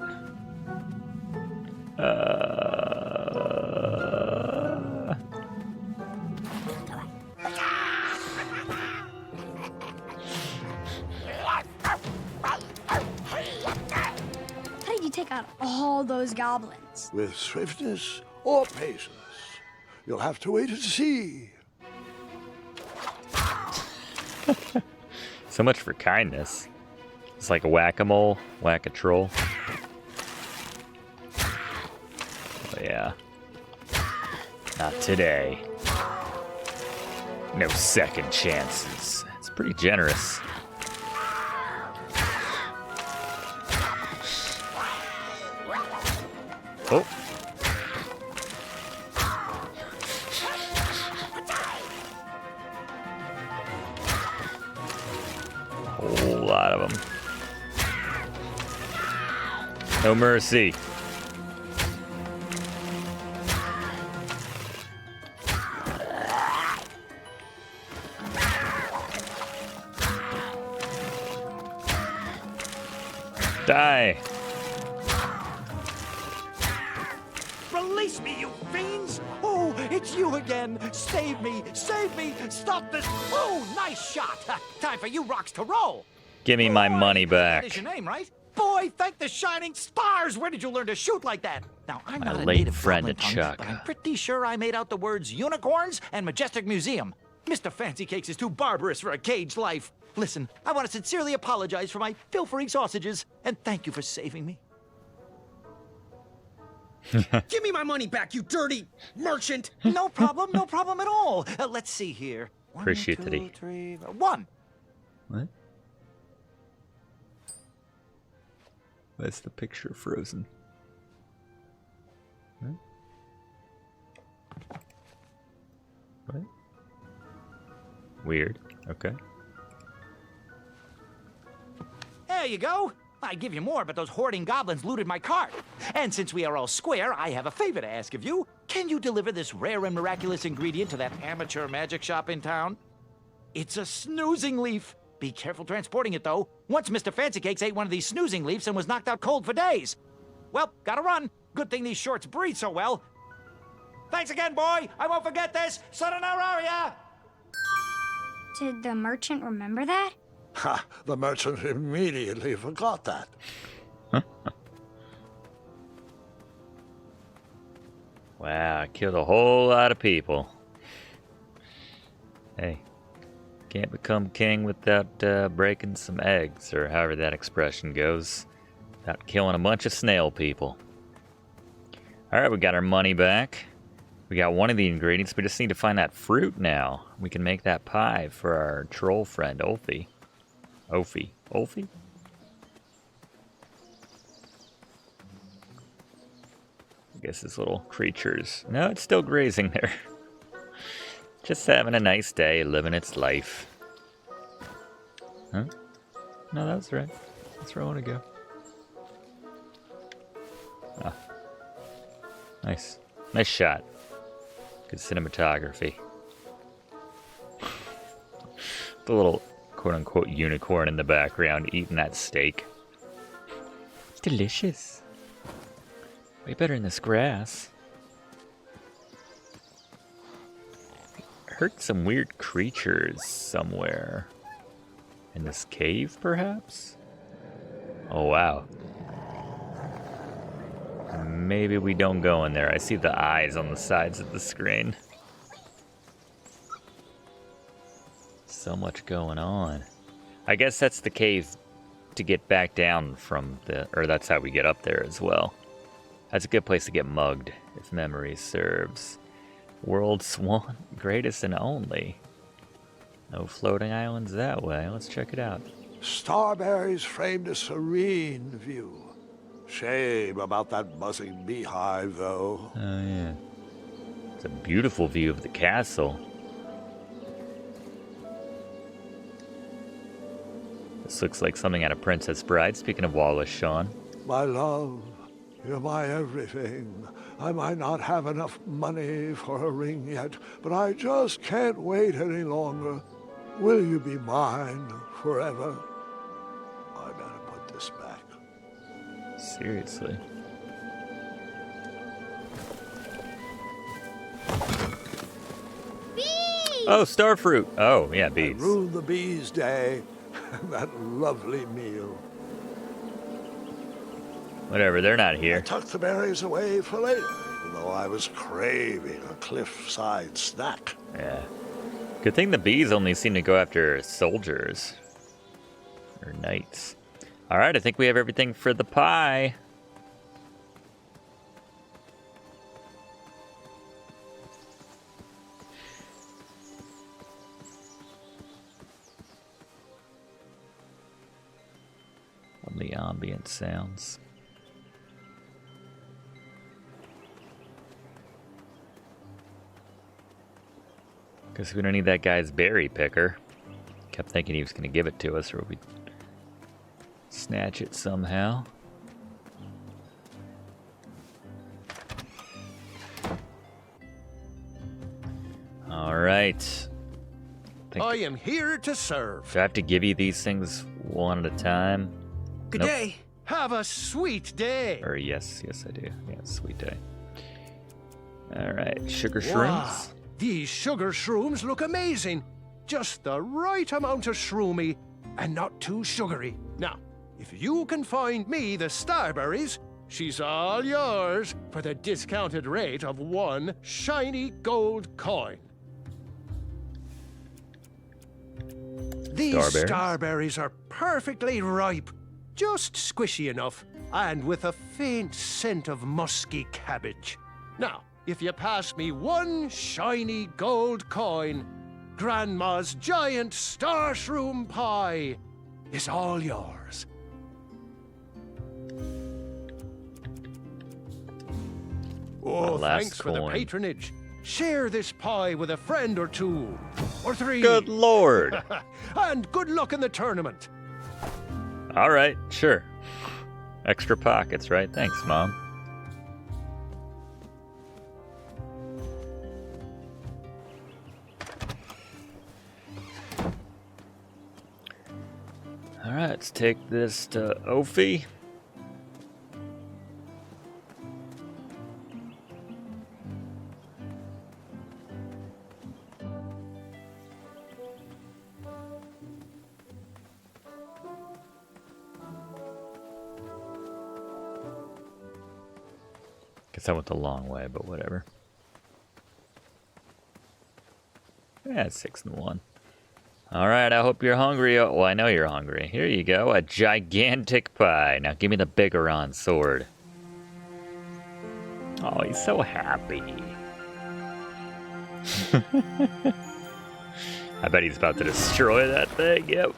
How did you take out all those goblins? With swiftness or patience, you'll have to wait and see. So much for kindness. It's like a whack-a-mole, whack-a-troll. Oh, yeah. Not today. No second chances. It's pretty generous. Oh. Whole lot of them. No mercy. Die. Release me, you fiends! Oh, it's you again! Save me! Save me! Stop this! Oh, nice shot! Time for you rocks to roll! Give me my money back. That is your name, right? Boy, thank the shining stars! Where did you learn to shoot like that? Now, I'm My not a late native friend goblin tongue, Chuck. but I'm pretty sure I made out the words unicorns and majestic museum. Mr. Fancy Cakes is too barbarous for a caged life. Listen, I want to sincerely apologize for my pilfering sausages, and thank you for saving me. Give me my money back, you dirty merchant! No problem at all. Let's see here. Appreciate One, that two, he- three, one. What? Why is the picture frozen? What? Weird. Okay. There you go. I'd give you more, but those hoarding goblins looted my cart. And since we are all square, I have a favor to ask of you. Can you deliver this rare and miraculous ingredient to that amateur magic shop in town? It's a snoozing leaf. Be careful transporting it, though. Once Mr. Fancy Cakes ate one of these snoozing leaves and was knocked out cold for days. Well, gotta run. Good thing these shorts breathe so well. Thanks again, boy. I won't forget this. Sayonara. Did the merchant remember that? Ha! The merchant immediately forgot that. Wow, I killed a whole lot of people. Hey, can't become king without breaking some eggs, or however that expression goes. Without killing a bunch of snail people. Alright, we got our money back. We got one of the ingredients. We just need to find that fruit now. We can make that pie for our troll friend, Ulfi. Ulfi? I guess this little creature's... No, it's still grazing there. Just having a nice day, living its life. Huh? No, that's right. That's where I want to go. Ah. Nice. Nice shot. Good cinematography. The little quote-unquote unicorn in the background eating that steak. It's delicious. Way better than this grass. I heard some weird creatures somewhere. In this cave, perhaps? Oh, wow. Maybe we don't go in there. I see the eyes on the sides of the screen. So much going on. I guess that's the cave to get back down from the... Or that's how we get up there as well. That's a good place to get mugged, if memory serves. World's Swan, greatest and only. No floating islands that way. Let's check it out. Starberries framed a serene view. Shame about that buzzing beehive, though. Oh, yeah. It's a beautiful view of the castle. This looks like something out of Princess Bride. Speaking of Wallace, Shawn. My love, you're my everything. I might not have enough money for a ring yet, but I just can't wait any longer. Will you be mine forever? I better put this back. Seriously. Bees! Oh, starfruit. Oh, yeah, bees. I ruined the bees' day. That lovely meal. Whatever, they're not I here. tucked the berries away for later, even though I was craving a cliffside snack. Yeah. Good thing the bees only seem to go after soldiers. Or knights. Alright, I think we have everything for the pie. Lovely ambient sounds. Guess we don't need that guy's berry picker. Kept thinking he was going to give it to us, or we'd snatch it somehow. All right. I am here to serve. Do I have to give you these things one at a time? Good Nope. day. Have a sweet day. Or yes, I do. Yeah, sweet day. All right, sugar shrooms. Wow, these sugar shrooms look amazing. Just the right amount of shroomy and not too sugary. Now, if you can find me the starberries, she's all yours for the discounted rate of 1 shiny gold coin. These starberries are perfectly ripe, just squishy enough, and with a faint scent of musky cabbage. Now, if you pass me 1 shiny gold coin, Grandma's giant star shroom pie is all yours. Oh, last thanks for the coin. patronage. Share this pie with a friend or two. Or three. Good lord. And good luck in the tournament. All right, sure. Extra pockets, right? Thanks, Mom. All right, let's take this to Ophi. Guess I went the long way, but whatever. Yeah, it's 6 and 1. All right, I hope you're hungry. Oh, well, I know you're hungry. Here you go, a gigantic pie. Now give me the Bigaron sword. Oh, he's so happy. I bet he's about to destroy that thing. Yep.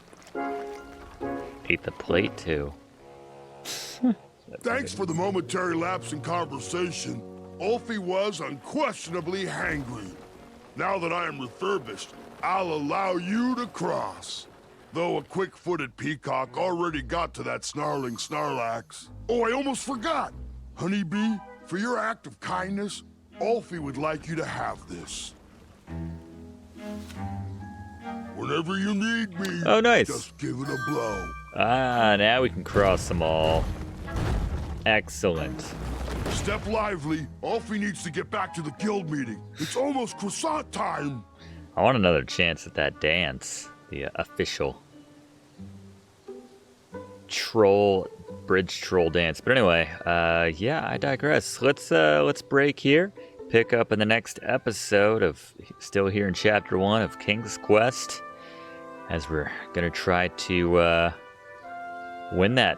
Ate the plate too. Thanks for the momentary lapse in conversation. Ulfie was unquestionably hangry. Now that I am refurbished, I'll allow you to cross. Though a quick-footed peacock already got to that snarling Snarlax. Oh, I almost forgot! Honeybee, for your act of kindness, Ulfie would like you to have this. Whenever you need me, oh, nice. Just give it a blow. Ah, now we can cross them all. Excellent. Step lively. Ulfie needs to get back to the guild meeting. It's almost croissant time. I want another chance at that dance. The official bridge troll dance. But anyway, yeah, I digress. Let's break here. Pick up in the next episode of still here in chapter 1 of King's Quest, as we're gonna try to win that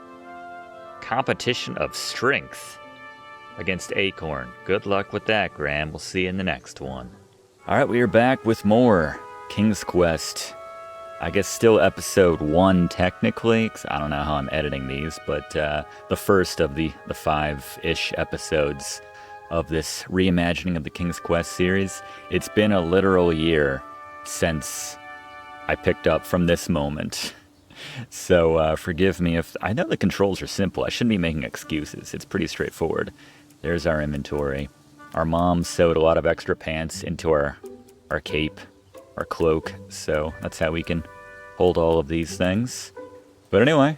competition of strength against Acorn. Good luck with that, Graham. We'll see you in the next one. All right, we are back with more King's Quest. I guess still episode 1 technically, 'cause I don't know how I'm editing these, but the first of the 5-ish episodes of this reimagining of the King's Quest series. It's been a literal year since I picked up from this moment. So forgive me if... I know the controls are simple. I shouldn't be making excuses. It's pretty straightforward. There's our inventory. Our mom sewed a lot of extra pants into our cape, our cloak, so that's how we can hold all of these things. But anyway,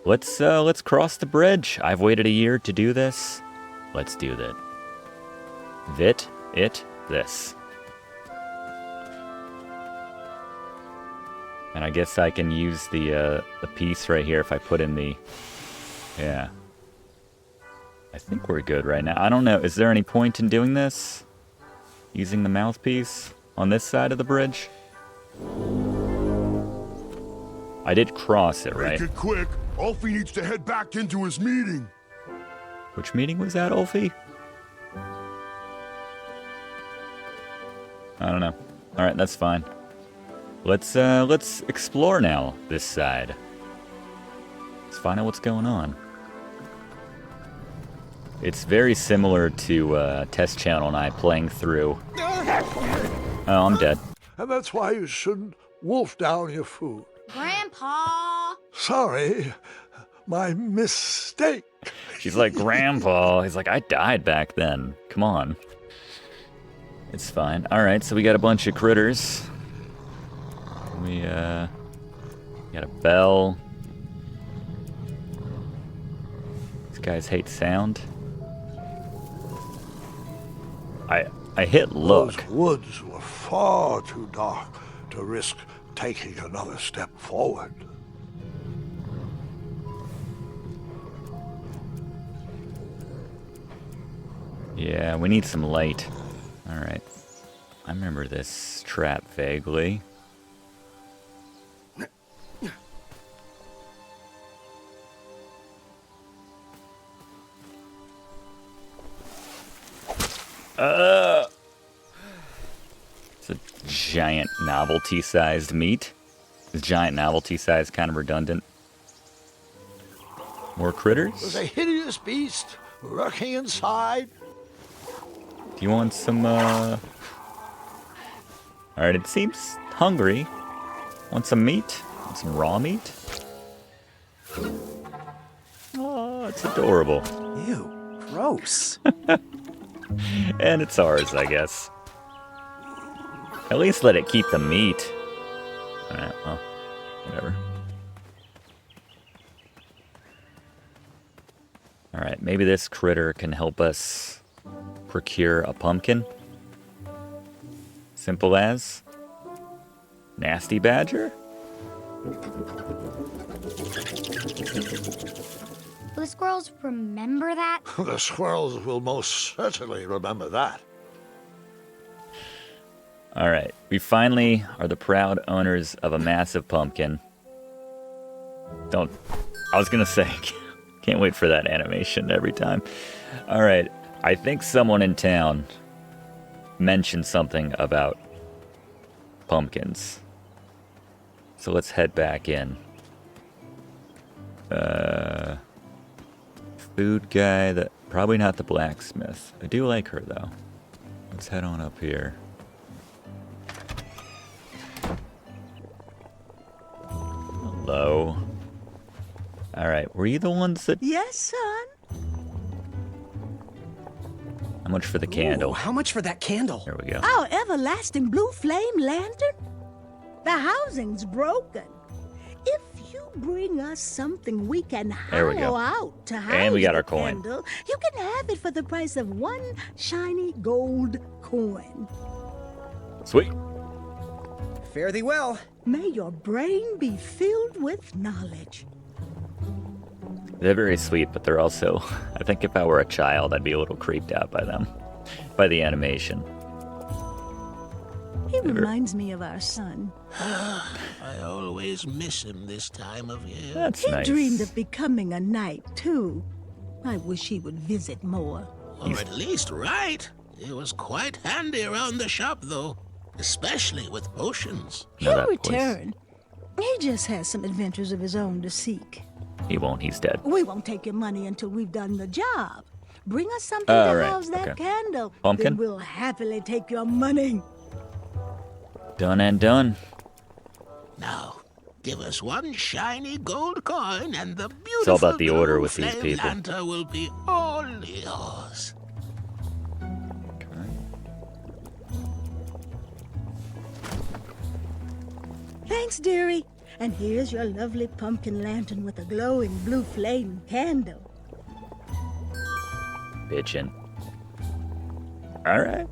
let's cross the bridge. I've waited a year to do this. Let's do that. This. And I guess I can use the piece right here if I put in the... Yeah. I think we're good right now. I don't know. Is there any point in doing this? Using the mouthpiece on this side of the bridge? I did cross it, right? Make it quick. Ulfie needs to head back into his meeting. Which meeting was that, Ulfie? I don't know. All right, that's fine. Let's explore now this side. Let's find out what's going on. It's very similar to Test Channel and I playing through. Oh, I'm dead. And that's why you shouldn't wolf down your food. Grandpa! Sorry, my mistake. She's like, Grandpa. He's like, I died back then. Come on. It's fine. All right, so we got a bunch of critters. We got a bell. These guys hate sound. I hit look. Those woods were far too dark to risk taking another step forward. Yeah, we need some light. All right. I remember this trap vaguely. It's a giant novelty-sized meat. Is giant novelty-sized kind of redundant? More critters? There's a hideous beast lurking inside. Do you want some, Alright, it seems hungry. Want some meat? Want some raw meat? Oh, it's adorable. Ew, gross. And it's ours, I guess. At least let it keep the meat. Alright, well, whatever. Alright, maybe this critter can help us procure a pumpkin. Simple as. Nasty badger? Will the squirrels remember that? The squirrels will most certainly remember that. Alright, we finally are the proud owners of a massive pumpkin. I was gonna say, can't wait for that animation every time. Alright, I think someone in town mentioned something about pumpkins. So let's head back in. Food guy, probably not the blacksmith. I do like her though. Let's head on up here. Hello. Alright, were you the ones that... Yes, son. How much for the candle? Ooh, how much for that candle? There we go. Our everlasting blue flame lantern? The housing's broken. If you bring us something we can There we go. hollow out to house And we got the our coin. candle, you can have it for the price of one shiny gold coin. Sweet. Fare thee well. May your brain be filled with knowledge. They're very sweet, but they're also... I think if I were a child, I'd be a little creeped out by them. By the animation. He reminds me of our son. I always miss him this time of year. That's He nice. dreamed of becoming a knight, too. I wish he would visit more. Or at least write. He was quite handy around the shop, though. Especially with potions. He'll return. He just has some adventures of his own to seek. He won't, he's dead. We won't take your money until we've done the job. Bring us something Oh, to right, house that okay. candle. Pumpkin? Then we'll happily take your money. Done and done. Now, give us one shiny gold coin and the beautiful It's all about the order blue with these flame people. lantern will be all yours. Thanks, dearie. And here's your lovely pumpkin lantern with a glowing blue flame candle. Bitchin'. Alright.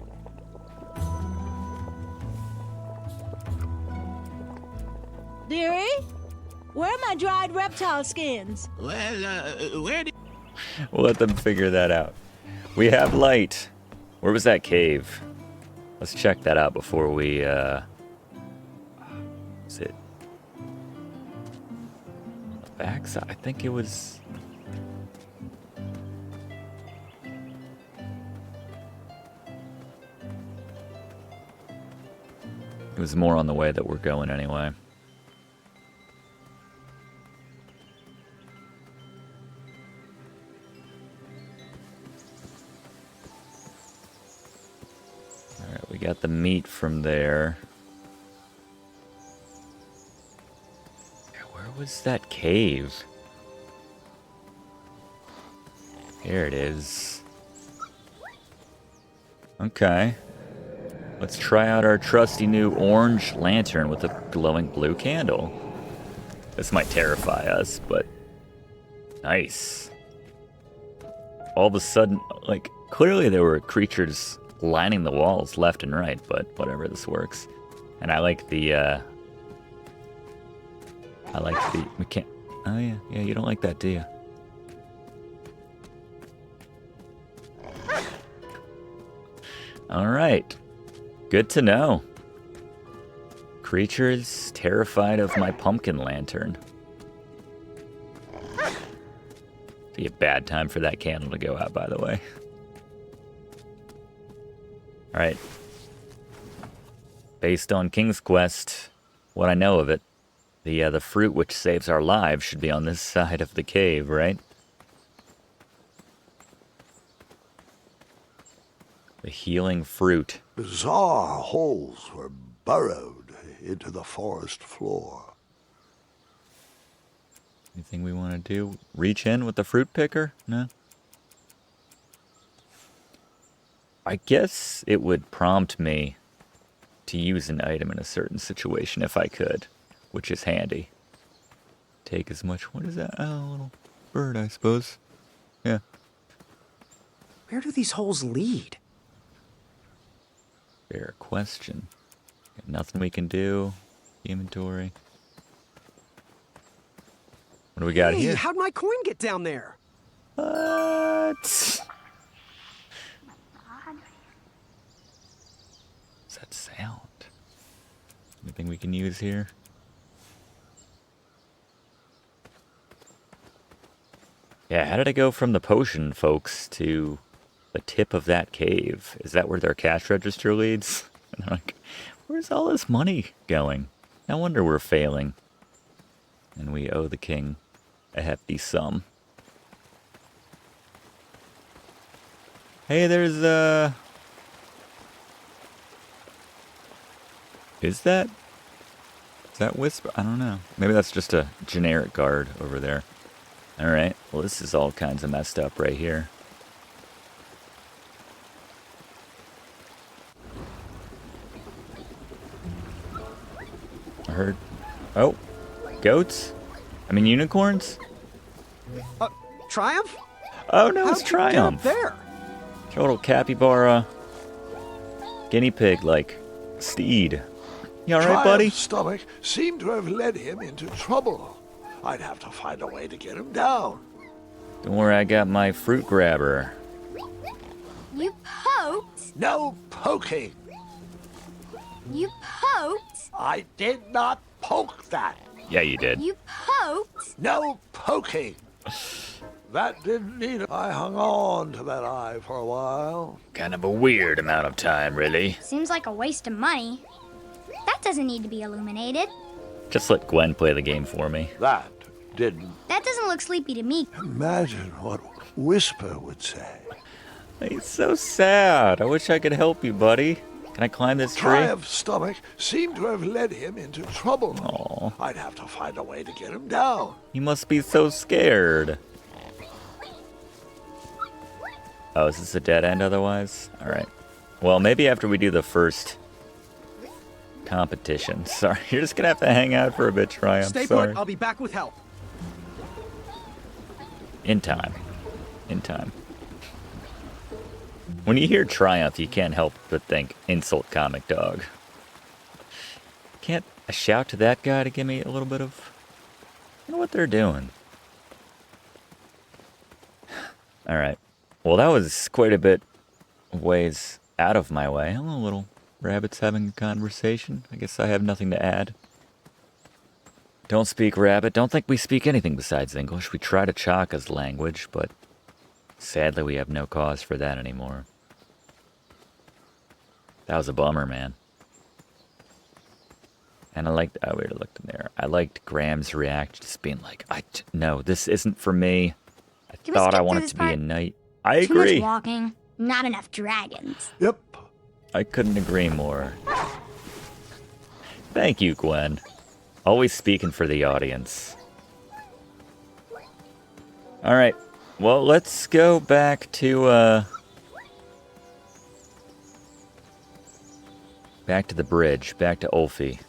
Dearie, where are my dried reptile skins? Well, where did... We'll let them figure that out. We have light. Where was that cave? Let's check that out before we, Is it... on the backside? I think it was... It was more on the way that we're going anyway. Alright, we got the meat from there. Yeah, where was that cave? Here it is. Okay. Let's try out our trusty new orange lantern with a glowing blue candle. This might terrify us, but nice. All of a sudden, like, clearly there were creatures lining the walls left and right, but whatever, this works. And I like the, oh yeah, you don't like that, do you? All right. Good to know. Creatures terrified of my pumpkin lantern. Be a bad time for that candle to go out, by the way. Alright. Based on King's Quest, what I know of it, the fruit which saves our lives should be on this side of the cave, right? The healing fruit. Bizarre holes were burrowed into the forest floor. Anything we want to do? Reach in with the fruit picker? No? I guess it would prompt me to use an item in a certain situation if I could, which is handy. Take as much... What is that? Oh, a little bird, I suppose. Yeah. Where do these holes lead? Fair question. Got nothing we can do. Inventory. What do we got here? How'd my coin get down there? What? What's that sound? Anything we can use here? Yeah, how did I go from the potion folks to the tip of that cave? Is that where their cash register leads? And I'm like, where's all this money going? No wonder we're failing. And we owe the king a hefty sum. Hey, there's Is that Whisper? I don't know. Maybe that's just a generic guard over there. Alright, well this is all kinds of messed up right here. I heard... Oh! Goats? I mean unicorns? Triumph? Oh no, it's Triumph! Get up there? Total capybara... guinea pig-like steed. You alright, buddy? Triumph's stomach seemed to have led him into trouble. I'd have to find a way to get him down. Don't worry, I got my fruit grabber. You poked? No poking. You poked? I did not poke that. Yeah, you did. You poked? No poking. That didn't need it. I hung on to that eye for a while. Kind of a weird amount of time, really. Seems like a waste of money. That doesn't need to be illuminated. Just let Gwen play the game for me. That didn't. That doesn't look sleepy to me. Imagine what Whisper would say. He's so sad. I wish I could help you, buddy. Can I climb this tree? Triumph's stomach seemed to have led him into trouble. Aww. I'd have to find a way to get him down. He must be so scared. Oh, is this a dead end otherwise? Alright. Well, maybe after we do the first competition. Sorry, you're just gonna have to hang out for a bit, Triumph. Stay Sorry. put, I'll be back with help. In time. In time. When you hear Triumph, you can't help but think insult comic dog. Can't I shout to that guy to give me a little bit of... I know what they're doing. Alright. Well, that was quite a bit of ways out of my way. Hello, little rabbits having a conversation. I guess I have nothing to add. Don't speak rabbit. Don't think we speak anything besides English. We try to Chaka's language, but sadly we have no cause for that anymore. That was a bummer, man. And I liked... Oh, we already looked in there. I liked Graham's reaction, just being like, no, this isn't for me. I thought I wanted to be a knight. I agree. Too much walking, not enough dragons. Yep. I couldn't agree more. Thank you, Gwen. Always speaking for the audience. Alright. Well, let's go back to, back to the bridge. Back to Ulfi.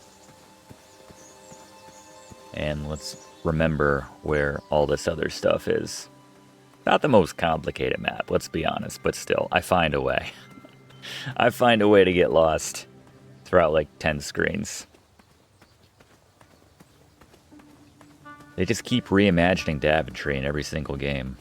And let's remember where all this other stuff is. Not the most complicated map, let's be honest, but still, I find a way. I find a way to get lost throughout like 10 screens. They just keep reimagining Daventry in every single game.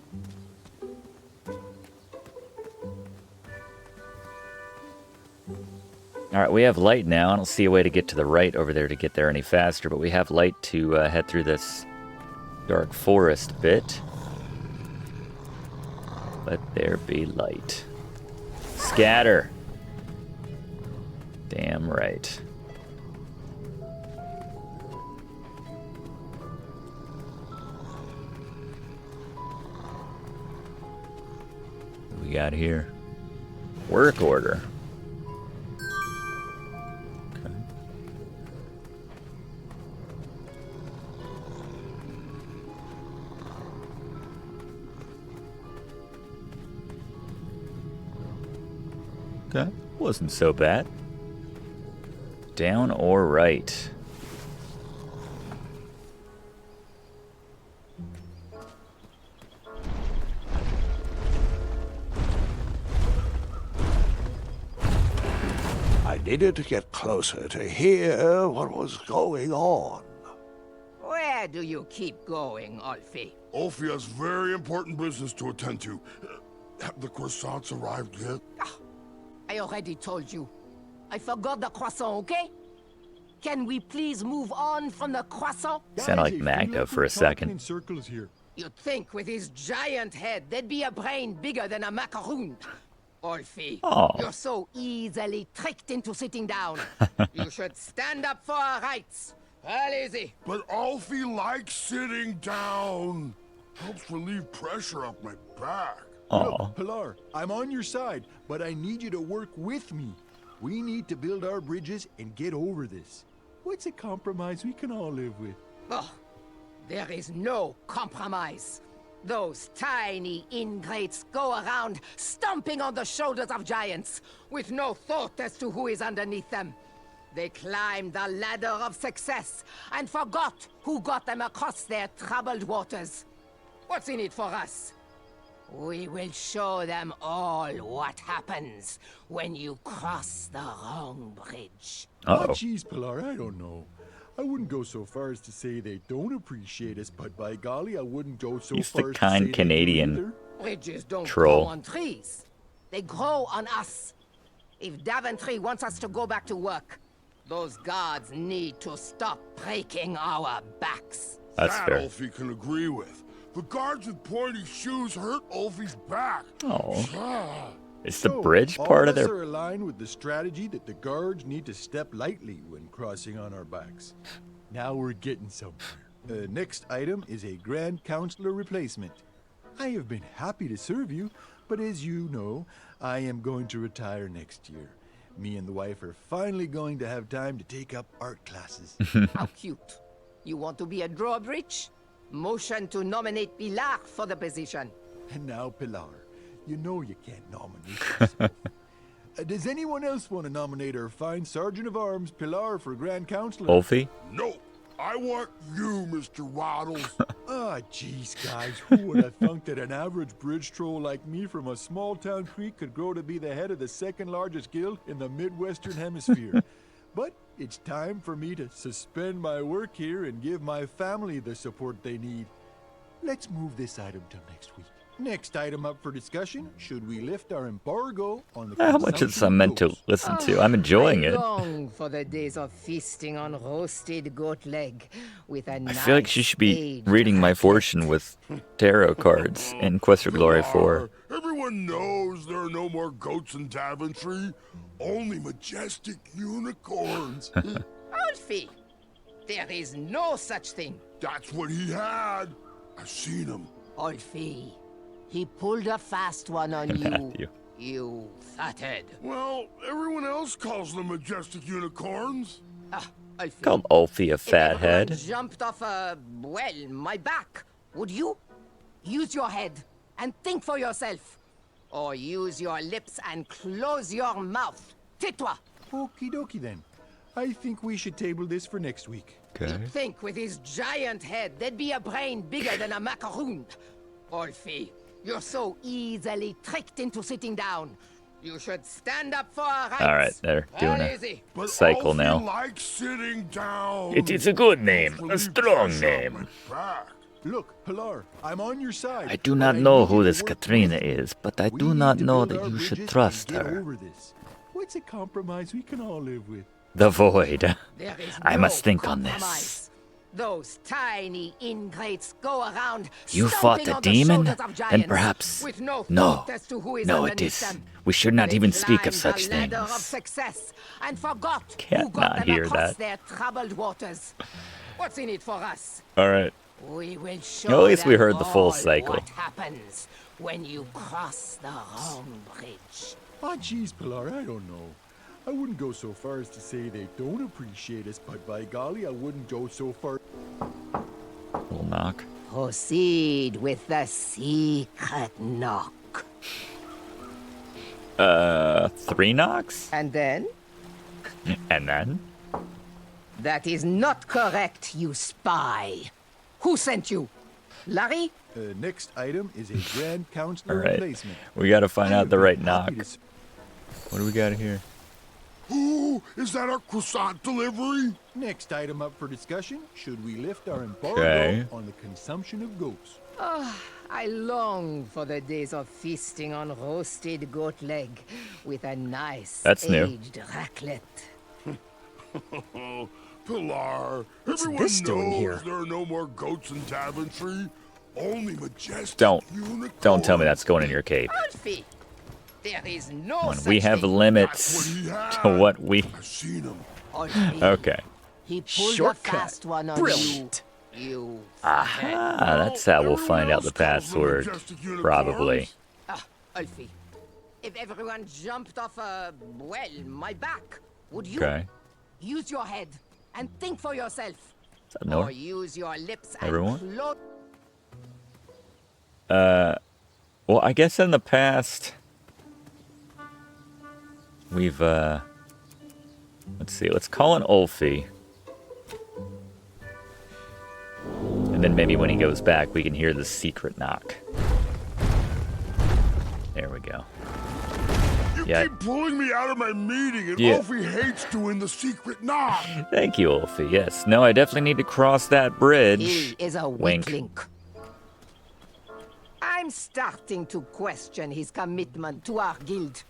Alright, we have light now. I don't see a way to get to the right over there to get there any faster, but we have light to head through this dark forest bit. Let there be light. Scatter! Damn right. What we got here? Work order. Okay. Okay, wasn't so bad. Down or right? I needed to get closer to hear what was going on. Where do you keep going, Alfie? Ulfie has very important business to attend to. Have the croissants arrived yet? I already told you. I forgot the croissant, okay? Can we please move on from the croissant? Sound like Magda for a second. In circles here. You'd think with his giant head, there'd be a brain bigger than a macaroon. Alfie, Aw. you're so easily tricked into sitting down. You should stand up for our rights. Well, easy. But Alfie likes sitting down. Helps relieve pressure off my back. Look, Pilar, I'm on your side, but I need you to work with me. We need to build our bridges and get over this. What's a compromise we can all live with? Oh, there is no compromise. Those tiny ingrates go around stomping on the shoulders of giants with no thought as to who is underneath them. They climbed the ladder of success and forgot who got them across their troubled waters. What's in it for us? We will show them all what happens when you cross the wrong bridge. Oh, jeez, Pilar, I don't know. I wouldn't go so far as to say they don't appreciate us, but by golly, I wouldn't go so He's far the as kind to say Canadian Bridges don't troll. grow on trees. They grow on us. If Daventry wants us to go back to work, those guards need to stop breaking our backs. That's that fair. Alfie can agree with. The guards with pointy shoes hurt Alfie's back. Oh. Is the bridge part of all of us their... are aligned with the strategy that the guards need to step lightly when crossing on our backs. Now we're getting somewhere. Next item is a Grand Counselor replacement. I have been happy to serve you, but as you know, I am going to retire next year. Me and the wife are finally going to have time to take up art classes. How cute. You want to be a drawbridge? Motion to nominate Pilar for the position. And now, Pilar, you know you can't nominate yourself. Does anyone else want to nominate our fine Sergeant of Arms, Pilar, for Grand Counselor? Wolfie? No, I want you, Mr. Waddles. Ah, jeez, guys, who would have thunk that an average bridge troll like me from a small-town creek could grow to be the head of the second-largest guild in the Midwestern Hemisphere? But it's time for me to suspend my work here and give my family the support they need. Let's move this item till next week. Next item up for discussion, should we lift our embargo on the How much is I meant to listen to? I'm enjoying I it. long for the days of feasting on roasted goat leg with a I feel like she should be reading my fortune with tarot cards in Quest for Glory 4. Everyone knows there are no more goats in Daventry. Only majestic unicorns. Alfie, there is no such thing. That's what he had. I've seen him. Alfie, he pulled a fast one on you. Matthew. You fatted. Well, everyone else calls them majestic unicorns. Alfie, Called Ulfie a if fathead. everyone jumped off my back, would you? Use your head and think for yourself. Or use your lips and close your mouth. Tais-toi. Okie dokie then. I think we should table this for next week. You'd think with his giant head, there'd be a brain bigger than a macaroon. Alfie, you're so easily tricked into sitting down. You should stand up for our rights. Alright, they're doing a cycle Alfie now. likes sitting down. It is a good name, a strong name. Look, Pilar, I'm on your side. I do not know who this Katrina is, but I do not know that you should trust Get her. over this. What's a compromise we can all live with? The Void. There is I no must think on this. compromise. Those tiny ingrates go around. You fought stomping a on the demon? shoulders of Then giants perhaps... with no No. thought as to who is No, it underneath is. them. We should not They even speak of climbed such the ladder things. of success and forgot who Can't got not them hear across that. their troubled waters. What's in it for us? Alright. We will show At least we them heard the full all cycle. What happens when you cross the wrong bridge? Oh, geez, Pilar, I don't know. I wouldn't go so far as to say they don't appreciate us, but by golly, I wouldn't go so far. Little knock. Proceed with the secret knock. 3 knocks? And then? And then? That is not correct, you spy. Who sent you? Larry? Next item is a Grand Counselor All right. replacement. We gotta find out the right knock. What do we got here? Ooh, is that our croissant delivery? Next item up for discussion, should we lift our embargo Okay. on the consumption of goats? Oh, I long for the days of feasting on roasted goat leg with a nice That's new. aged raclette. Pilar, What's everyone this doing knows here? there are no more goats in Daventry. Only majestic unicorns. Don't tell me that's going in your cape. Alfie, there is no Come on, such we have thing. limits to what we. I've seen him. Alfie, Okay. he pulled Shortcut. a fast one on Brilliant. you. Aha, that's how we'll find out the password. Probably. Alfie, if everyone jumped off my back, would you Okay. use your head and think for yourself? that Nor? Or use your lips Everyone? and close... Well, I guess in the past, we've, let's see, let's call in Ulfie. And then maybe when he goes back, we can hear the secret knock. There we go. You Yeah. keep pulling me out of my meeting, and Yeah. Ulfie hates doing the secret knock. Thank you, Ulfie. Yes. No, I definitely need to cross that bridge. He is a Wink. weakling. I'm starting to question his commitment to our guild.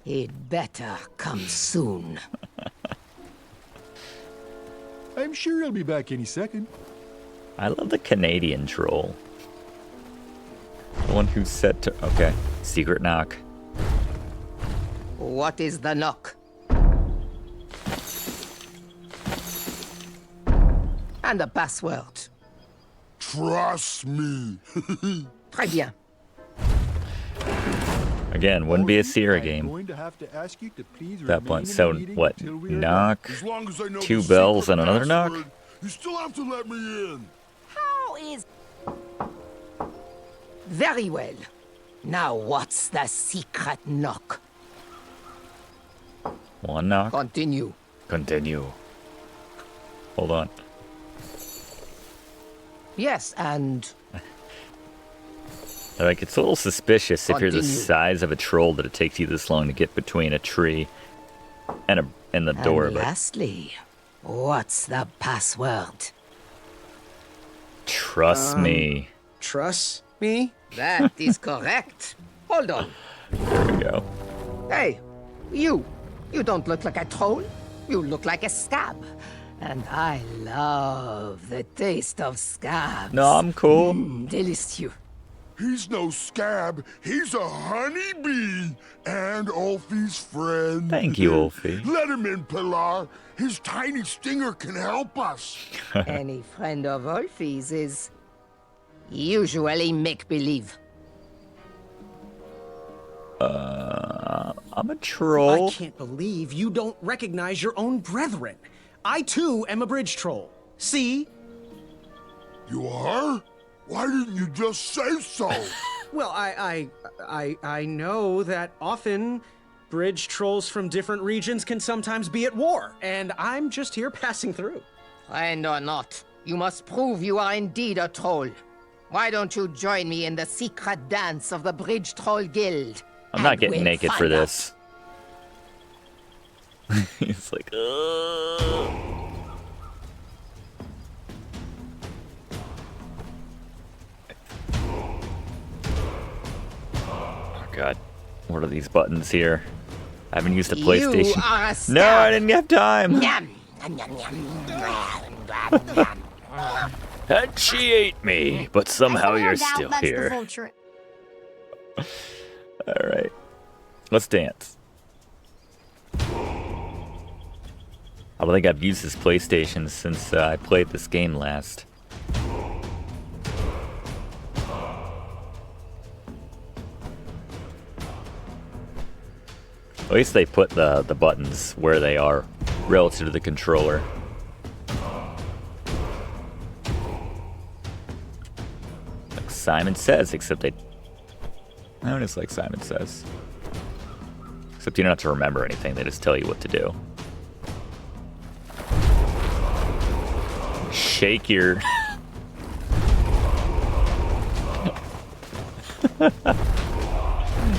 He'd better come soon. I'm sure he'll be back any second. I love the Canadian troll. The one who's set to... Okay. Secret knock. What is the knock? And the password. Trust me. Très bien. Again, wouldn't be a Sierra game. Going to have to ask you to please At that remain point, in so the meeting what? until we are Knock, As long as I know 2 the bells, secret and another knock? password, you still have to let me in. How is... Very well. Now what's the secret knock? 1 knock. Continue. Continue. Hold on. Yes, and... Like, it's a little suspicious if you're the Continue. size of a troll that it takes you this long to get between a tree and the door. And But lastly, what's the password? trust me. Trust me? That is correct. Hold on. There we go. Hey, you. You don't look like a troll. You look like a scab. And I love the taste of scabs. No, I'm cool. Delicious. He's no scab. He's a honeybee and Ulfie's friend. Thank you, Ulfie. Let him in, Pilar. His tiny stinger can help us. Any friend of Ulfie's is usually make-believe. I'm a troll. I can't believe you don't recognize your own brethren. I too am a bridge troll. See? You are? Why didn't you just say so? Well, I know that often bridge trolls from different regions can sometimes be at war, and I'm just here passing through. Friend or not, you must prove you are indeed a troll. Why don't you join me in the secret dance of the Bridge Troll Guild? I'm not and getting we'll naked for find out. this. He's like, ugh. Oh god, what are these buttons here? I haven't used the You PlayStation. are a No, scab. I didn't have time. Yum. Yum, yum, yum. Yum. And she ate me, but somehow I you're doubt still that's the here. full truth. All right, let's dance. I don't think I've used this PlayStation since I played this game last. At least they put the buttons where they are relative to the controller. Like Simon Says, except they... No, it's like Simon Says. Except you don't have to remember anything, they just tell you what to do. Shake your...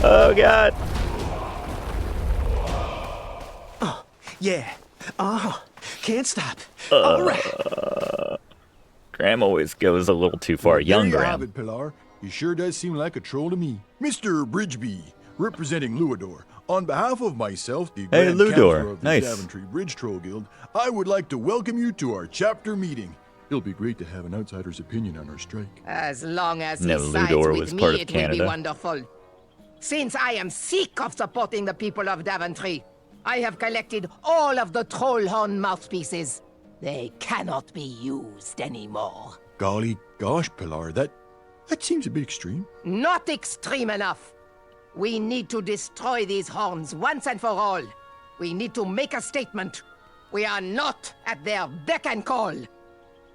Oh, God. Oh, yeah. Oh, can't stop. All right. Graham always goes a little too far. Young There you have Graham. it, Pilar. He sure does seem like a troll to me. Mr. Bridgeby, representing Llyoyd, on behalf of myself, the Hey, Grand Llyoyd. Counselor of the Nice. Daventry Bridge Troll Guild, I would like to welcome you to our chapter meeting. It'll be great to have an outsider's opinion on our strike. As long as No, he sides Llyoyd with was me, part of it will be Canada. wonderful. Since I am sick of supporting the people of Daventry, I have collected all of the troll horn mouthpieces. They cannot be used anymore. Golly gosh, Pilar, that seems a bit extreme. Not extreme enough. We need to destroy these horns once and for all. We need to make a statement. We are not at their beck and call.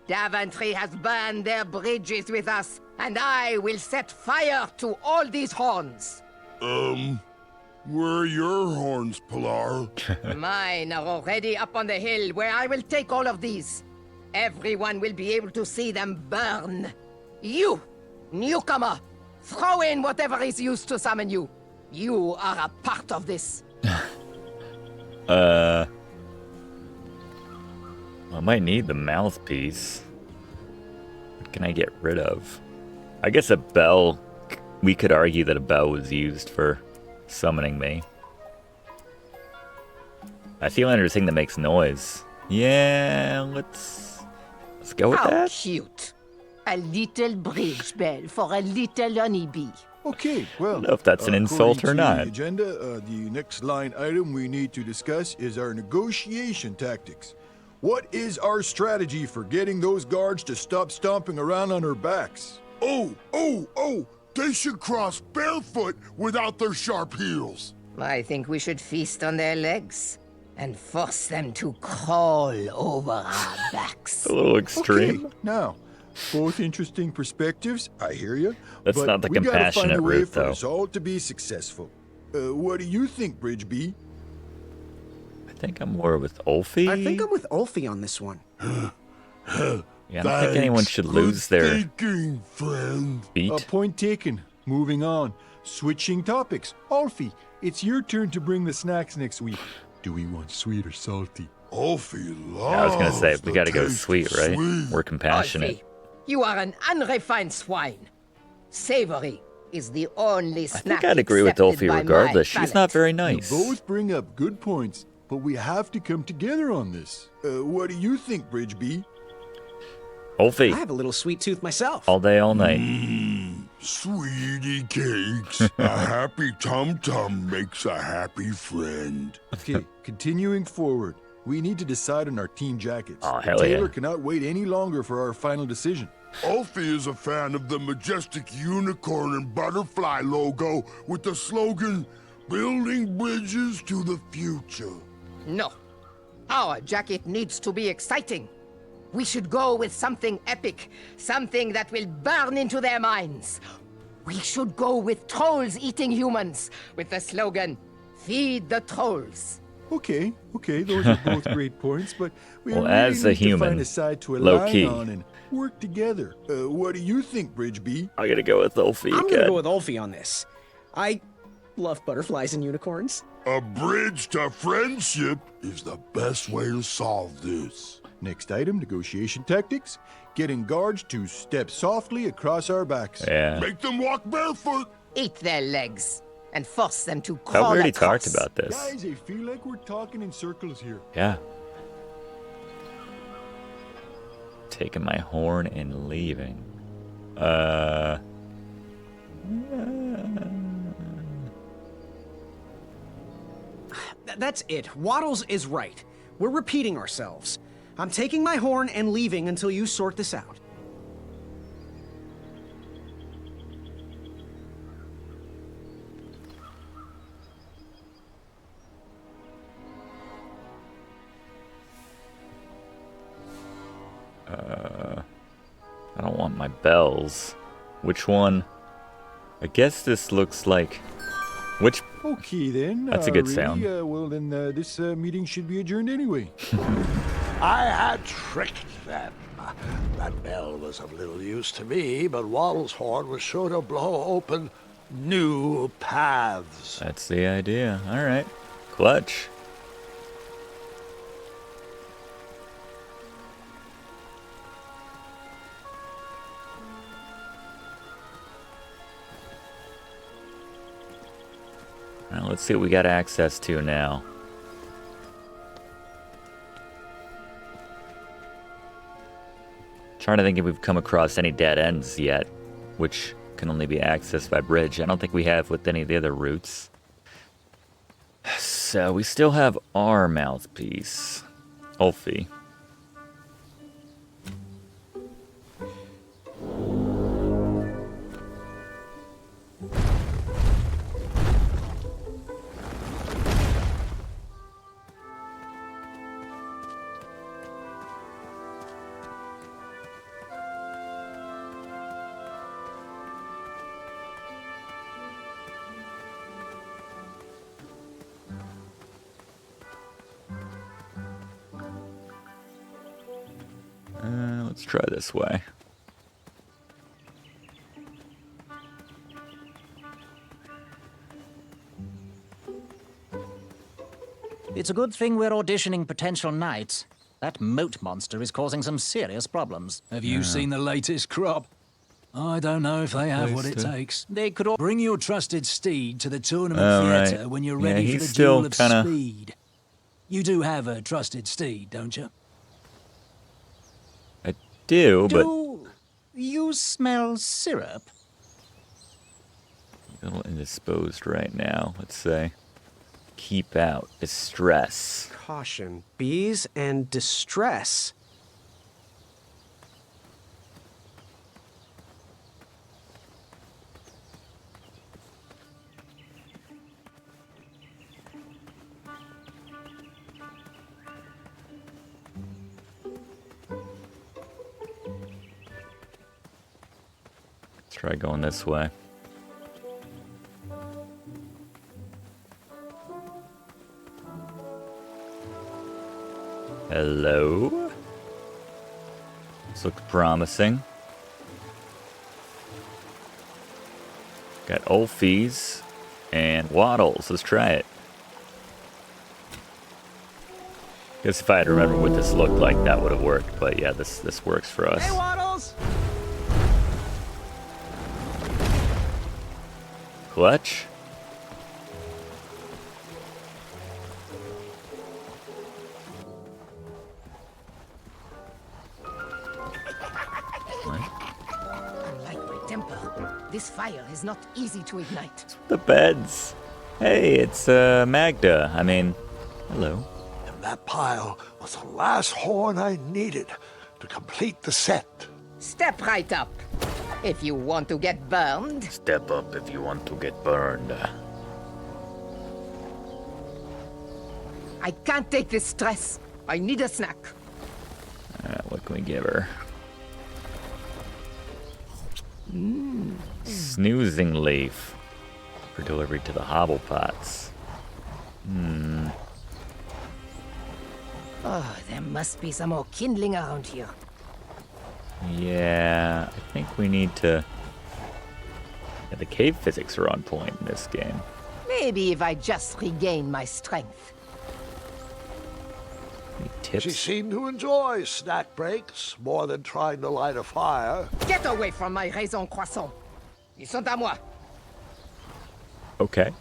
Daventry has burned their bridges with us, and I will set fire to all these horns. Where are your horns, Pilar? Mine are already up on the hill where I will take all of these. Everyone will be able to see them burn. You, newcomer, throw in whatever is used to summon you. You are a part of this. I might need the mouthpiece. What can I get rid of? I guess a bell. We could argue that a bell was used for summoning me. I feel anything that makes noise. Yeah, let's go with How that. cute. A little bridge bell for a little honeybee. Okay, well, I don't know if that's an insult according or to not. The agenda, the next line item we need to discuss is our negotiation tactics. What is our strategy for getting those guards to stop stomping around on our backs? Oh! They should cross barefoot without their sharp heels. I think we should feast on their legs and force them to crawl over our backs. A little extreme. Okay, now, both interesting perspectives, I hear you. That's but not the we gotta find compassionate a way route, for though. us all to be successful. What do you think, Bridgeby? I think I'm more with Ulfie. I think I'm with Ulfie on this one. Yeah, I don't think anyone should lose their thinking, friend. beat. Point taken. Moving on. Switching topics. Alfie, it's your turn to bring the snacks next week. Do we want sweet or salty? Alfie loves I was gonna say we gotta go taste sweet, right? sweet. We're compassionate. Alfie, you are an unrefined swine. Savory is the only I snack think I'd agree with accepted Ulfie by regardless. my She's not palate. very You nice. both bring up good points, but we have to come together on this. What do you think, Bridgeby? Ulfie, I have a little sweet tooth myself. all day, all night. Sweetie cakes. A happy tum-tum makes a happy friend. Okay, continuing forward. We need to decide on our team jackets. Oh, The hell tailor yeah. cannot wait any longer for our final decision. Alfie is a fan of the majestic unicorn and butterfly logo with the slogan, "Building bridges to the future." No. Our jacket needs to be exciting. We should go with something epic, something that will burn into their minds. We should go with trolls eating humans, with the slogan, "Feed the trolls." Okay, those are both great points, but we Well, really as a need to human, find a side to low align key. on and work together. What do you think, Bridgeby? I gotta go with Ulfie I'm again. gonna go with Ulfie on this. I love butterflies and unicorns. A bridge to friendship is the best way to solve this. Next item, negotiation tactics. Getting guards to step softly across our backs. Yeah. Make them walk barefoot. Eat their legs and force them to Thought crawl we already across. talked about this. Guys, I feel like we're talking in circles here. Yeah. Taking my horn and leaving. That's it. Waddles is right. We're repeating ourselves. I'm taking my horn and leaving until you sort this out. my bells. Which one? I guess this looks like... Which... Okay, then. That's a good really? sound. Well, then this meeting should be adjourned anyway. I had tricked them. That bell was of little use to me, but Wallace's horn was sure to blow open new paths. That's the idea. All right. Clutch. All right, let's see what we got access to now. Trying to think if we've come across any dead ends yet, which can only be accessed by bridge. I don't think we have with any of the other routes. So we still have our mouthpiece, Ulfie. Let's try this way. It's a good thing we're auditioning potential knights. That moat monster is causing some serious problems. Have you seen the latest crop? I don't know if they have what it takes. They could all... Bring your trusted steed to the tournament theatre when you're ready for the duel of speed. You do have a trusted steed, don't you? I do, but... Do you smell syrup? A little indisposed right now, let's say. Keep out distress. Caution, bees and distress. Let's try going this way. Hello? This looks promising. Got Ulfies and Waddles. Let's try it. Guess if I had remembered what this looked like, that would have worked. But yeah, this works for us. Hey, Waddles! Clutch. This fire is not easy to ignite. The beds. Hey, it's Magda. I mean, hello. And that pile was the last horn I needed to complete the set. Step right up if you want to get burned. Step up if you want to get burned. I can't take this stress. I need a snack. What can we give her? Snoozing leaf for delivery to the Hobblepots. Oh, there must be some more kindling around here. Yeah, I think we need to... Yeah, the cave physics are on point in this game. Maybe if I just regain my strength. Any tips? She seemed to enjoy snack breaks more than trying to light a fire. Get away from my raisins croissants. Ils sont à moi. Okay.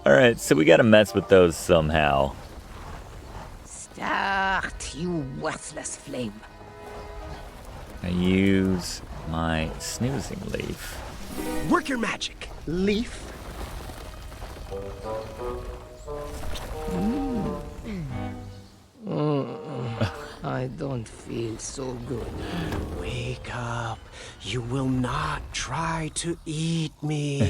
Alright, so we gotta mess with those somehow. Start, you worthless flame. I use my snoozing leaf. Work your magic, leaf. I don't feel so good. Wake up. You will not try to eat me.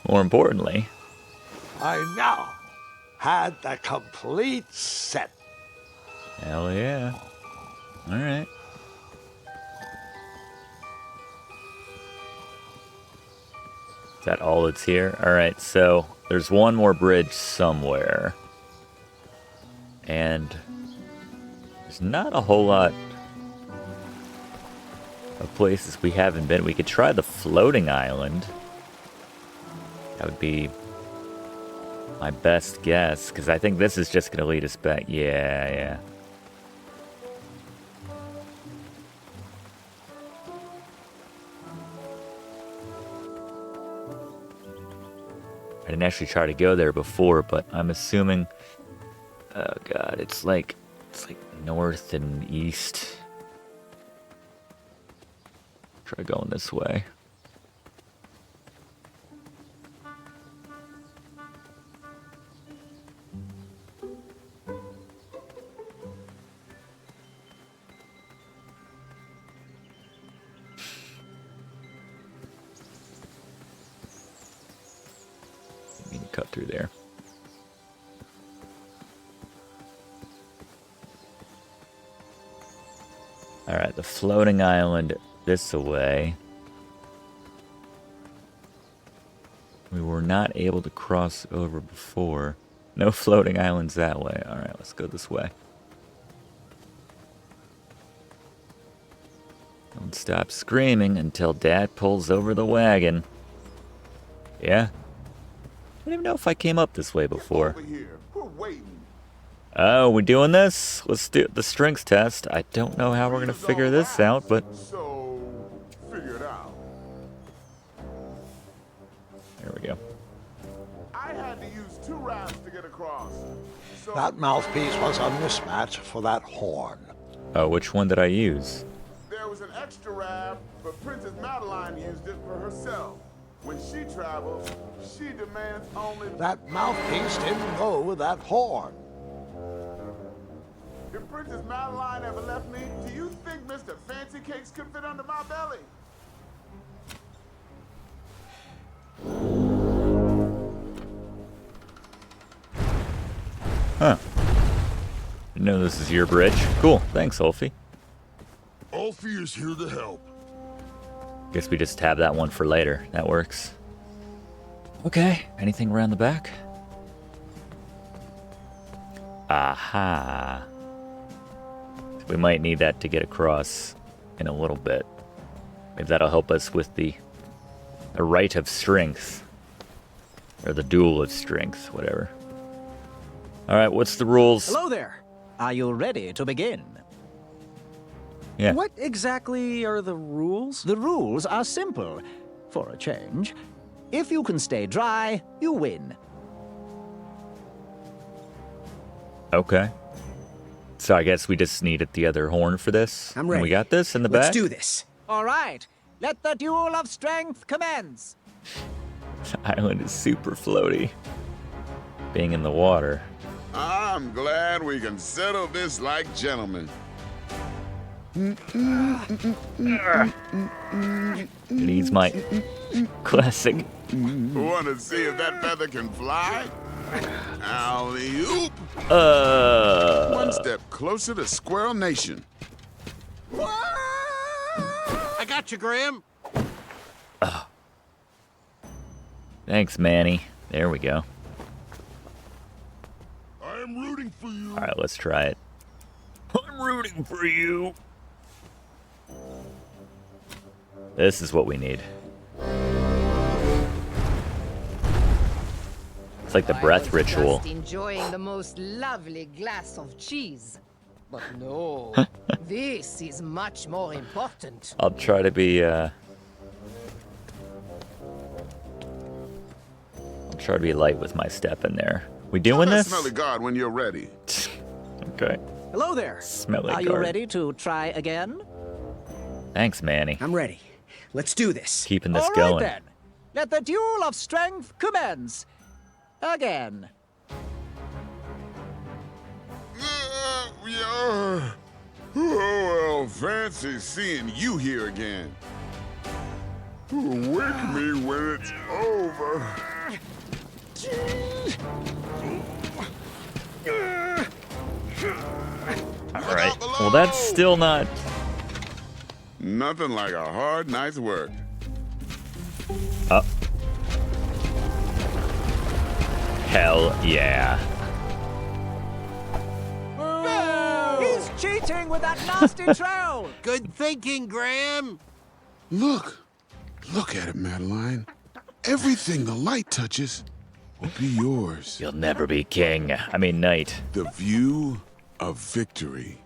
More importantly, I now had the complete set. hell yeah. All right. Is that all that's here? All right, so there's one more bridge somewhere. And there's not a whole lot of places we haven't been. We could try the floating island. That would be my best guess, because I think this is just going to lead us back. Yeah. I didn't actually try to go there before, but I'm assuming... Oh god, it's like north and east. Try going this way. Didn't mean to cut through there. Alright, the floating island this way. We were not able to cross over before. No floating islands that way. Alright, let's go this way. Don't stop screaming until Dad pulls over the wagon. Yeah? I don't even know if I came up this way before. Over here. We're waiting. Oh, we doing this? Let's do the strengths test. I don't know how we're gonna figure this out, but So, figure it out. there we go. I had to use 2 rafts to get across. So That mouthpiece was a mismatch for that horn. Oh, which one did I use? there was an extra raft, but Princess Madeline used it for herself. When she travels, she demands only... That mouthpiece didn't go with that horn. If Princess Madeline ever left me, do you think Mr. Fancy Cakes could fit under my belly? Huh. Didn't know this is your bridge. Cool. Thanks, Ulfie. Ulfie is here to help. Guess we just tab that one for later. That works. Okay. Anything around the back? Aha. We might need that to get across in a little bit. Maybe that'll help us with the right of strength. Or the duel of strength, whatever. Alright, what's the rules? Hello there. Are you ready to begin? Yeah. What exactly are the rules? The rules are simple, for a change. If you can stay dry, you win. Okay. So I guess we just needed the other horn for this. I'm ready. And we got this in the Let's back? do this. All right, let the duel of strength commence. The island is super floaty. Being in the water. I'm glad we can settle this like gentlemen. It needs my classic. Want to see if that feather can fly? Alley-oop. One step closer to Squirrel Nation. I got you, Graham. Thanks, Manny. There we go. I am rooting for you. All right, let's try it. I'm rooting for you. This is what we need. It's like the breath ritual. Just enjoying the most lovely glass of cheese. But no, this is much more important. I'll try to be, light with my step in there. We doing this? Smelly guard when you're ready. Okay. Hello there. Smelly Are you guard. ready to try again? Thanks, Manny. I'm ready. Let's do this. Keeping this All right, going. then. Let the duel of strength commence. Again. Oh, well, fancy seeing you here again. Wake me when it's over. All right. Well, that's still not... Nothing like a hard night's work. Oh. Hell yeah. He's cheating with that nasty trowel! Good thinking, Graham. Look at it, Madeline. Everything the light touches will be yours. You'll never be king. I mean, knight. The view of victory.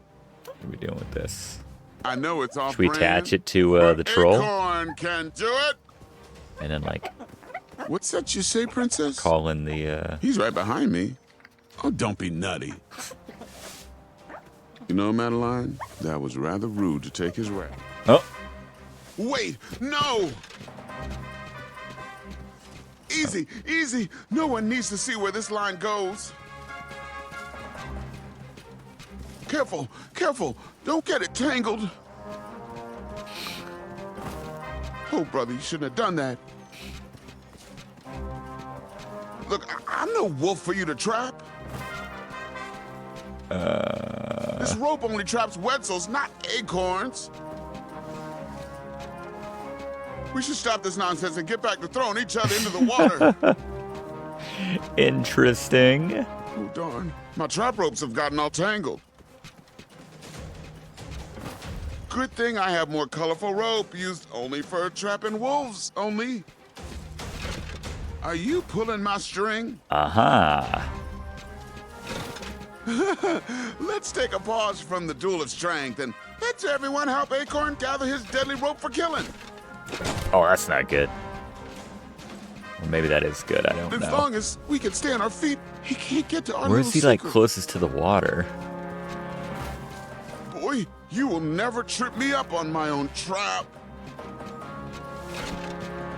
What are we doing with this? I know it's off. Should we attach it to the troll? Acorn can do it. And then, like... What's that you say, princess? Call in the, He's right behind me. Oh, don't be nutty. You know, Madeline, that was rather rude to take his rap. Oh. Wait, no! Easy, easy. No one needs to see where this line goes. Careful, careful. Don't get it tangled. Oh, brother, you shouldn't have done that. Look, I'm no wolf for you to trap. This rope only traps Wetzels, not acorns. We should stop this nonsense and get back to throwing each other into the water. Interesting. Oh, darn. My trap ropes have gotten all tangled. Good thing I have more colorful rope used only for trapping wolves only. Are you pulling my string? Aha. Let's take a pause from the duel of strength and let's everyone help Acorn gather his deadly rope for killing. Oh, that's not good. Or maybe that is good. I don't As know. long as we can stay on our feet, he can't get to our Where is little he, like, secret. closest to the water? Boy, you will never trip me up on my own trap.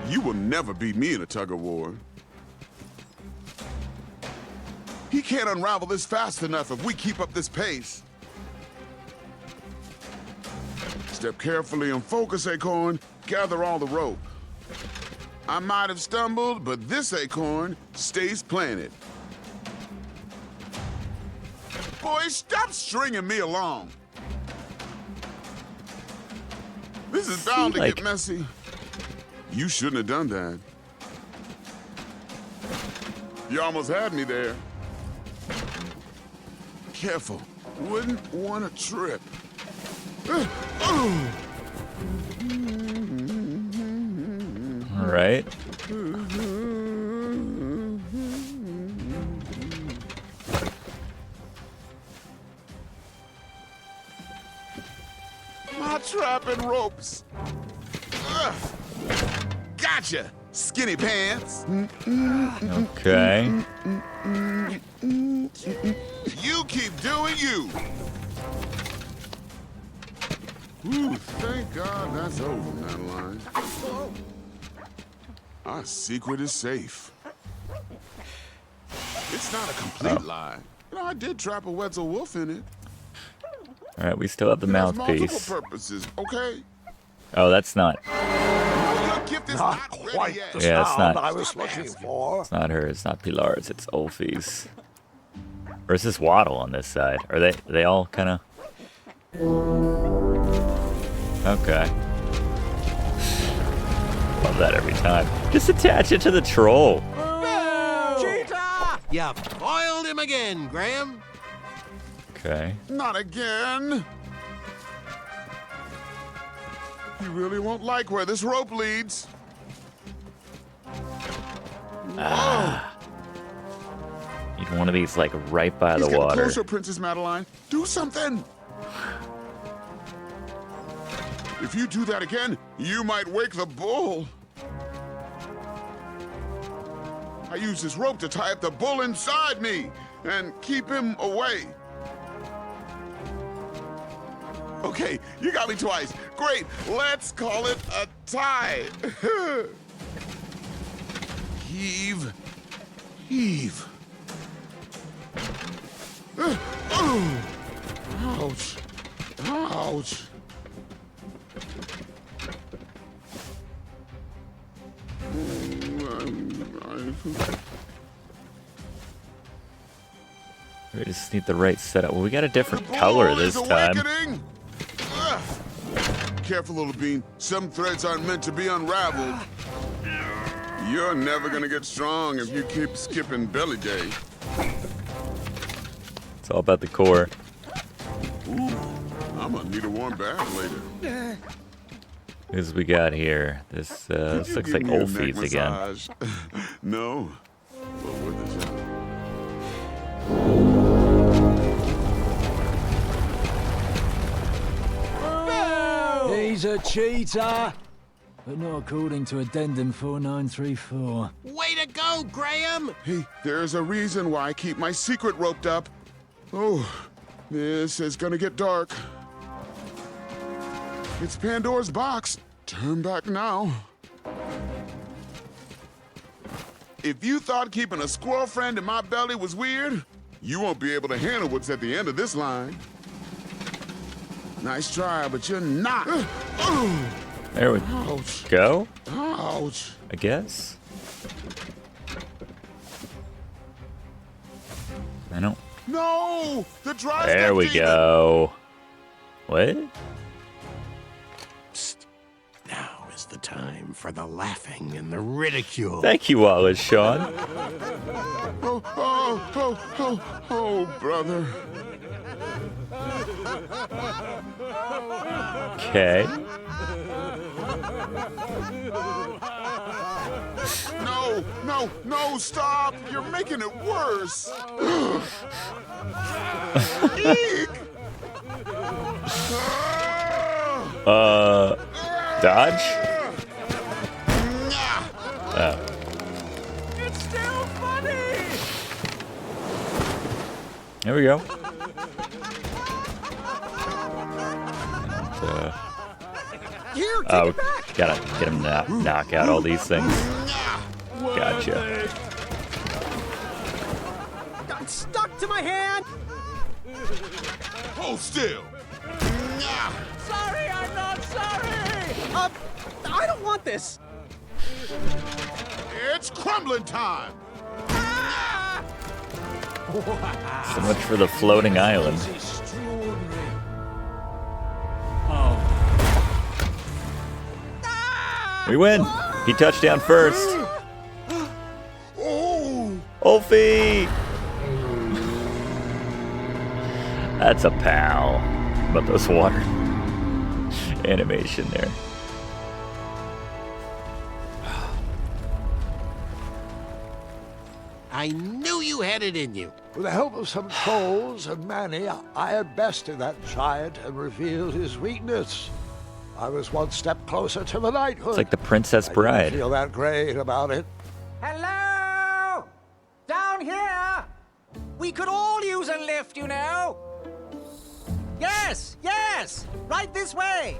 You will never beat me in a tug-of-war. He can't unravel this fast enough if we keep up this pace. Step carefully and focus, Acorn. Gather all the rope. I might have stumbled, but this acorn stays planted. Boy, stop stringing me along. This is bound to get messy. You shouldn't have done that. You almost had me there. Careful. Wouldn't want to trip. All right. My trap and ropes. Ugh. Gotcha, skinny pants. Okay. You keep doing you. Ooh, thank God that's over, Madeline. Our secret is safe. It's not a complete lie. You know, I did trap a Wetzel wolf in it. All right, we still have the It has mouthpiece. multiple purposes, okay? Oh, that's not. Your gift is not quite yet. the Yeah, it's sound not. I was looking for. It's not her. It's not Pilar's. It's Ulfi's. Or is this Waddle on this side? Are they all kind of? Okay. Love that every time. Just attach it to the troll. Cheetah! You foiled him again, Graham. Okay. Not again. You really won't like where this rope leads. Ah. Need one of these like right by He's the getting water. closer, Princess Madeline. Do something. If you do that again, you might wake the bull. I use this rope to tie up the bull inside me and keep him away. Okay, you got me twice. Great, let's call it a tie. Heave. Heave. Ouch. Ouch. We just need the right setup. Well, we got a different color this time. Careful, little bean. Some threads aren't meant to be unraveled. You're never gonna get strong if you keep skipping belly day. It's all about the core. Ooh, I'm gonna need a warm bath later. Who's we got here? This looks like Ulfi's again. No, but with a job. He's a cheater, but not according to Addendum 4934. Way to go, Graham! Hey, there's a reason why I keep my secret roped up. Oh, this is gonna get dark. It's Pandora's box. Turn back now. If you thought keeping a squirrel friend in my belly was weird, you won't be able to handle what's at the end of this line. Nice try, but you're not. There we go. Ouch. I guess. I don't. No! The dry There we go. What? Psst. Now is the time for the laughing and the ridicule. Thank you, Wallace, Shawn. Oh, brother. Okay. No, stop! You're making it worse! Eek! Dodge? It's still funny! There we go. Here, take Oh, it back! gotta get him to knock out all these things. Gotcha. Got stuck to my hand! Hold still! Sorry, I'm not sorry! I don't want this! It's crumbling time! So much for the floating island. We win! He touched down first. Ulfi! That's a pal. But those water animation there. I knew you had it in you. With the help of some trolls and Manny, I had bested that giant and revealed his weakness. I was one step closer to the knighthood. It's like the Princess I Bride. didn't feel that great about it. Hello! Down here! We could all use a lift, you know. Yes! Right this way!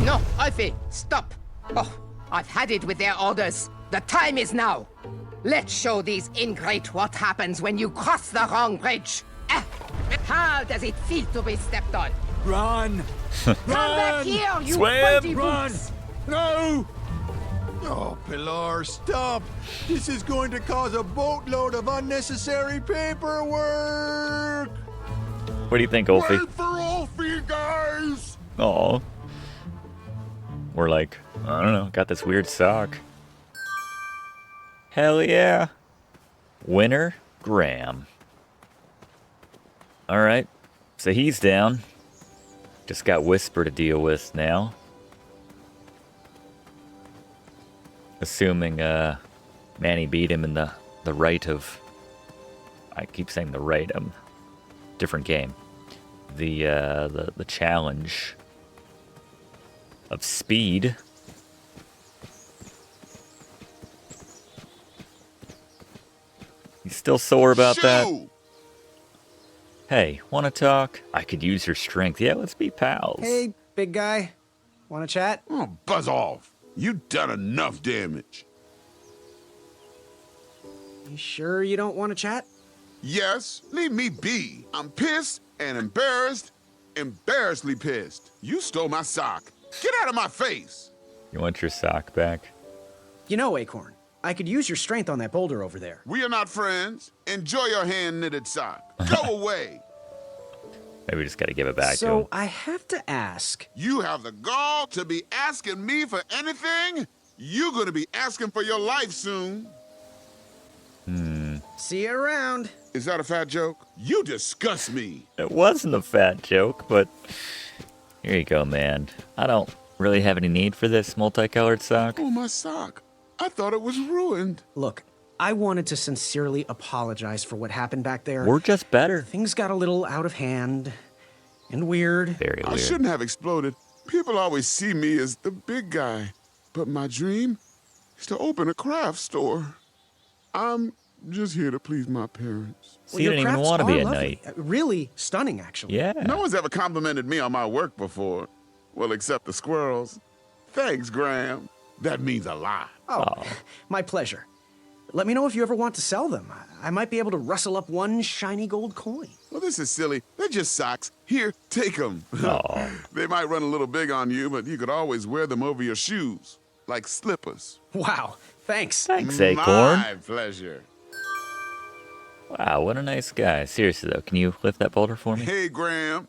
No, Alfie, stop. Oh, I've had it with their orders. The time is now. Let's show these ingrate what happens when you cross the wrong bridge. How does it feel to be stepped on? Run! Come back here, you Swim! pointy Run! boots! No! Oh, Pilar, stop! This is going to cause a boatload of unnecessary paperwork! What do you think, Ulfi? Wait for Ulfi, guys! Aw. We're like, I don't know, got this weird sock. Hell yeah. Winner, Graham. Alright, so he's down. Just got Whisper to deal with now. Assuming Manny beat him in the right of... I keep saying the right, different game. The challenge of speed. You still sore about that? Hey, wanna talk? I could use your strength. Yeah, let's be pals. Hey, big guy. Wanna chat? Oh, buzz off. You've done enough damage. You sure you don't want to chat? Yes, leave me be. I'm pissed and embarrassed. Embarrassedly pissed. You stole my sock. Get out of my face. You want your sock back? You know, Acorn, I could use your strength on that boulder over there. We are not friends. Enjoy your hand-knitted sock. Go away. Maybe we just gotta give it back to him. So I have to ask. You have the gall to be asking me for anything? You're gonna be asking for your life soon. See you around. Is that a fat joke? You disgust me. It wasn't a fat joke, but here you go, man. I don't really have any need for this multicolored sock. Oh, my sock. I thought it was ruined. Look, I wanted to sincerely apologize for what happened back there. We're just better. Things got a little out of hand and weird. Very weird. I shouldn't have exploded. People always see me as the big guy. But my dream is to open a craft store. I'm just here to please my parents. So you didn't even want to be a knight. Really stunning, actually. Yeah. No one's ever complimented me on my work before. Well, except the squirrels. Thanks, Graham. That means a lot. Oh, my pleasure. Let me know if you ever want to sell them. I might be able to rustle up one shiny gold coin. Well, this is silly. They're just socks. Here, take them. They might run a little big on you, but you could always wear them over your shoes, like slippers. Wow, thanks. Thanks, Acorn. My pleasure. Wow, what a nice guy. Seriously, though, can you lift that boulder for me? Hey, Graham.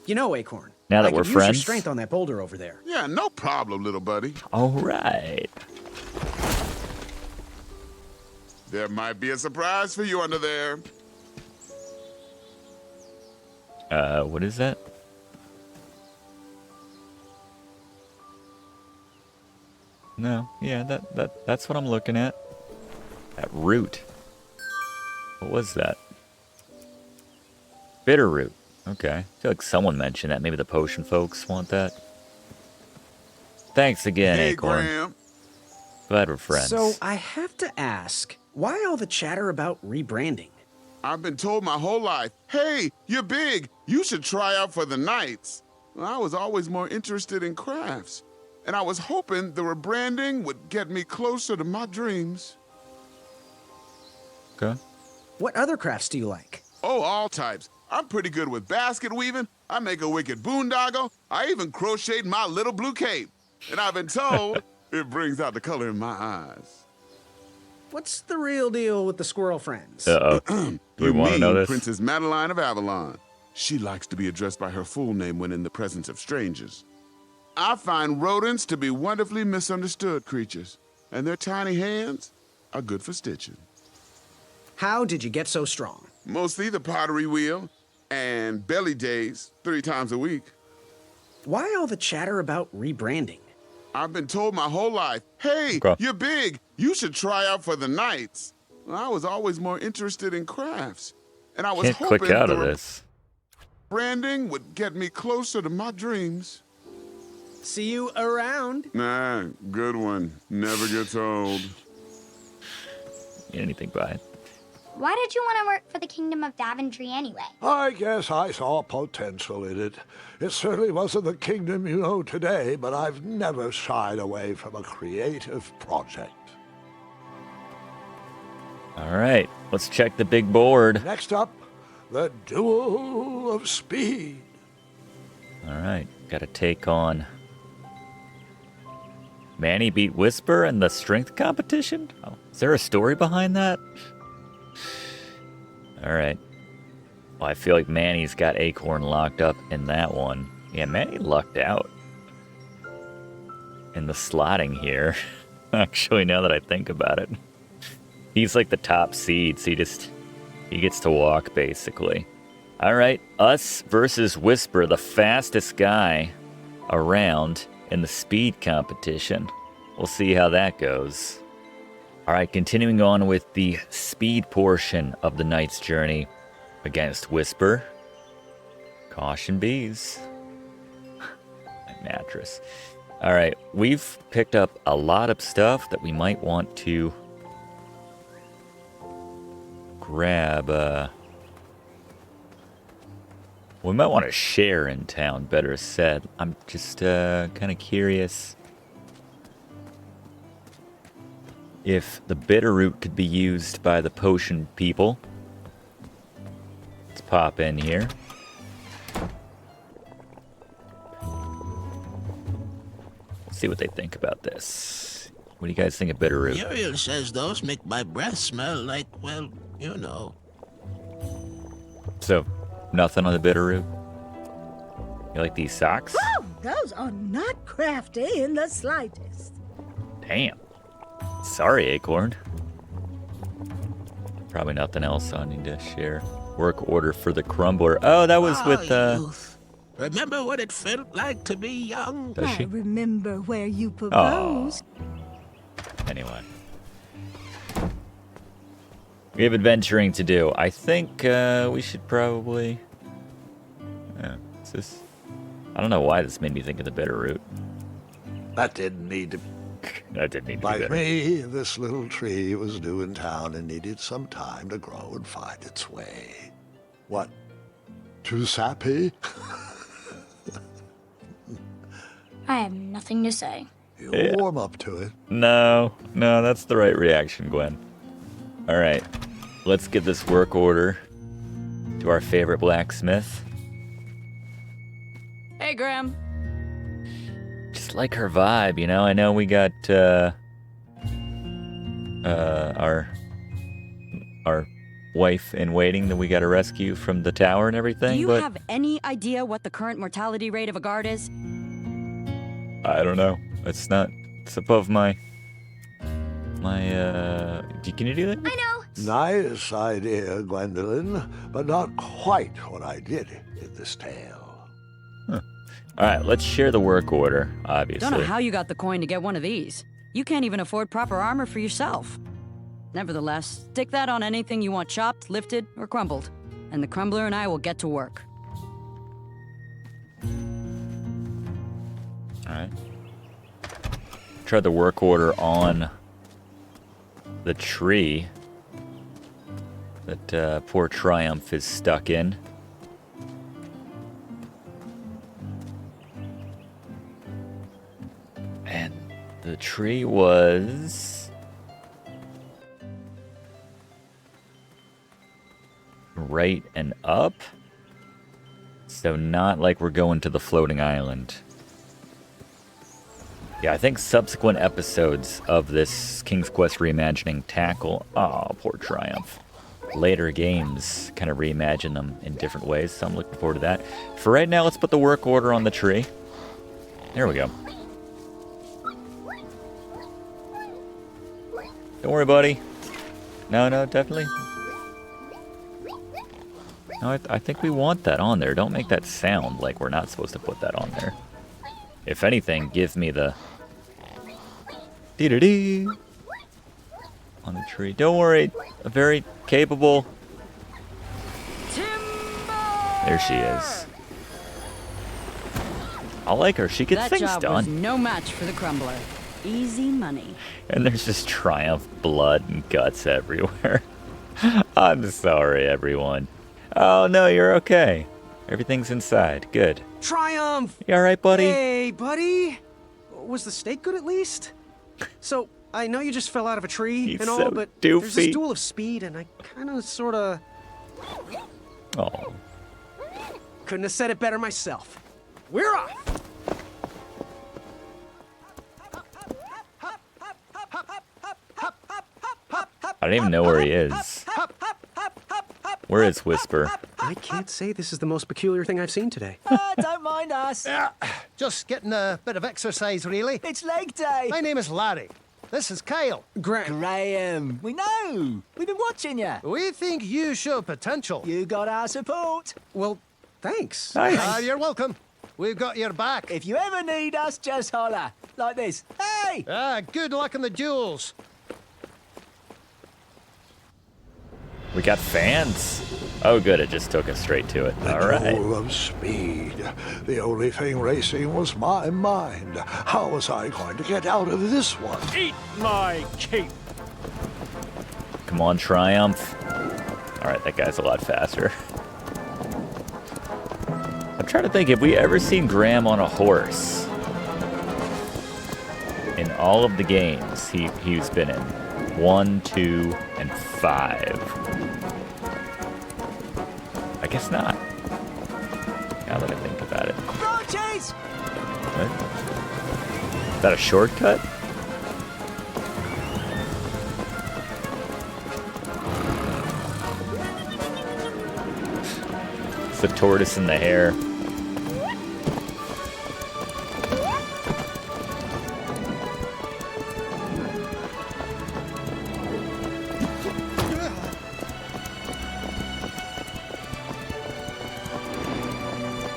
You know, Acorn. Now that I we're could use your friends? strength on that boulder over there. Yeah, no problem, little buddy. All right. There might be a surprise for you under there. What is that? No, yeah, that's what I'm looking at. That root. What was that? Bitter root. Okay. I feel like someone mentioned that. Maybe the potion folks want that. Thanks again, Hey, Acorn. Graham. Glad we're friends. So I have to ask, why all the chatter about rebranding? I've been told my whole life, hey, you're big. You should try out for the Knights. Well, I was always more interested in crafts. And I was hoping the rebranding would get me closer to my dreams. Okay. What other crafts do you like? Oh, all types. I'm pretty good with basket weaving. I make a wicked boondoggle. I even crocheted my little blue cape. And I've been told it brings out the color in my eyes. What's the real deal with the squirrel friends? Uh-oh. Do we want to know this? Princess Madeline of Avalon. She likes to be addressed by her full name when in the presence of strangers. I find rodents to be wonderfully misunderstood creatures, and their tiny hands are good for stitching. How did you get so strong? Mostly the pottery wheel and belly days 3 times a week. Why all the chatter about rebranding? I've been told my whole life, hey, you're big. You should try out for the Knights. Well, I was always more interested in crafts. And I was Can't hoping click out of this. branding would get me closer to my dreams. See you around. Nah, good one. Never gets old. Anything by it. Why did you want to work for the Kingdom of Daventry anyway? I guess I saw potential in it. It certainly wasn't the kingdom you know today, but I've never shied away from a creative project. All right, let's check the big board. Next up, the Duel of Speed. All right, got to take on Manny beat Whisper in the strength competition? Oh, is there a story behind that? All right. Well, I feel like Manny's got Acorn locked up in that one. Yeah, Manny lucked out in the slotting here. Actually, now that I think about it. He's like the top seed, so he gets to walk, basically. All right, us versus Whisper, the fastest guy around in the speed competition. We'll see how that goes. All right, continuing on with the speed portion of the knight's journey against Whisper. Caution bees. My mattress. All right, we've picked up a lot of stuff that we might want to grab. We might want to share in town, better said. I'm just kind of curious if the bitter root could be used by the potion people. Let's pop in here. See what they think about this. What do you guys think of Bitterroot? Muriel says those make my breath smell like, well, you know. So, nothing on the Bitterroot? You like these socks? Whoa, those are not crafty in the slightest. Damn. Sorry, Acorn. Probably nothing else I need to share. Work order for the crumbler. Oh, that was with, Youth. Remember what it felt like to be young? Does she? I remember where you proposed. Anyway. We have adventuring to do. I think we should probably... is this... I don't know why this made me think of the Bitterroot. That didn't need to... That didn't need to be Like bitter. me, this little tree was new in town and needed some time to grow and find its way. What? Too sappy? I have nothing to say. You'll warm up to it. No, that's the right reaction, Gwen. All right, let's give this work order to our favorite blacksmith. Hey, Graham. Just like her vibe, you know. I know we got our wife in waiting that we got to rescue from the tower and everything. Do you but have any idea what the current mortality rate of a guard is? I don't know. It's above my. Can you do that? I know. Nice idea, Gwendolyn, but not quite what I did in this tale. Huh. All right, let's share the work order, obviously. Don't know how you got the coin to get one of these. You can't even afford proper armor for yourself. Nevertheless, stick that on anything you want chopped, lifted, or crumbled, and the crumbler and I will get to work. All right. Try the work order on the tree that poor Triumph is stuck in. And the tree was right and up. So not like we're going to the floating island. Yeah, I think subsequent episodes of this King's Quest reimagining tackle... Oh, poor Triumph. Later games kind of reimagine them in different ways, so I'm looking forward to that. For right now, let's put the work order on the tree. There we go. Don't worry, buddy. No, definitely. No, I think we want that on there. Don't make that sound like we're not supposed to put that on there. If anything, give me the... dee-dee-dee on the tree. Don't worry. A very capable... There she is. I like her. She gets things That job was done. no match for the crumbler. Easy money. And there's just Triumph blood and guts everywhere. I'm sorry, everyone. Oh, no, you're okay. Everything's inside. Good. Triumph! You all right, buddy? Hey, buddy! Was the steak good at least? So, I know you just fell out of a tree He's and all, so but there's doofy. this duel of speed, and I kind of, sort of... Oh. Couldn't have said it better myself. We're off! I don't even know where he is. Where is Whisper? I can't say this is the most peculiar thing I've seen today. Don't mind us. Just getting a bit of exercise, really. It's leg day. My name is Larry. This is Kyle. Graham. We know. We've been watching you. We think you show potential. You got our support. Well, thanks. Nice. You're welcome. We've got your back. If you ever need us, just holler. Like this. Hey! Good luck in the duels. We got fans. Oh, good. It just took us straight to it. All right. Duel of speed. The only thing racing was my mind. How was I going to get out of this one? Eat my cape. Come on, Triumph. All right, that guy's a lot faster. I'm trying to think, have we ever seen Graham on a horse? In all of the games he's been in. 1, 2, and 5. I guess not. Now that I think about it. Branches! What? Is that a shortcut? the tortoise and the hare.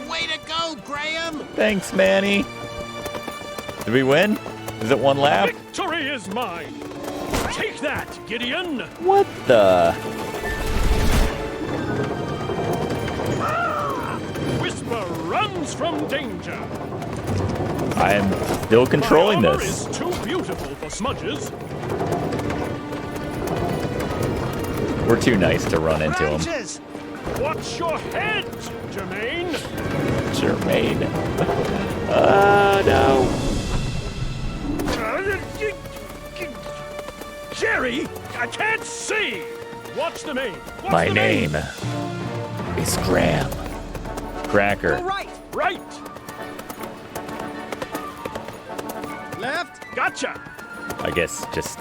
Way to go, Graham! Thanks, Manny. Did we win? Is it one lap? Victory is mine. Take that, Gideon. What the? Whisper runs from danger. I am still controlling My armor this. is too beautiful for smudges. We're too nice to run into him. Watch your head, Jermaine. Jermaine. No. Jerry, I can't see. Watch the name. Watch My the name is Graham Cracker. Right. Right. Left. Gotcha. I guess just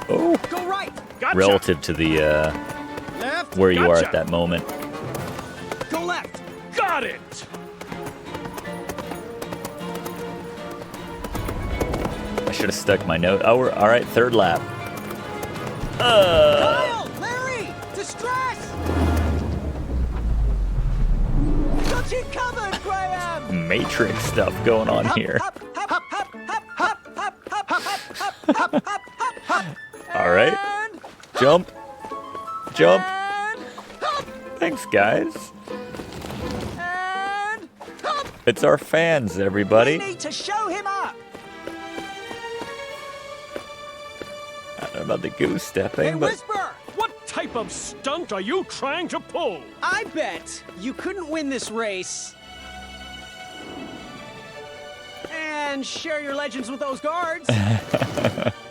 oh, Go right. Gotcha. relative to the Left. where you are Gotcha. at that moment. Go left. Got it. I should have stuck my note. Oh, we're all right. Third lap. Kyle! Larry! Distress! Got you covered, Graham! Matrix stuff going on here. All right. Jump. Jump. Thanks, guys. It's our fans, everybody. Need to show him up! I don't know about the goose stepping, Hey, but Whisper! What type of stunt are you trying to pull? I bet you couldn't win this race. And share your legends with those guards.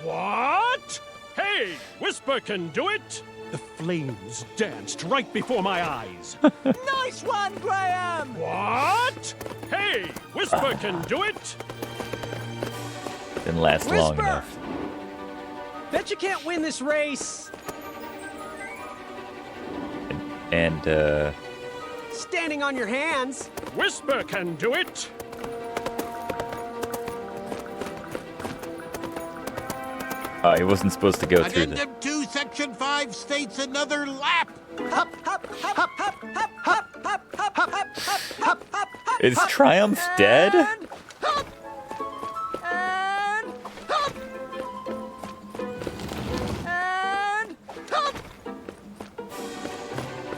What? Hey, Whisper can do it. The flames danced right before my eyes. Nice one, Graham! What? Hey, Whisper can do it. didn't last long Whisper! enough. Bet you can't win this race. And Standing on your hands. Whisper can do it. he wasn't supposed to go through the. Addendum 2, Section 5 states another lap. Hop, hop, hop, hop, hop, hop, hop, hop, hop, hop, hop, hop, hop. Is Triumph dead? And hop. And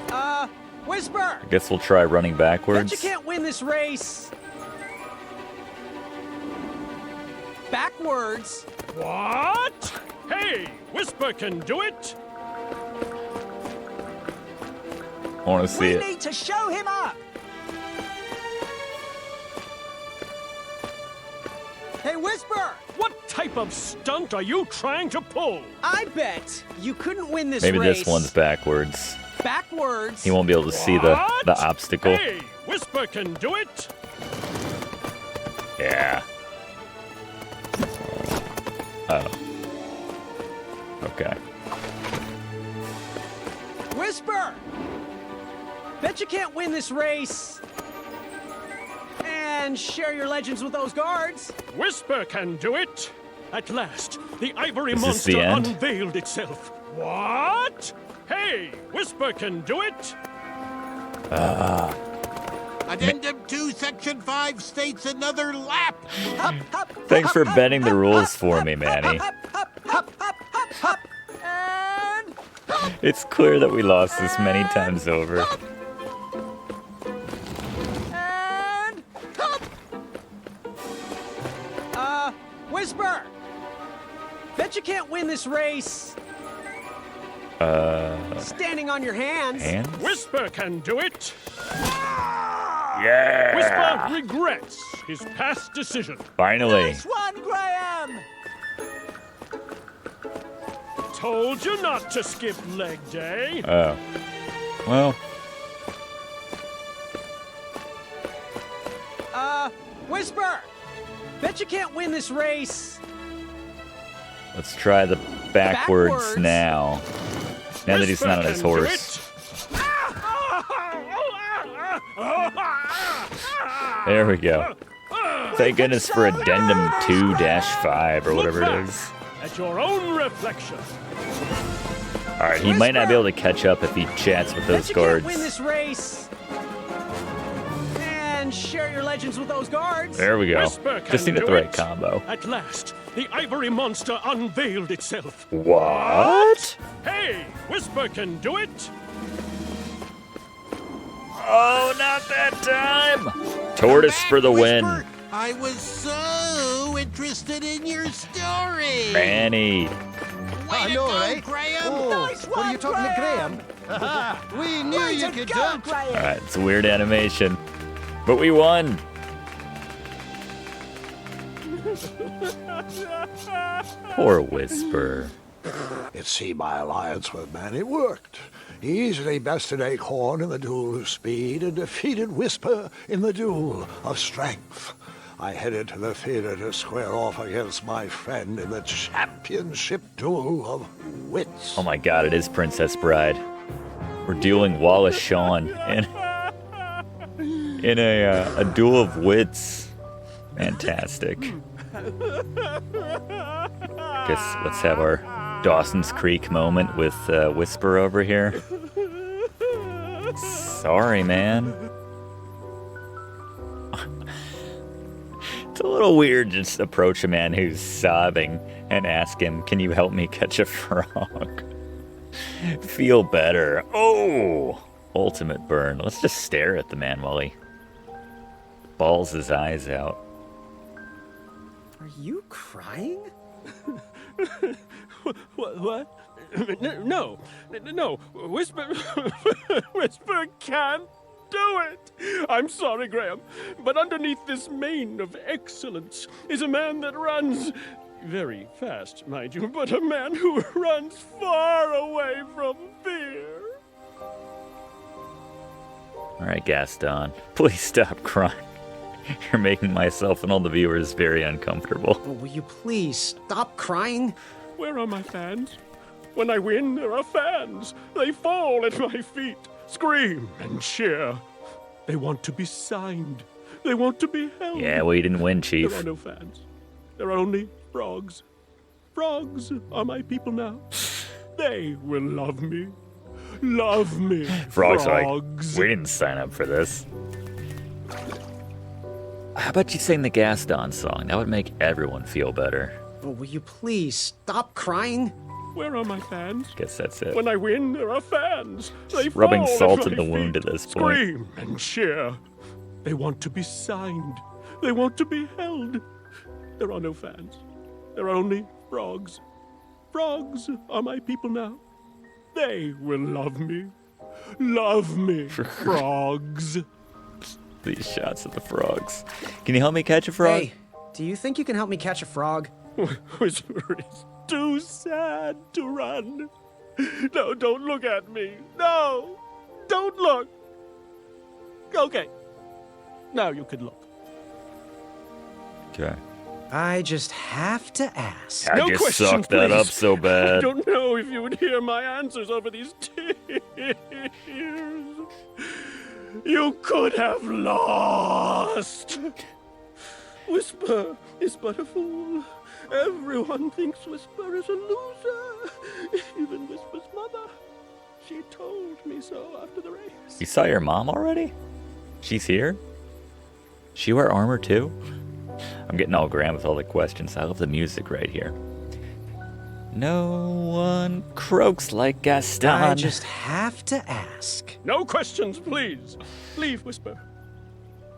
hop. Whisper! I guess we'll try running Bet backwards. you can't win this race. Backwards. What? Hey, Whisper can do it. I want to see it. Need to show him up. Hey, Whisper! What type of stunt are you trying to pull? I bet you couldn't win this Maybe race. this one's backwards. Backwards. He won't be able to see the obstacle. Hey, Whisper can do it. Yeah. Oh. Okay. Whisper! Bet you can't win this race. And share your legends with those guards. Whisper can do it. At last, the ivory Is this monster the end? unveiled itself. What? Hey, Whisper can do it. Addendum 2, Section 5 states another lap. Thanks for bending the rules for me, Manny. And It's clear that we lost this many times over. and hop. Whisper! Bet you can't win this race. Standing on your hands. Hands? Whisper can do it. Yeah! Whisper regrets his past decision. Finally. Nice one, Graham! Told you not to skip leg day. Oh. Well, Whisper! Bet you can't win this race. let's try the backwards now. Now that he's not on his Whisper can do horse. it. There we go. Thank goodness for addendum 2-5 or whatever it is. At your own reflection. Alright, he might not be able to catch up if he chats with those guards. Win this race. And share your legends with those guards. There we go. Whisper Just can needed the do right it. combo. At last, the ivory monster unveiled itself. What? Hey, Whisper can do it. Oh, not that time! Tortoise for the win. I was so interested in your story. Granny. I know, right? Graham. Oh, Nice what are you talking to Graham? We knew you could do it. Alright, it's a weird animation. But we won! Poor Whisper. It seemed my alliance with man, it worked. He easily bested Acorn in the duel of speed and defeated Whisper in the duel of strength. I headed to the theater to square off against my friend in the championship duel of wits. Oh my god, it is Princess Bride. We're dueling Wallace Shawn in a duel of wits. Fantastic. Guess let's have our Dawson's Creek moment with Whisper over here. Sorry, man. It's a little weird to just approach a man who's sobbing and ask him, "Can you help me catch a frog?" Feel better. Oh! Ultimate burn. Let's just stare at the man while he balls his eyes out. Are you crying? What? No. Whisper, Whisper can't do it. I'm sorry, Graham, but underneath this mane of excellence is a man that runs very fast, mind you, but a man who runs far away from fear. All right, Gaston, please stop crying. You're making myself and all the viewers very uncomfortable. Oh, will you please stop crying? Where are my fans? When I win, there are fans. They fall at my feet, scream and cheer. They want to be signed. They want to be held. Yeah, well, you didn't win, Chief. There are no fans. There are only frogs. Frogs are my people now. They will love me. Love me. Frogs are like, we didn't sign up for this. How about you sing the Gaston song? That would make everyone feel better. Oh, will you please stop crying? Where are my fans? Guess that's it. When I win, there are fans. They Rubbing fall salt at in my the wound feet, at this point. Scream and cheer. They want to be signed. They want to be held. There are no fans. There are only frogs. Frogs are my people now. They will love me. Love me, frogs. These shots of the frogs. Can you help me catch a frog? Hey, do you think you can help me catch a frog? Whisper is too sad to run. No, don't look at me. No, don't look. Okay, now you can look. Okay. I just have to ask. I No just question, sucked that up please. so bad. I don't know if you would hear my answers over these tears. You could have lost. Whisper is but a fool. Everyone thinks Whisper is a loser. Even Whisper's mother. She told me so after the race. You saw your mom already? She's here? She wear armor too? I'm getting all grand with all the questions. I love the music right here. No one croaks like Gaston. I just have to ask. No questions, please. Leave, Whisper.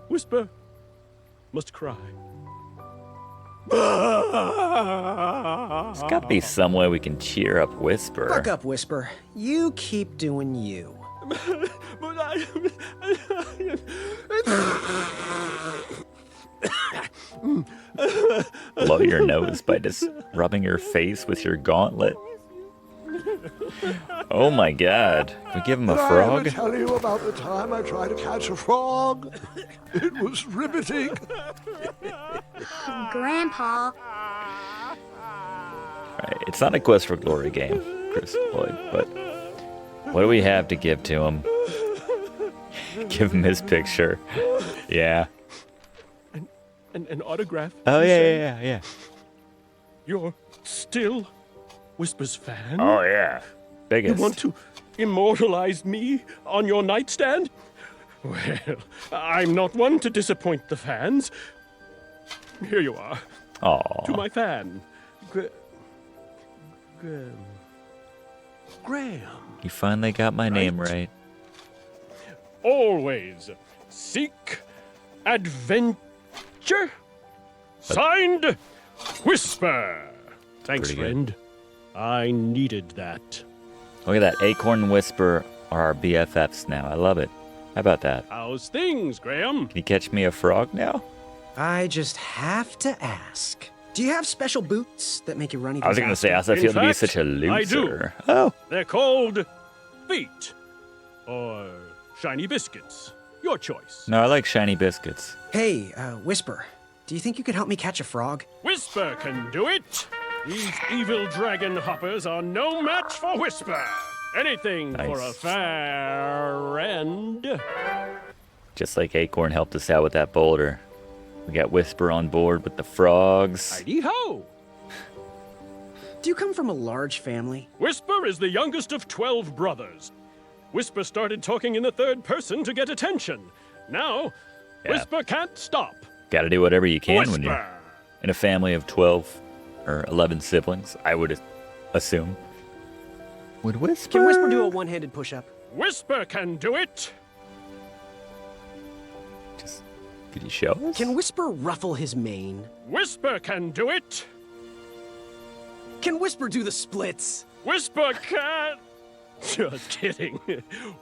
Whisper must cry. There's gotta be some way we can cheer up Whisper. Fuck up, Whisper. You keep doing you. But I... Blow your nose by just rubbing your face with your gauntlet. Oh my god. Can we give him a Did I frog? ever tell you about the time I tried to catch a frog? It was riveting. Grandpa. Right, it's not a Quest for Glory game, Chris Lloyd, but what do we have to give to him? Give him his picture. Yeah. An autograph? Oh, you yeah, say? yeah. You're still Whisper's fan? Oh, yeah. Biggest. You want to immortalize me on your nightstand? Well, I'm not one to disappoint the fans. Here you are. Aw. To my fan, Graham. You finally got my name right. Always seek adventure. Signed, Whisper. Thanks, Pretty good. friend. I needed that. Look at that. Acorn and Whisper are our BFFs now. I love it. How about that? How's things, Graham? Can you catch me a frog now? I just have to ask. Do you have special boots that make you run even I was going to say, faster? how's it feel to be fact, such a loser? I do. Oh. They're called feet. Or shiny biscuits. Your choice. No, I like shiny biscuits. Hey, Whisper, do you think you could help me catch a frog? Whisper can do it. These evil dragon hoppers are no match for Whisper. Anything for a friend. Just like Acorn helped us out with that boulder. We got Whisper on board with the frogs. Heidi-ho! Do you come from a large family? Whisper is the youngest of 12 brothers. Whisper started talking in the third person to get attention. Now, Whisper can't stop. Gotta do whatever you can when you're Whisper! in a family of 12 or 11 siblings, I would assume. Would Whisper? Can Whisper do a one-handed push-up? Whisper can do it. Could you show us? Can Whisper ruffle his mane? Whisper can do it. Can Whisper do the splits? Whisper can... Just kidding.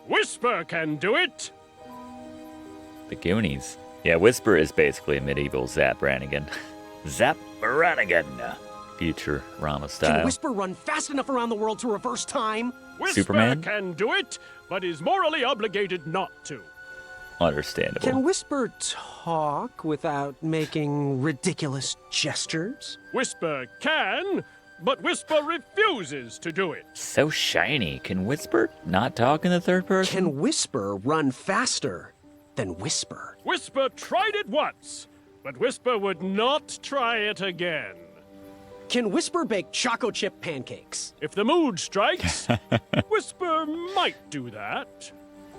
Whisper can do it. The Goonies. Yeah, Whisper is basically a medieval Zap Brannigan. Zap Brannigan. Futurama style. Can Whisper run fast enough around the world to reverse time? Whisper Superman? can do it, but is morally obligated not to. Understandable. Can Whisper talk without making ridiculous gestures? Whisper can, but Whisper refuses to do it. So shiny. Can Whisper not talk in the third person? Can Whisper run faster than Whisper? Whisper tried it once, but Whisper would not try it again. Can Whisper bake choco chip pancakes? If the mood strikes, Whisper might do that.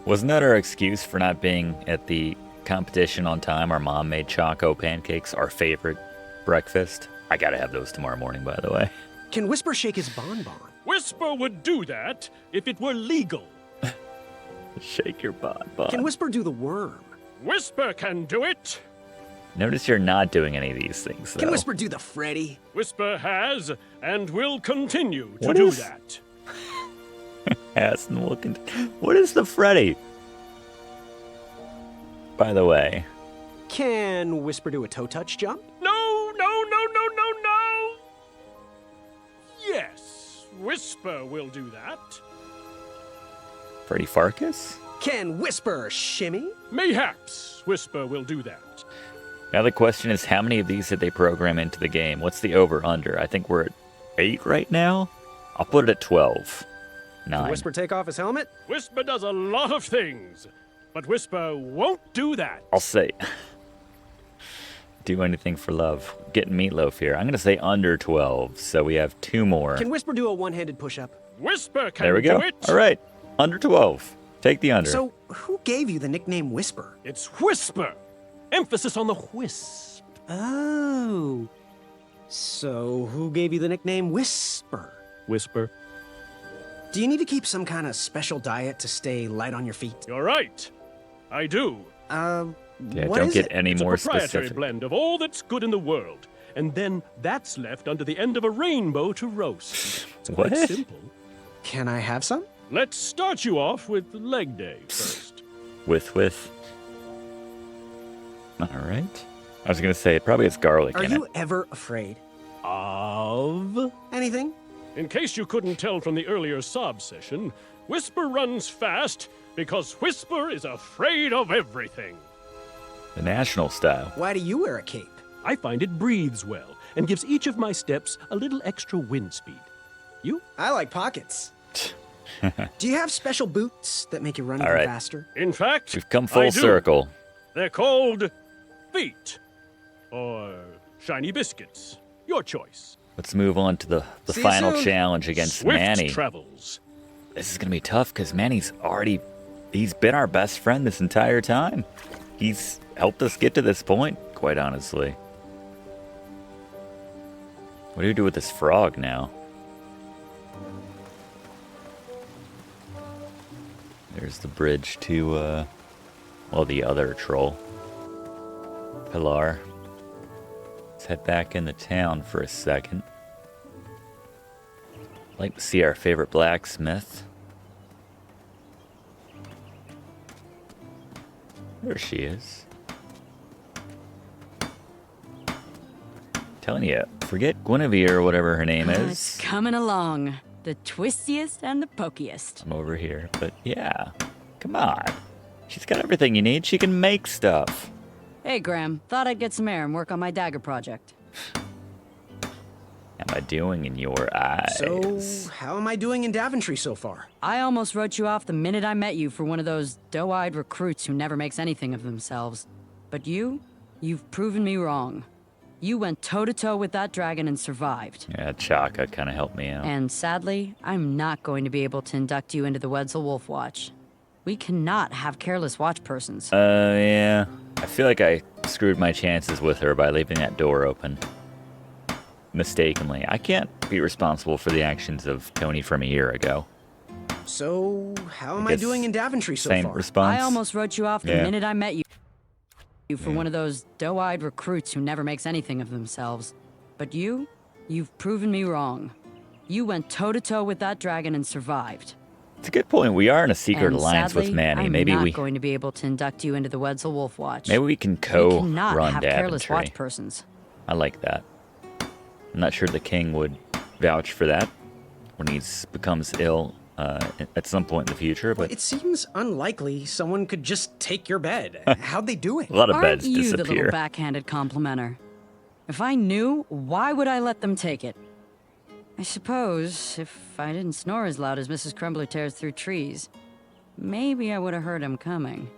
Wasn't that our excuse for not being at the competition on time? Our mom made Choco pancakes, our favorite breakfast. I gotta have those tomorrow morning, by the way. Can Whisper shake his bonbon? Whisper would do that if it were legal. Shake your bonbon. Can Whisper do the worm? Whisper can do it. Notice you're not doing any of these things, though. Can Whisper do the Freddy? Whisper has and will continue to What do is- that. Has and will What is the Freddy? By the way. Can Whisper do a toe touch jump? No. Yes, Whisper will do that. Freddy Farkas? Can Whisper shimmy? Mayhaps Whisper will do that. Now the question is, how many of these did they program into the game? What's the over-under? I think we're at 8 right now. I'll put it at 12. 9. Can Whisper take off his helmet? Whisper does a lot of things, but Whisper won't do that. I'll say, do anything for love. Getting meatloaf here. I'm going to say under 12, so we have 2 more. Can Whisper do a one-handed push-up? Whisper can There we go. do it. All right, under 12. Take the under. So, who gave you the nickname Whisper? It's Whisper. Emphasis on the whisp. Oh. So, who gave you the nickname Whisper? Whisper. Do you need to keep some kind of special diet to stay light on your feet? You're right. I do. Yeah, what don't is get it? any It's more a proprietary specific. blend of all that's good in the world. And then that's left under the end of a rainbow to roast. It's quite What? simple. Can I have some? Let's start you off with leg day first. With. All right. I was going to say, it probably has garlic Are in you it. ever afraid? Of? Anything? In case you couldn't tell from the earlier sob session, Whisper runs fast because Whisper is afraid of everything. The national style. Why do you wear a cape? I find it breathes well and gives each of my steps a little extra wind speed. You? I like pockets. Do you have special boots that make you run All even right. faster? In fact, We've come I full do. circle. They're called feet. or shiny biscuits. Your choice. Let's move on to the See you final soon. challenge against Swift Manny. travels. This is going to be tough because Manny's he's been our best friend this entire time. He's helped us get to this point, quite honestly. What do we do with this frog now? There's the bridge to, well, the other troll. Pilar. Let's head back into town for a second. I'd like to see our favorite blacksmith. There she is. Telling you, forget Guinevere or whatever her name is. It's coming along. The twistiest and the pokiest. I'm over here, but yeah. Come on. She's got everything you need. She can make stuff. Hey, Graham. Thought I'd get some air and work on my dagger project. Am I doing in your eyes? So, how am I doing in Daventry so far? I almost wrote you off the minute I met you for one of those doe-eyed recruits who never makes anything of themselves. But you've proven me wrong. You went toe-to-toe with that dragon and survived. Yeah, Chaka kind of helped me out. And sadly, I'm not going to be able to induct you into the Wetzel Wolf Watch. We cannot have careless watch persons. Yeah. I feel like I screwed my chances with her by leaving that door open. Mistakenly. I can't be responsible for the actions of Tony from a year ago. So, how am I doing in Daventry so far? Same response. I almost wrote you off the minute I met you for one of those doe-eyed recruits who never makes anything of themselves. But you've proven me wrong. You went toe-to-toe with that dragon and survived. It's a good point. We are in a secret And alliance sadly, with Manny. I'm Maybe not going to be able to induct you into the Wetzel Wolf Watch. Maybe we can We cannot co-run have careless Daventry. watch persons. I like that. I'm not sure the king would vouch for that when he becomes ill at some point in the future, but It seems unlikely someone could just take your bed. How'd they do it? a lot of Aren't beds you disappear. the little backhanded complimenter? If I knew, why would I let them take it? I suppose if I didn't snore as loud as Mrs. Crumbler tears through trees, maybe I would have heard him coming.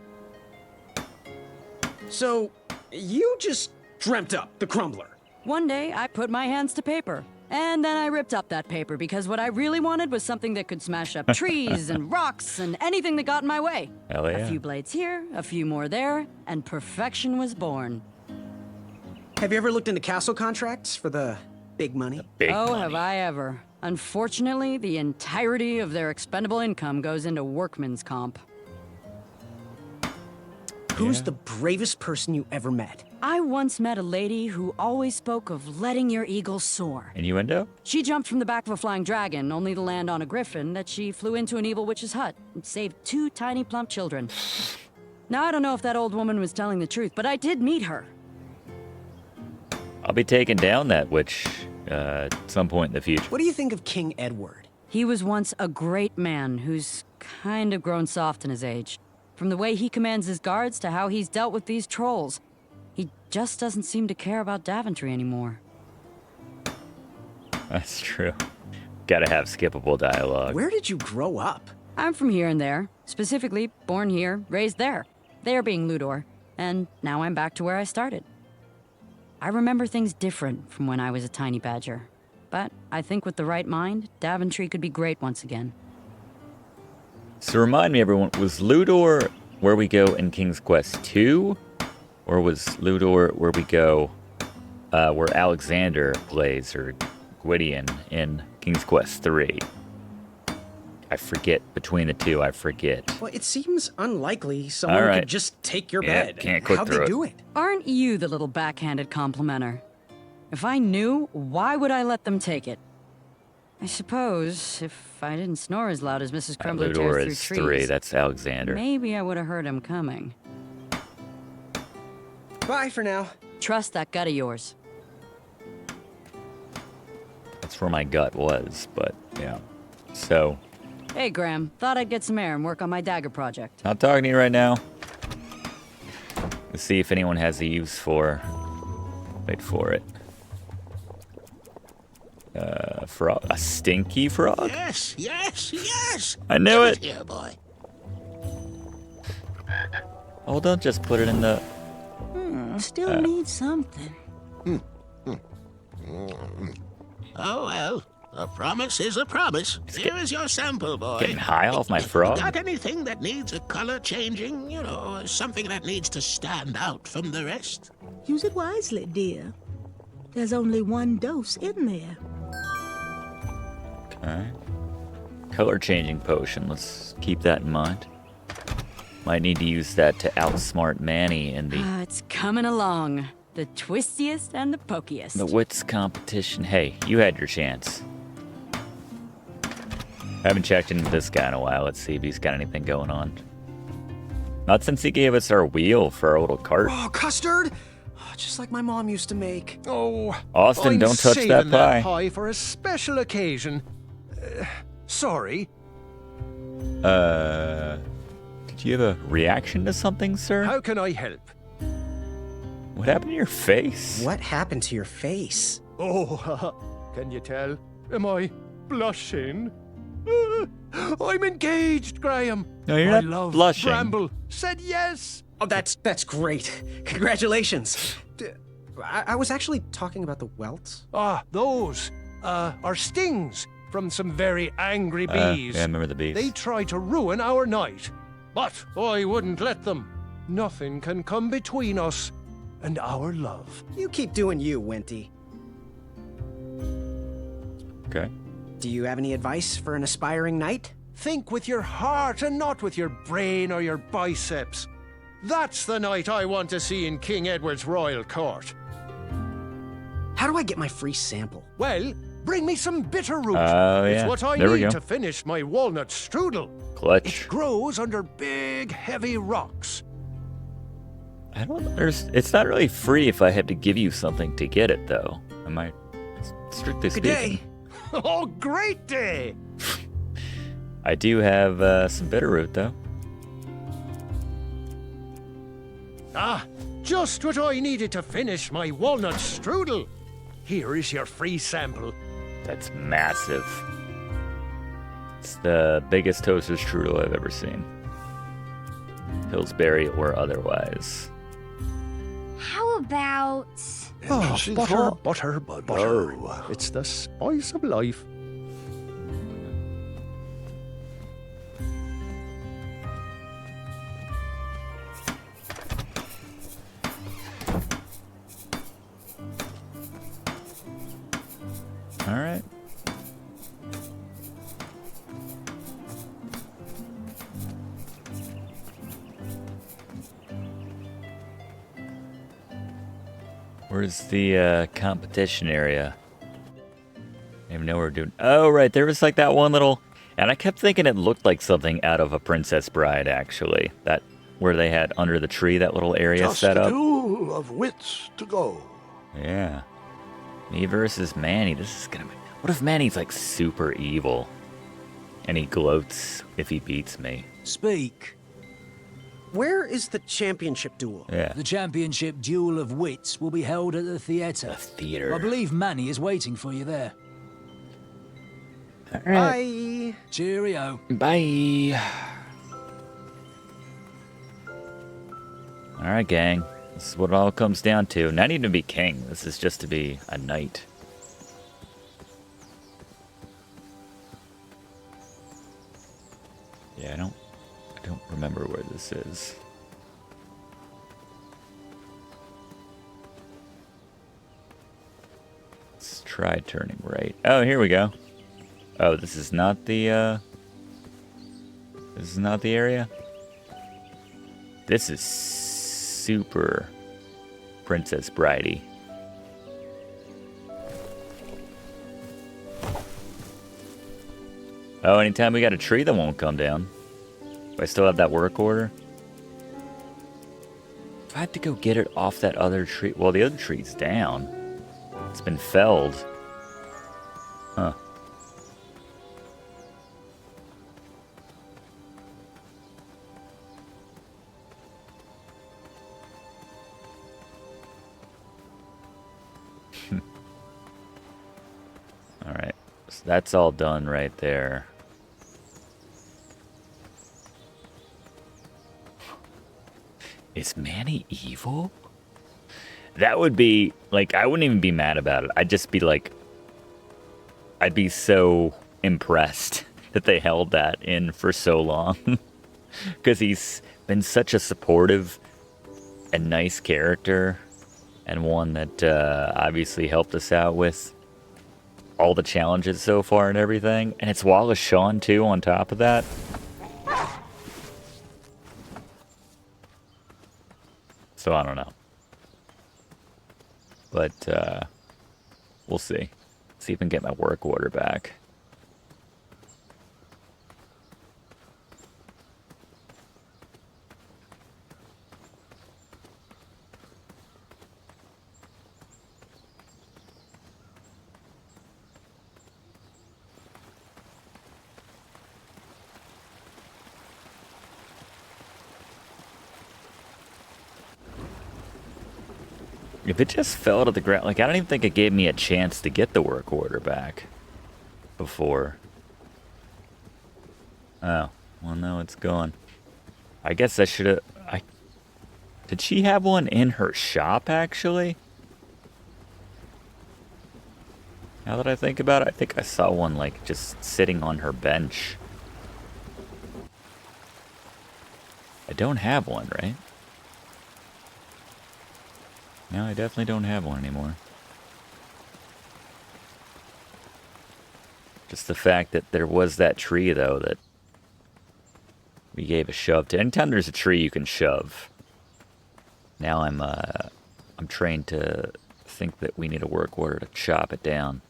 So, you just dreamt up the Crumbler? One day, I put my hands to paper. And then I ripped up that paper because what I really wanted was something that could smash up trees and rocks and anything that got in my way. Hell yeah. A few blades here, a few more there, and perfection was born. Have you ever looked into castle contracts for the big money? Have I ever. Unfortunately, the entirety of their expendable income goes into workman's comp. Who's the bravest person you ever met? I once met a lady who always spoke of letting your eagle soar. Innuendo? She jumped from the back of a flying dragon, only to land on a griffin that she flew into an evil witch's hut and saved 2 tiny plump children. Now, I don't know if that old woman was telling the truth, but I did meet her. I'll be taking down that witch at some point in the future. What do you think of King Edward? He was once a great man who's kind of grown soft in his age. From the way he commands his guards to how he's dealt with these trolls. He just doesn't seem to care about Daventry anymore. That's true. Gotta have skippable dialogue. Where did you grow up? I'm from here and there. Specifically, born here, raised there. There being Llyoyd. And now I'm back to where I started. I remember things different from when I was a tiny badger. But I think with the right mind, Daventry could be great once again. So remind me, everyone, was Llyoyd where we go in King's Quest 2? Or was Llyoyd where we go, where Alexander plays, or Gwydion in King's Quest 3? I forget between the two, I forget. Well, it seems unlikely someone could just take your bed. Can't click How'd through they it. do it? Aren't you the little backhanded complimenter? If I knew, why would I let them take it? I suppose if I didn't snore as loud as Mrs. Crumbler tears Llyoyd through is trees, 3, that's Alexander. maybe I would have heard him coming. Bye for now. Trust that gut of yours. That's where my gut was, but yeah. So, Hey, Graham. Thought I'd get some air and work on my dagger project. not talking to you right now. Let's see if anyone has a use for... Wait for it. Frog. A stinky frog? Yes, yes, yes. I knew it. Here, boy. Oh, don't just put it in the... Still need something. Oh, well, a promise is a promise. Here is your sample, boy. Getting high off my frog. Got anything that needs a color changing? You know, something that needs to stand out from the rest? Use it wisely, dear. There's only one dose in there. Okay. Color changing potion. Let's keep that in mind. Might need to use that to outsmart Manny in the It's coming along. The twistiest and the pokiest. the wits competition. Hey, you had your chance. I haven't checked into this guy in a while. Let's see if he's got anything going on. Not since he gave us our wheel for our little cart. Oh, custard? Oh, just like my mom used to make. Oh, Austin, I'm don't touch that saving pie. pie for a special occasion. Sorry. Did you have a reaction to something, sir? How can I help? What happened to your face? What happened to your face? Oh, can you tell? Am I blushing? I'm engaged, Graham. No, you're My not love, blushing. Bramble said yes. Oh, that's great. Congratulations. I was actually talking about the welts. Ah, those are stings from some very angry bees. Yeah, I remember the bees. They try to ruin our night, but I wouldn't let them. Nothing can come between us and our love. You keep doing you, Winty. Okay. Do you have any advice for an aspiring knight? Think with your heart and not with your brain or your biceps. That's the knight I want to see in King Edward's royal court. How do I get my free sample? Well, bring me some bitter root. Oh, It's yeah. what I There we need go. to finish my walnut strudel. Clutch. It grows under big, heavy rocks. I don't. It's not really free if I had to give you something to get it, though. Am I? Strictly Good speaking. day. Oh, great day! I do have some bitterroot, though. Ah, just what I needed to finish my walnut strudel. Here is your free sample. That's massive. It's the biggest toaster strudel I've ever seen. Pillsbury or otherwise. How about... Oh, Interesting butter, thought. butter, butter. It's the spice of life. All right. Where's the competition area? I don't even know what we're doing. Oh, right. There was like that one little... And I kept thinking it looked like something out of A Princess Bride, actually. That where they had under the tree, that little area Just set a up. duel of wits to go. Yeah. Me versus Manny. This is gonna be... What if Manny's like super evil? And he gloats if he beats me. Speak. Where is the championship duel? Yeah. The championship duel of wits will be held at the theatre. The theater. I believe Manny is waiting for you there. All right. Bye. Cheerio. Bye. All right, gang. This is what it all comes down to. Not even to be king. This is just to be a knight. Yeah, I don't remember where this is. Let's try turning right. Oh, here we go. Oh, this is not the this is not the area. This is super Princess Bridey. Oh, anytime we got a tree that won't come down. Do I still have that work order? If I had to go get it off that other tree... Well, the other tree's down. It's been felled. Huh. Alright. So that's all done right there. Is Manny evil? That would be, like, I wouldn't even be mad about it. I'd just be like, I'd be so impressed that they held that in for so long. Because he's been such a supportive and nice character, and one that obviously helped us out with all the challenges so far and everything. And it's Wallace Shawn, too, on top of that. So I don't know. But we'll see. See if I can get my work order back. If it just fell to the ground, like, I don't even think it gave me a chance to get the work order back before. Oh, well, no, it's gone. I guess I should have... Did she have one in her shop, actually? Now that I think about it, I think I saw one, like, just sitting on her bench. I don't have one, right? No, I definitely don't have one anymore. Just the fact that there was that tree, though, that we gave a shove to. Anytime there's a tree, you can shove. Now I'm trained to think that we need a work order to chop it down.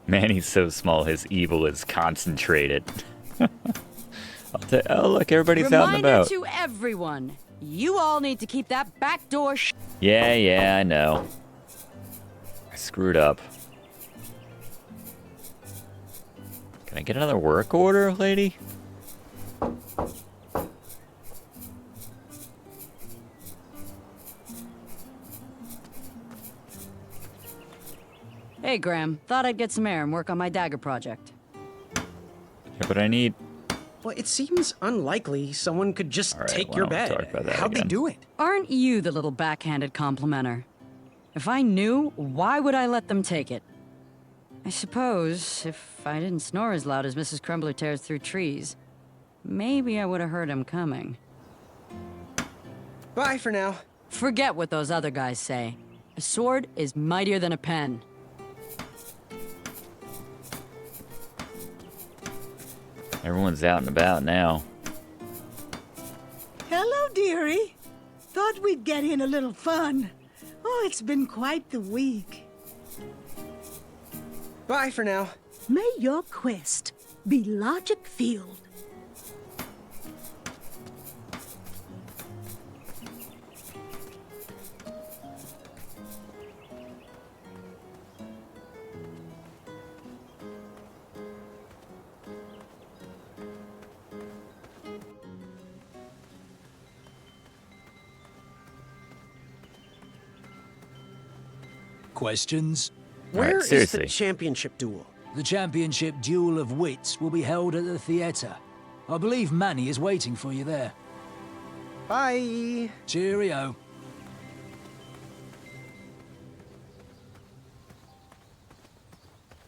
Man, he's so small, his evil is concentrated. Oh, look, everybody's out and about. Reminder to everyone, you all need to keep that back door Yeah, I know. I screwed up. Can I get another work order, lady? Hey, Graham. Thought I'd get some air and work on my dagger project. Yeah, but I need... Well, it seems unlikely someone could just take your bed. How'd they do it? Aren't you the little backhanded complimenter? If I knew, why would I let them take it? I suppose, if I didn't snore as loud as Mrs. Crumbler tears through trees, maybe I would have heard him coming. Bye for now. Forget what those other guys say. A sword is mightier than a pen. Everyone's out and about now. Hello, dearie. Thought we'd get in a little fun. Oh, it's been quite the week. Bye for now. May your quest be logic-filled. Questions? Where is the championship duel? The championship duel of wits will be held at the theatre. I believe Manny is waiting for you there. Bye. Cheerio.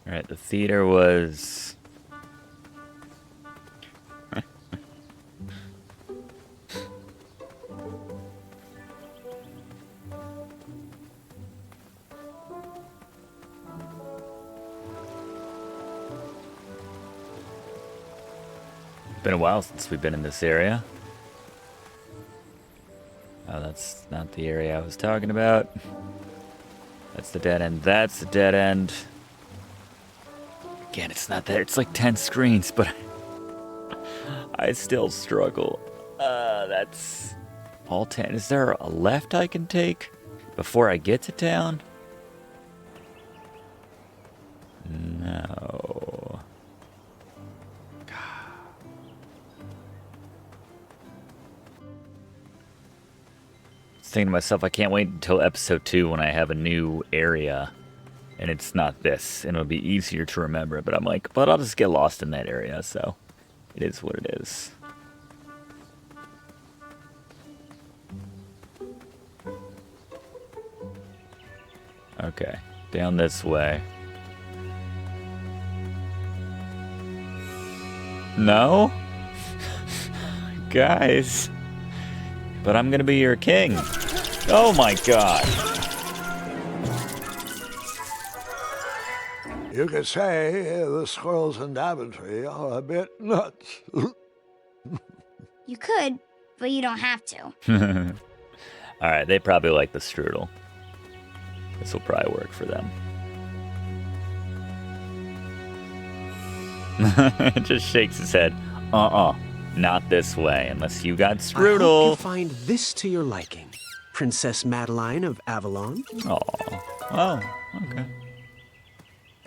Alright, the theater was... Been a while since we've been in this area. Oh, that's not the area I was talking about. That's the dead end. That's the dead end. Again, it's not there. It's like 10 screens, but I still struggle. That's all 10. Is there a left I can take before I get to town? No. Thinking to myself, I can't wait until episode 2 when I have a new area and it's not this, and it'll be easier to remember. But I'm like, but I'll just get lost in that area, so it is what it is. Okay, down this way. No? Guys. But I'm gonna be your king. Oh my god. You could say the squirrels in Daventry are a bit nuts. You could, but you don't have to. Alright, they probably like the strudel. This will probably work for them. Just shakes his head. Not this way, unless you got strudel. I hope you find this to your liking, Princess Madeline of Avalon. Oh, okay.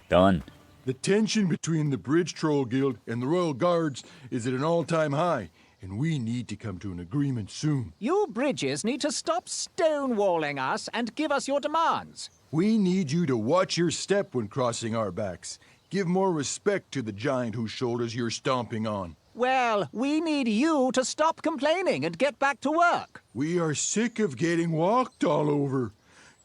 Done. The tension between the Bridge Troll Guild and the Royal Guards is at an all-time high, and we need to come to an agreement soon. You bridges need to stop stonewalling us and give us your demands. We need you to watch your step when crossing our backs. Give more respect to the giant whose shoulders you're stomping on. Well, we need you to stop complaining and get back to work. We are sick of getting walked all over.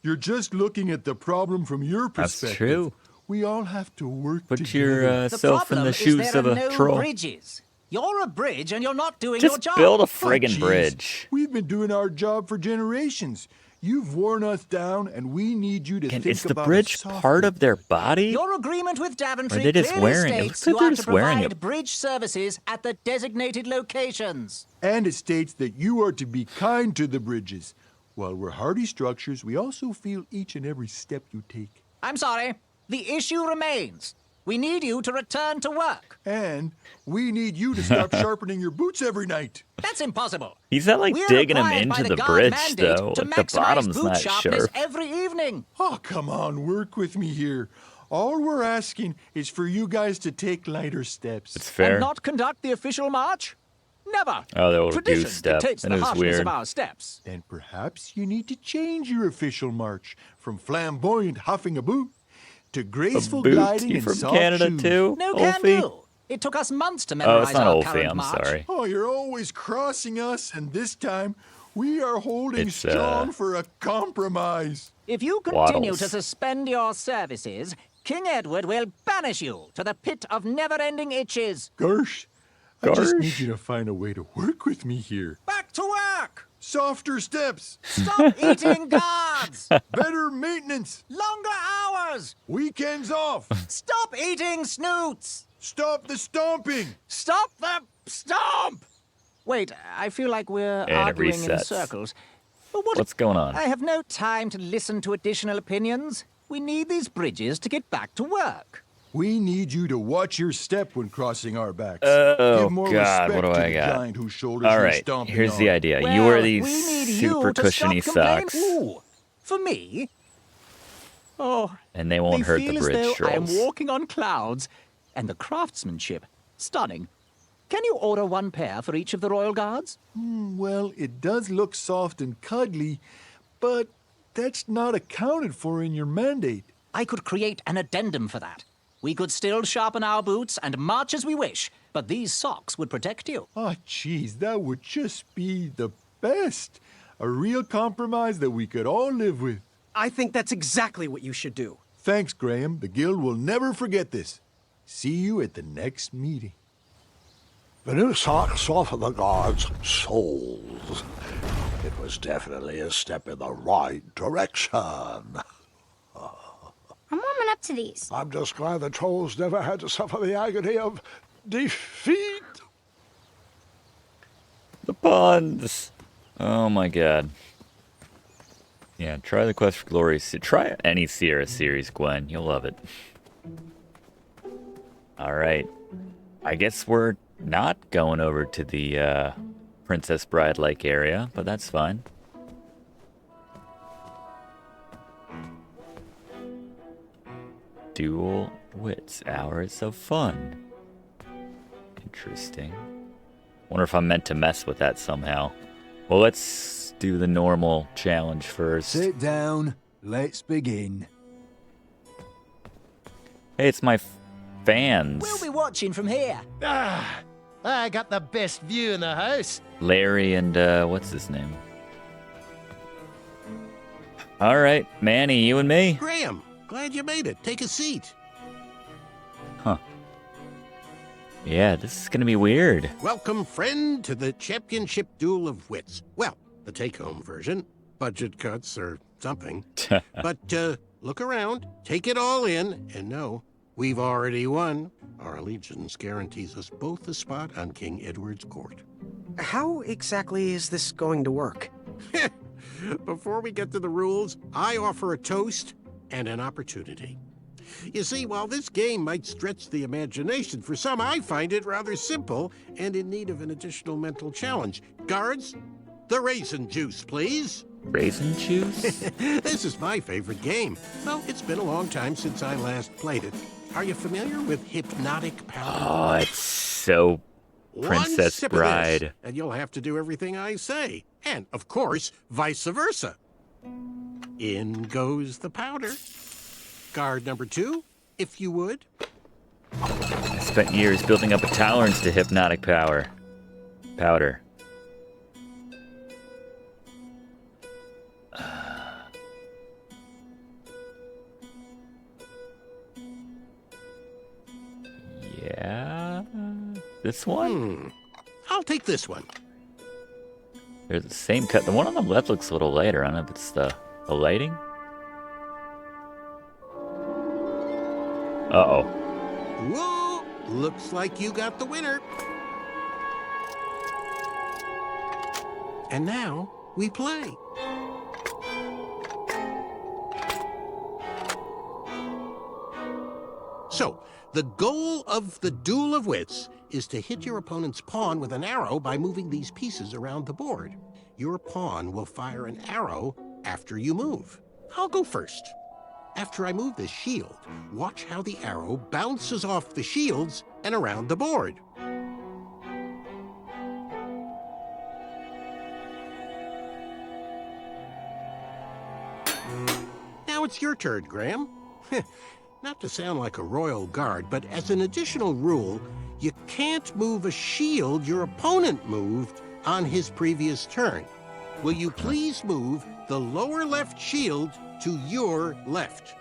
You're just looking at the problem from your perspective. That's true. We all have to work Put together. yourself in the shoes of a troll. Bridges. You're a bridge and you're not doing Just your job. build a friggin' Jeez, bridge. We've been doing our job for generations. You've worn us down, and we need you to think Is the about bridge it softly. part of their body? Your agreement with Daventry Or are they just clearly wearing it? It states looks like you they're are just to wearing provide it. bridge services at the designated locations. And it states that you are to be kind to the bridges. While we're hardy structures, we also feel each and every step you take. I'm sorry. The issue remains. We need you to return to work. And we need you to stop sharpening your boots every night. That's impossible. He's not like We're digging him required by into the guard bridge, mandate though. to Like the maximize bottom's boot not sharpness sharp. every evening. Oh, come on, work with me here. All we're asking is for you guys to take lighter steps. It's fair. And not conduct the official march? Never. Oh, the old Tradition goose step. dictates That the is harshness weird. of our steps. Then perhaps you need to change your official march from flamboyant huffing a boot to graceful boot? gliding You in from soft Canada shoes. too? No can Olfie? do. It took us months to Oh, memorize it's not our Olfie. current I'm march. sorry. Oh, you're always crossing us, and this time we are holding It's, strong for a compromise. If you continue Waddles. to suspend your services, King Edward will banish you to the pit of never-ending itches. Gosh, I just need Gosh. you to find a way to work with me here. Back to work! Softer steps, Stop eating guards! better maintenance, Longer hours! weekends off, Stop eating snoots! stop the stomping. Stop the stomp! Wait, I feel like we're And it arguing in resets. circles. But what? What's going on? I have no time to listen to additional opinions. We need these bridges to get back to work. We need you to watch your step when crossing our backs. Oh, Give more God, respect what do to I the got? giant whose shoulders All you're right, stomping here's on. the idea. You Well, wear these we need super you to cushiony stop complaining. socks, Ooh, for me? Oh, and they won't they hurt feel the as bridge though I am trolls. walking on clouds, and the craftsmanship, stunning. Can you order one pair for each of the royal guards? Well, it does look soft and cuddly, but that's not accounted for in your mandate. I could create an addendum for that. We could still sharpen our boots and march as we wish, but these socks would protect you. Oh, geez, that would just be the best. A real compromise that we could all live with. I think that's exactly what you should do. Thanks, Graham. The Guild will never forget this. See you at the next meeting. The new socks softened the guards' souls. It was definitely a step in the right direction. I'm warming up to these. I'm just glad the trolls never had to suffer the agony of defeat. The puns! Oh my god. Yeah, try the Quest for Glory. Try any Sierra series, Gwen. You'll love it. Alright. I guess we're not going over to the Princess Bride Lake area, but that's fine. Dual Wits Hours of Fun. Interesting. Wonder if I'm meant to mess with that somehow. Well, let's do the normal challenge first. Sit down. Let's begin. Hey, it's my fans. We'll be watching from here. Ah, I got the best view in the house. Larry and, what's his name? Alright, Manny, you and me? Graham, glad you made it. Take a seat. Huh. Yeah, this is gonna be weird. Welcome, friend, to the Championship Duel of Wits. Well, the take-home version. Budget cuts or something. But, look around, take it all in, and know we've already won. Our allegiance guarantees us both a spot on King Edward's court. How exactly is this going to work? Before we get to the rules, I offer a toast and an opportunity. You see, while this game might stretch the imagination, for some I find it rather simple and in need of an additional mental challenge. Guards, the raisin juice, please. Raisin juice? This is my favorite game. Well, it's been a long time since I last played it. Are you familiar with hypnotic powder? Oh, it's so Princess One sip Bride. of this, and you'll have to do everything I say. And, of course, vice versa. In goes the powder. Guard number 2, if you would. I spent years building up a tolerance to hypnotic powder. Yeah, this one? I'll take this one. There's the same cut. The one on the left looks a little lighter. I don't know if it's the lighting. Uh-oh. Whoa! Looks like you got the winner. And now we play. So, the goal of the Duel of Wits is to hit your opponent's pawn with an arrow by moving these pieces around the board. Your pawn will fire an arrow after you move. I'll go first. After I move this shield, watch how the arrow bounces off the shields and around the board. Now it's your turn, Graham. Not to sound like a royal guard, but as an additional rule, you can't move a shield your opponent moved on his previous turn. Will you please move the lower left shield to your left?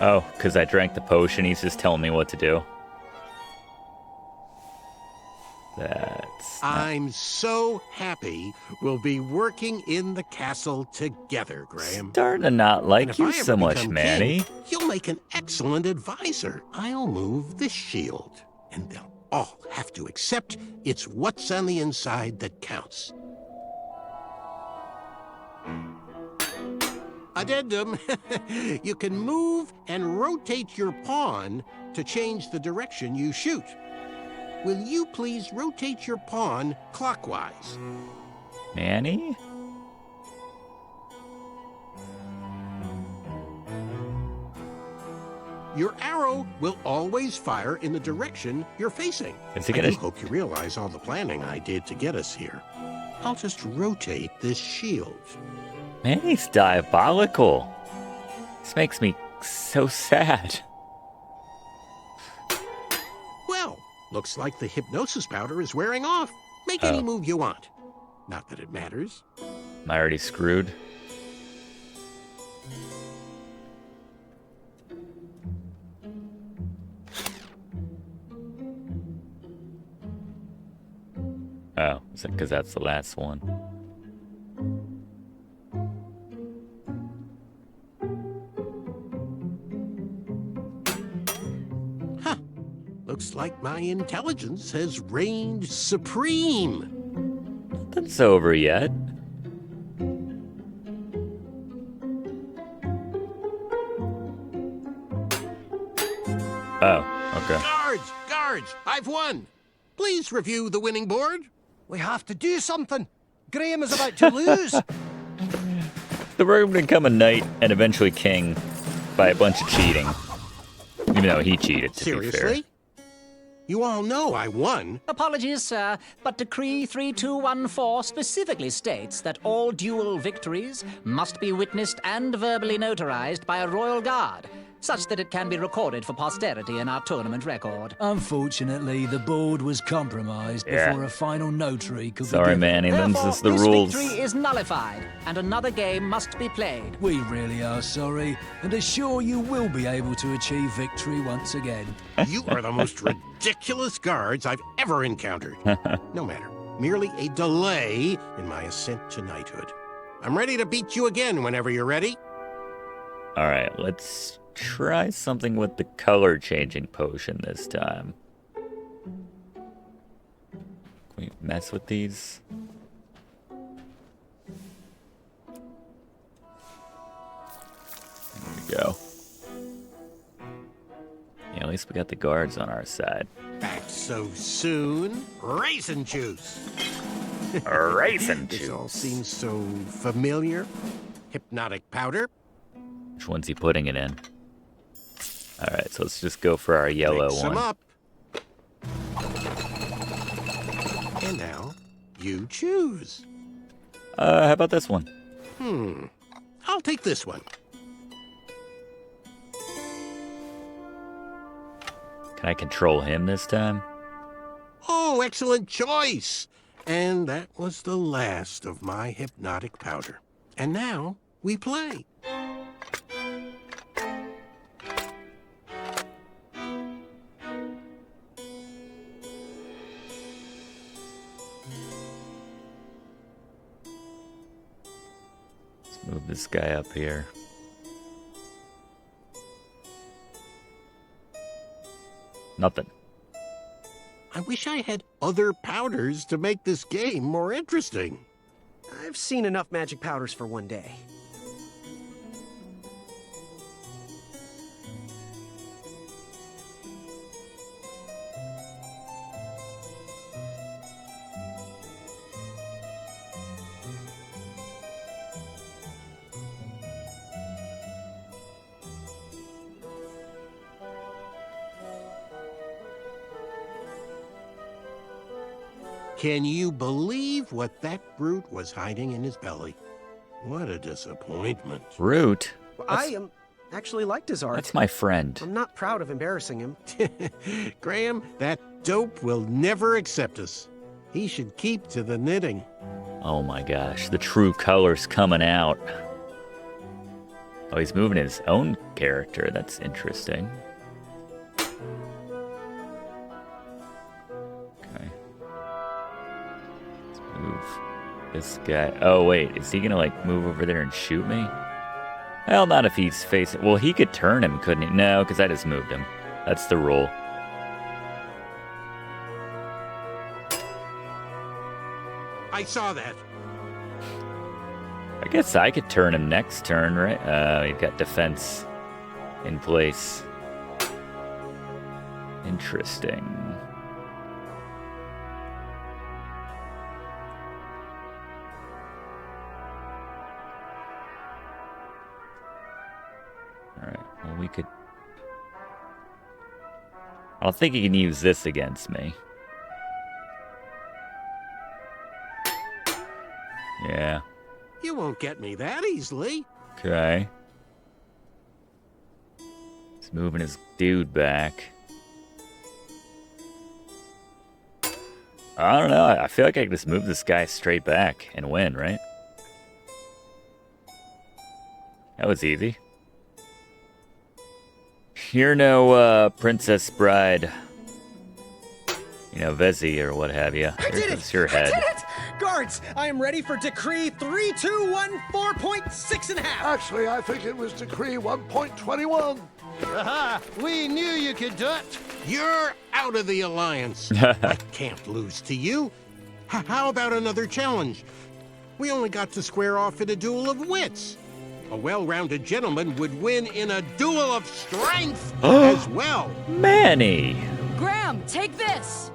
Oh, because I drank the potion, he's just telling me what to do. I'm so happy we'll be working in the castle together, Graham. Starting to not like And if you I ever so much, become Manny. king, you'll make an excellent advisor. I'll move this shield, and they'll all have to accept it's what's on the inside that counts. Addendum. You can move and rotate your pawn to change the direction you shoot. Will you please rotate your pawn clockwise? Manny? Your arrow will always fire in the direction you're facing. Is he I gonna- do hope you realize all the planning I did to get us here. I'll just rotate this shield. Manny's diabolical. This makes me so sad. Well, looks like the hypnosis powder is wearing off. Make any move you want. Not that it matters. Am I already screwed? Oh, is it because that's the last one? Looks like my intelligence has reigned supreme. Nothing's over yet. Oh, okay. Guards, I've won. Please review the winning board. We have to do something. Graham is about to lose. The rogue would become a knight and eventually king by a bunch of cheating. Even though he cheated, to be fair. Seriously? You all know I won. Apologies, sir, but Decree 3214 specifically states that all duel victories must be witnessed and verbally notarized by a royal guard, such that it can be recorded for posterity in our tournament record. Unfortunately, the board was compromised before a final notary could be Sorry, given. man, Evans, Therefore, is the this rules. victory is nullified, and another game must be played. We really are sorry, and assure you will be able to achieve victory once again. You are the most ridiculous guards I've ever encountered. No matter. Merely a delay in my ascent to knighthood. I'm ready to beat you again whenever you're ready. All right, let's try something with the color changing potion this time. Can we mess with these? There we go. Yeah, at least we got the guards on our side. Back so soon. Raisin juice. Raisin This all juice. seems so familiar. Hypnotic powder. Which one's he putting it in? All right, so let's just go for our yellow Mix 'em one. up. And now, you choose. How about this one? I'll take this one. Can I control him this time? Oh, excellent choice. And that was the last of my hypnotic powder. And now, we play. Let's move this guy up here. Nothing. I wish I had other powders to make this game more interesting. I've seen enough magic powders for one day. Can you believe what that brute was hiding in his belly? What a disappointment. Root? I actually liked his art. That's my friend. I'm not proud of embarrassing him. Graham, that dope will never accept us. He should keep to the knitting. Oh my gosh, the true color's coming out. Oh, he's moving his own character. That's interesting. Okay. Let's move this guy. Oh, wait. Is he going to, like, move over there and shoot me? Well, not if he's facing... Well, he could turn him, couldn't he? No, because I just moved him. That's the rule. I saw that. I guess I could turn him next turn, right? He's got defense in place. Interesting. Alright, well, we could... I don't think he can use this against me. Yeah. You won't get me that easily. Okay. He's moving his dude back. I don't know. I feel like I can just move this guy straight back and win, right? That was easy. You're no Princess Bride. You know, Vezi or what have you. I did it! Your head. I did it! Guards, I am ready for Decree 3214.6 1/2. Actually, I think it was Decree 1.21. Aha! We knew you could do it. You're out of the alliance. I can't lose to you. How about another challenge? We only got to square off in a duel of wits. A well-rounded gentleman would win in a duel of strength as well. Manny! Graham, take this!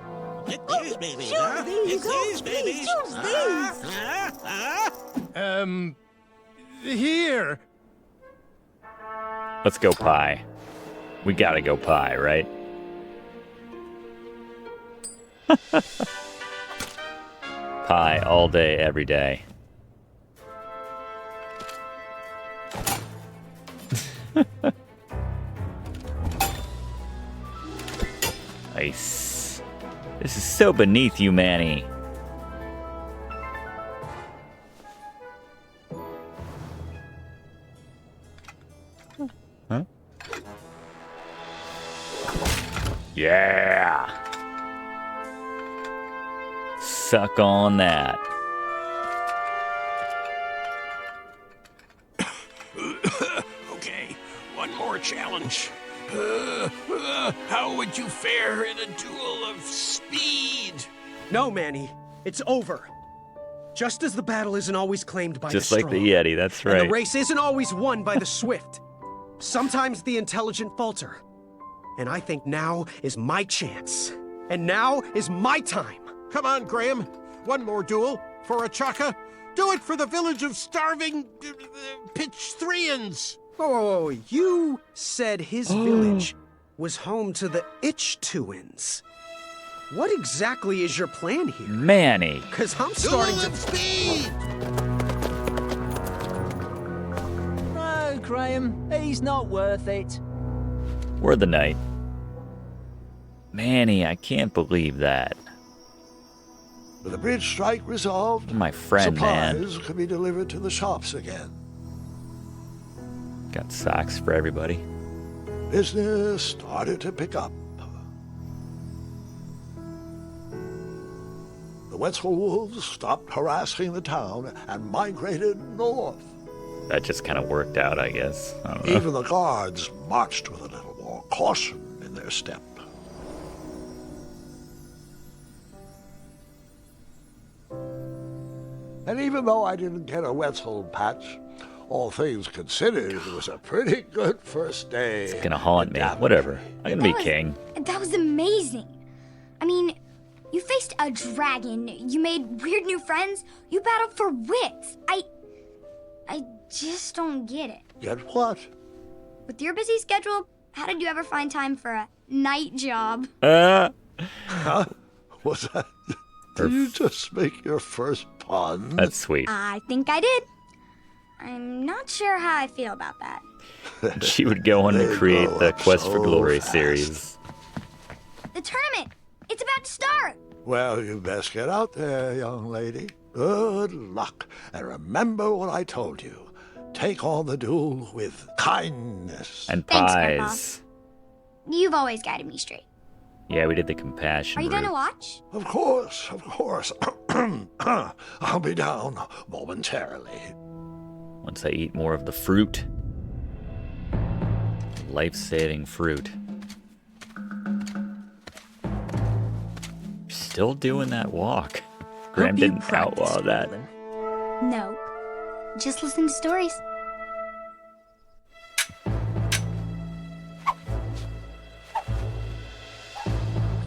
Choose these. Choose these. Here. Let's go pie. We gotta go pie, right? Pie all day, every day. Nice. This is so beneath you, Manny. Huh? Yeah. Suck on that. Okay, one more challenge. How would you fare in a duel of speed? No, Manny. It's over. Just as the battle isn't always claimed by Just the like strong. the Yeti, that's right. And the race isn't always won by the swift. Sometimes the intelligent falter. And I think now is my chance. And now is my time. Come on, Graham. One more duel for a chaka. Do it for the village of starving Pitch-Threans. Whoa. You said his village was home to the Itch-Tuins. What exactly is your plan here? Manny. Because I'm starting to... speed! No, Graham, he's not worth it. We're the knight. Manny, I can't believe that. With the bridge strike resolved, My friend, supplies man. can be delivered to the shops again. Got socks for everybody. Business started to pick up. The Wetzel wolves stopped harassing the town and migrated north. That just kind of worked out, I guess. I don't know. Even the guards marched with a little more caution in their step. And even though I didn't get a Wetzel patch, all things considered, it was a pretty good first day. It's gonna haunt me. Whatever. I'm gonna be king. That was amazing. I mean, you faced a dragon, you made weird new friends, you battled for wits. I just don't get it. Get what? With your busy schedule, how did you ever find time for a night job? Huh? Was that... Did you just make your first pun? That's sweet. I think I did. I'm not sure how I feel about that. She would go on to create the Quest for Glory series. The tournament! It's about to start! Well, you best get out there, young lady. Good luck. And remember what I told you. Take on the duel with kindness. And Thanks, pies. Grandpa. You've always guided me straight. Yeah, we did the compassion Are you route. gonna watch? Of course, of course. I'll be down momentarily. Once I eat more of the fruit. Life-saving fruit. Still doing that walk. Graham Hope you didn't outlaw that. No. Just listen to stories.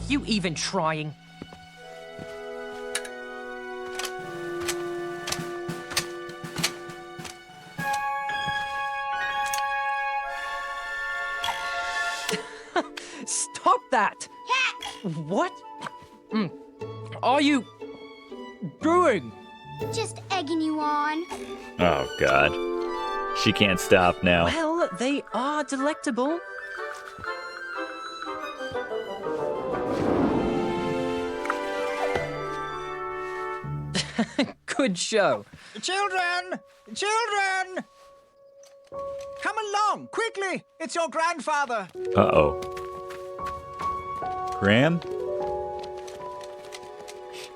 You even trying? Stop that! What? Are you doing? Just egging you on. Oh, God. She can't stop now. Well, they are delectable. Good show. Children! Children! Come along, quickly! It's your grandfather! Uh-oh. Graham?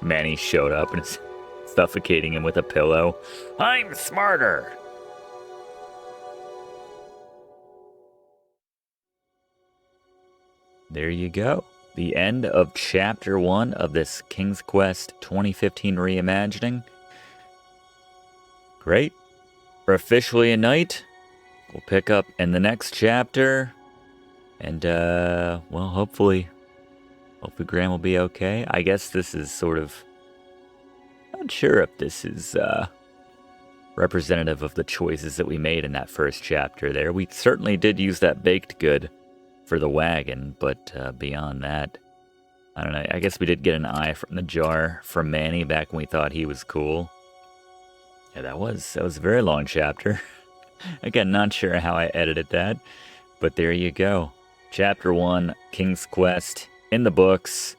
Manny showed up and is suffocating him with a pillow. I'm smarter! there you go. The end of Chapter 1 of this King's Quest 2015 reimagining. Great. We're officially a knight. We'll pick up in the next chapter. And, well, hopefully Graham will be okay. I guess this is sort of... Not sure if this is, representative of the choices that we made in that first chapter there. We certainly did use that baked good for the wagon, but beyond that, I don't know. I guess we did get an eye from the jar from Manny back when we thought he was cool. Yeah, that was a very long chapter. Again, not sure how I edited that, but there you go. Chapter 1, King's Quest, in the books.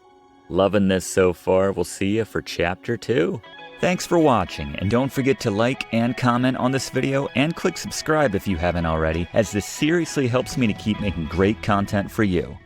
Loving this so far. We'll see you for Chapter 2. Thanks for watching, and don't forget to like and comment on this video, and click subscribe if you haven't already, as this seriously helps me to keep making great content for you.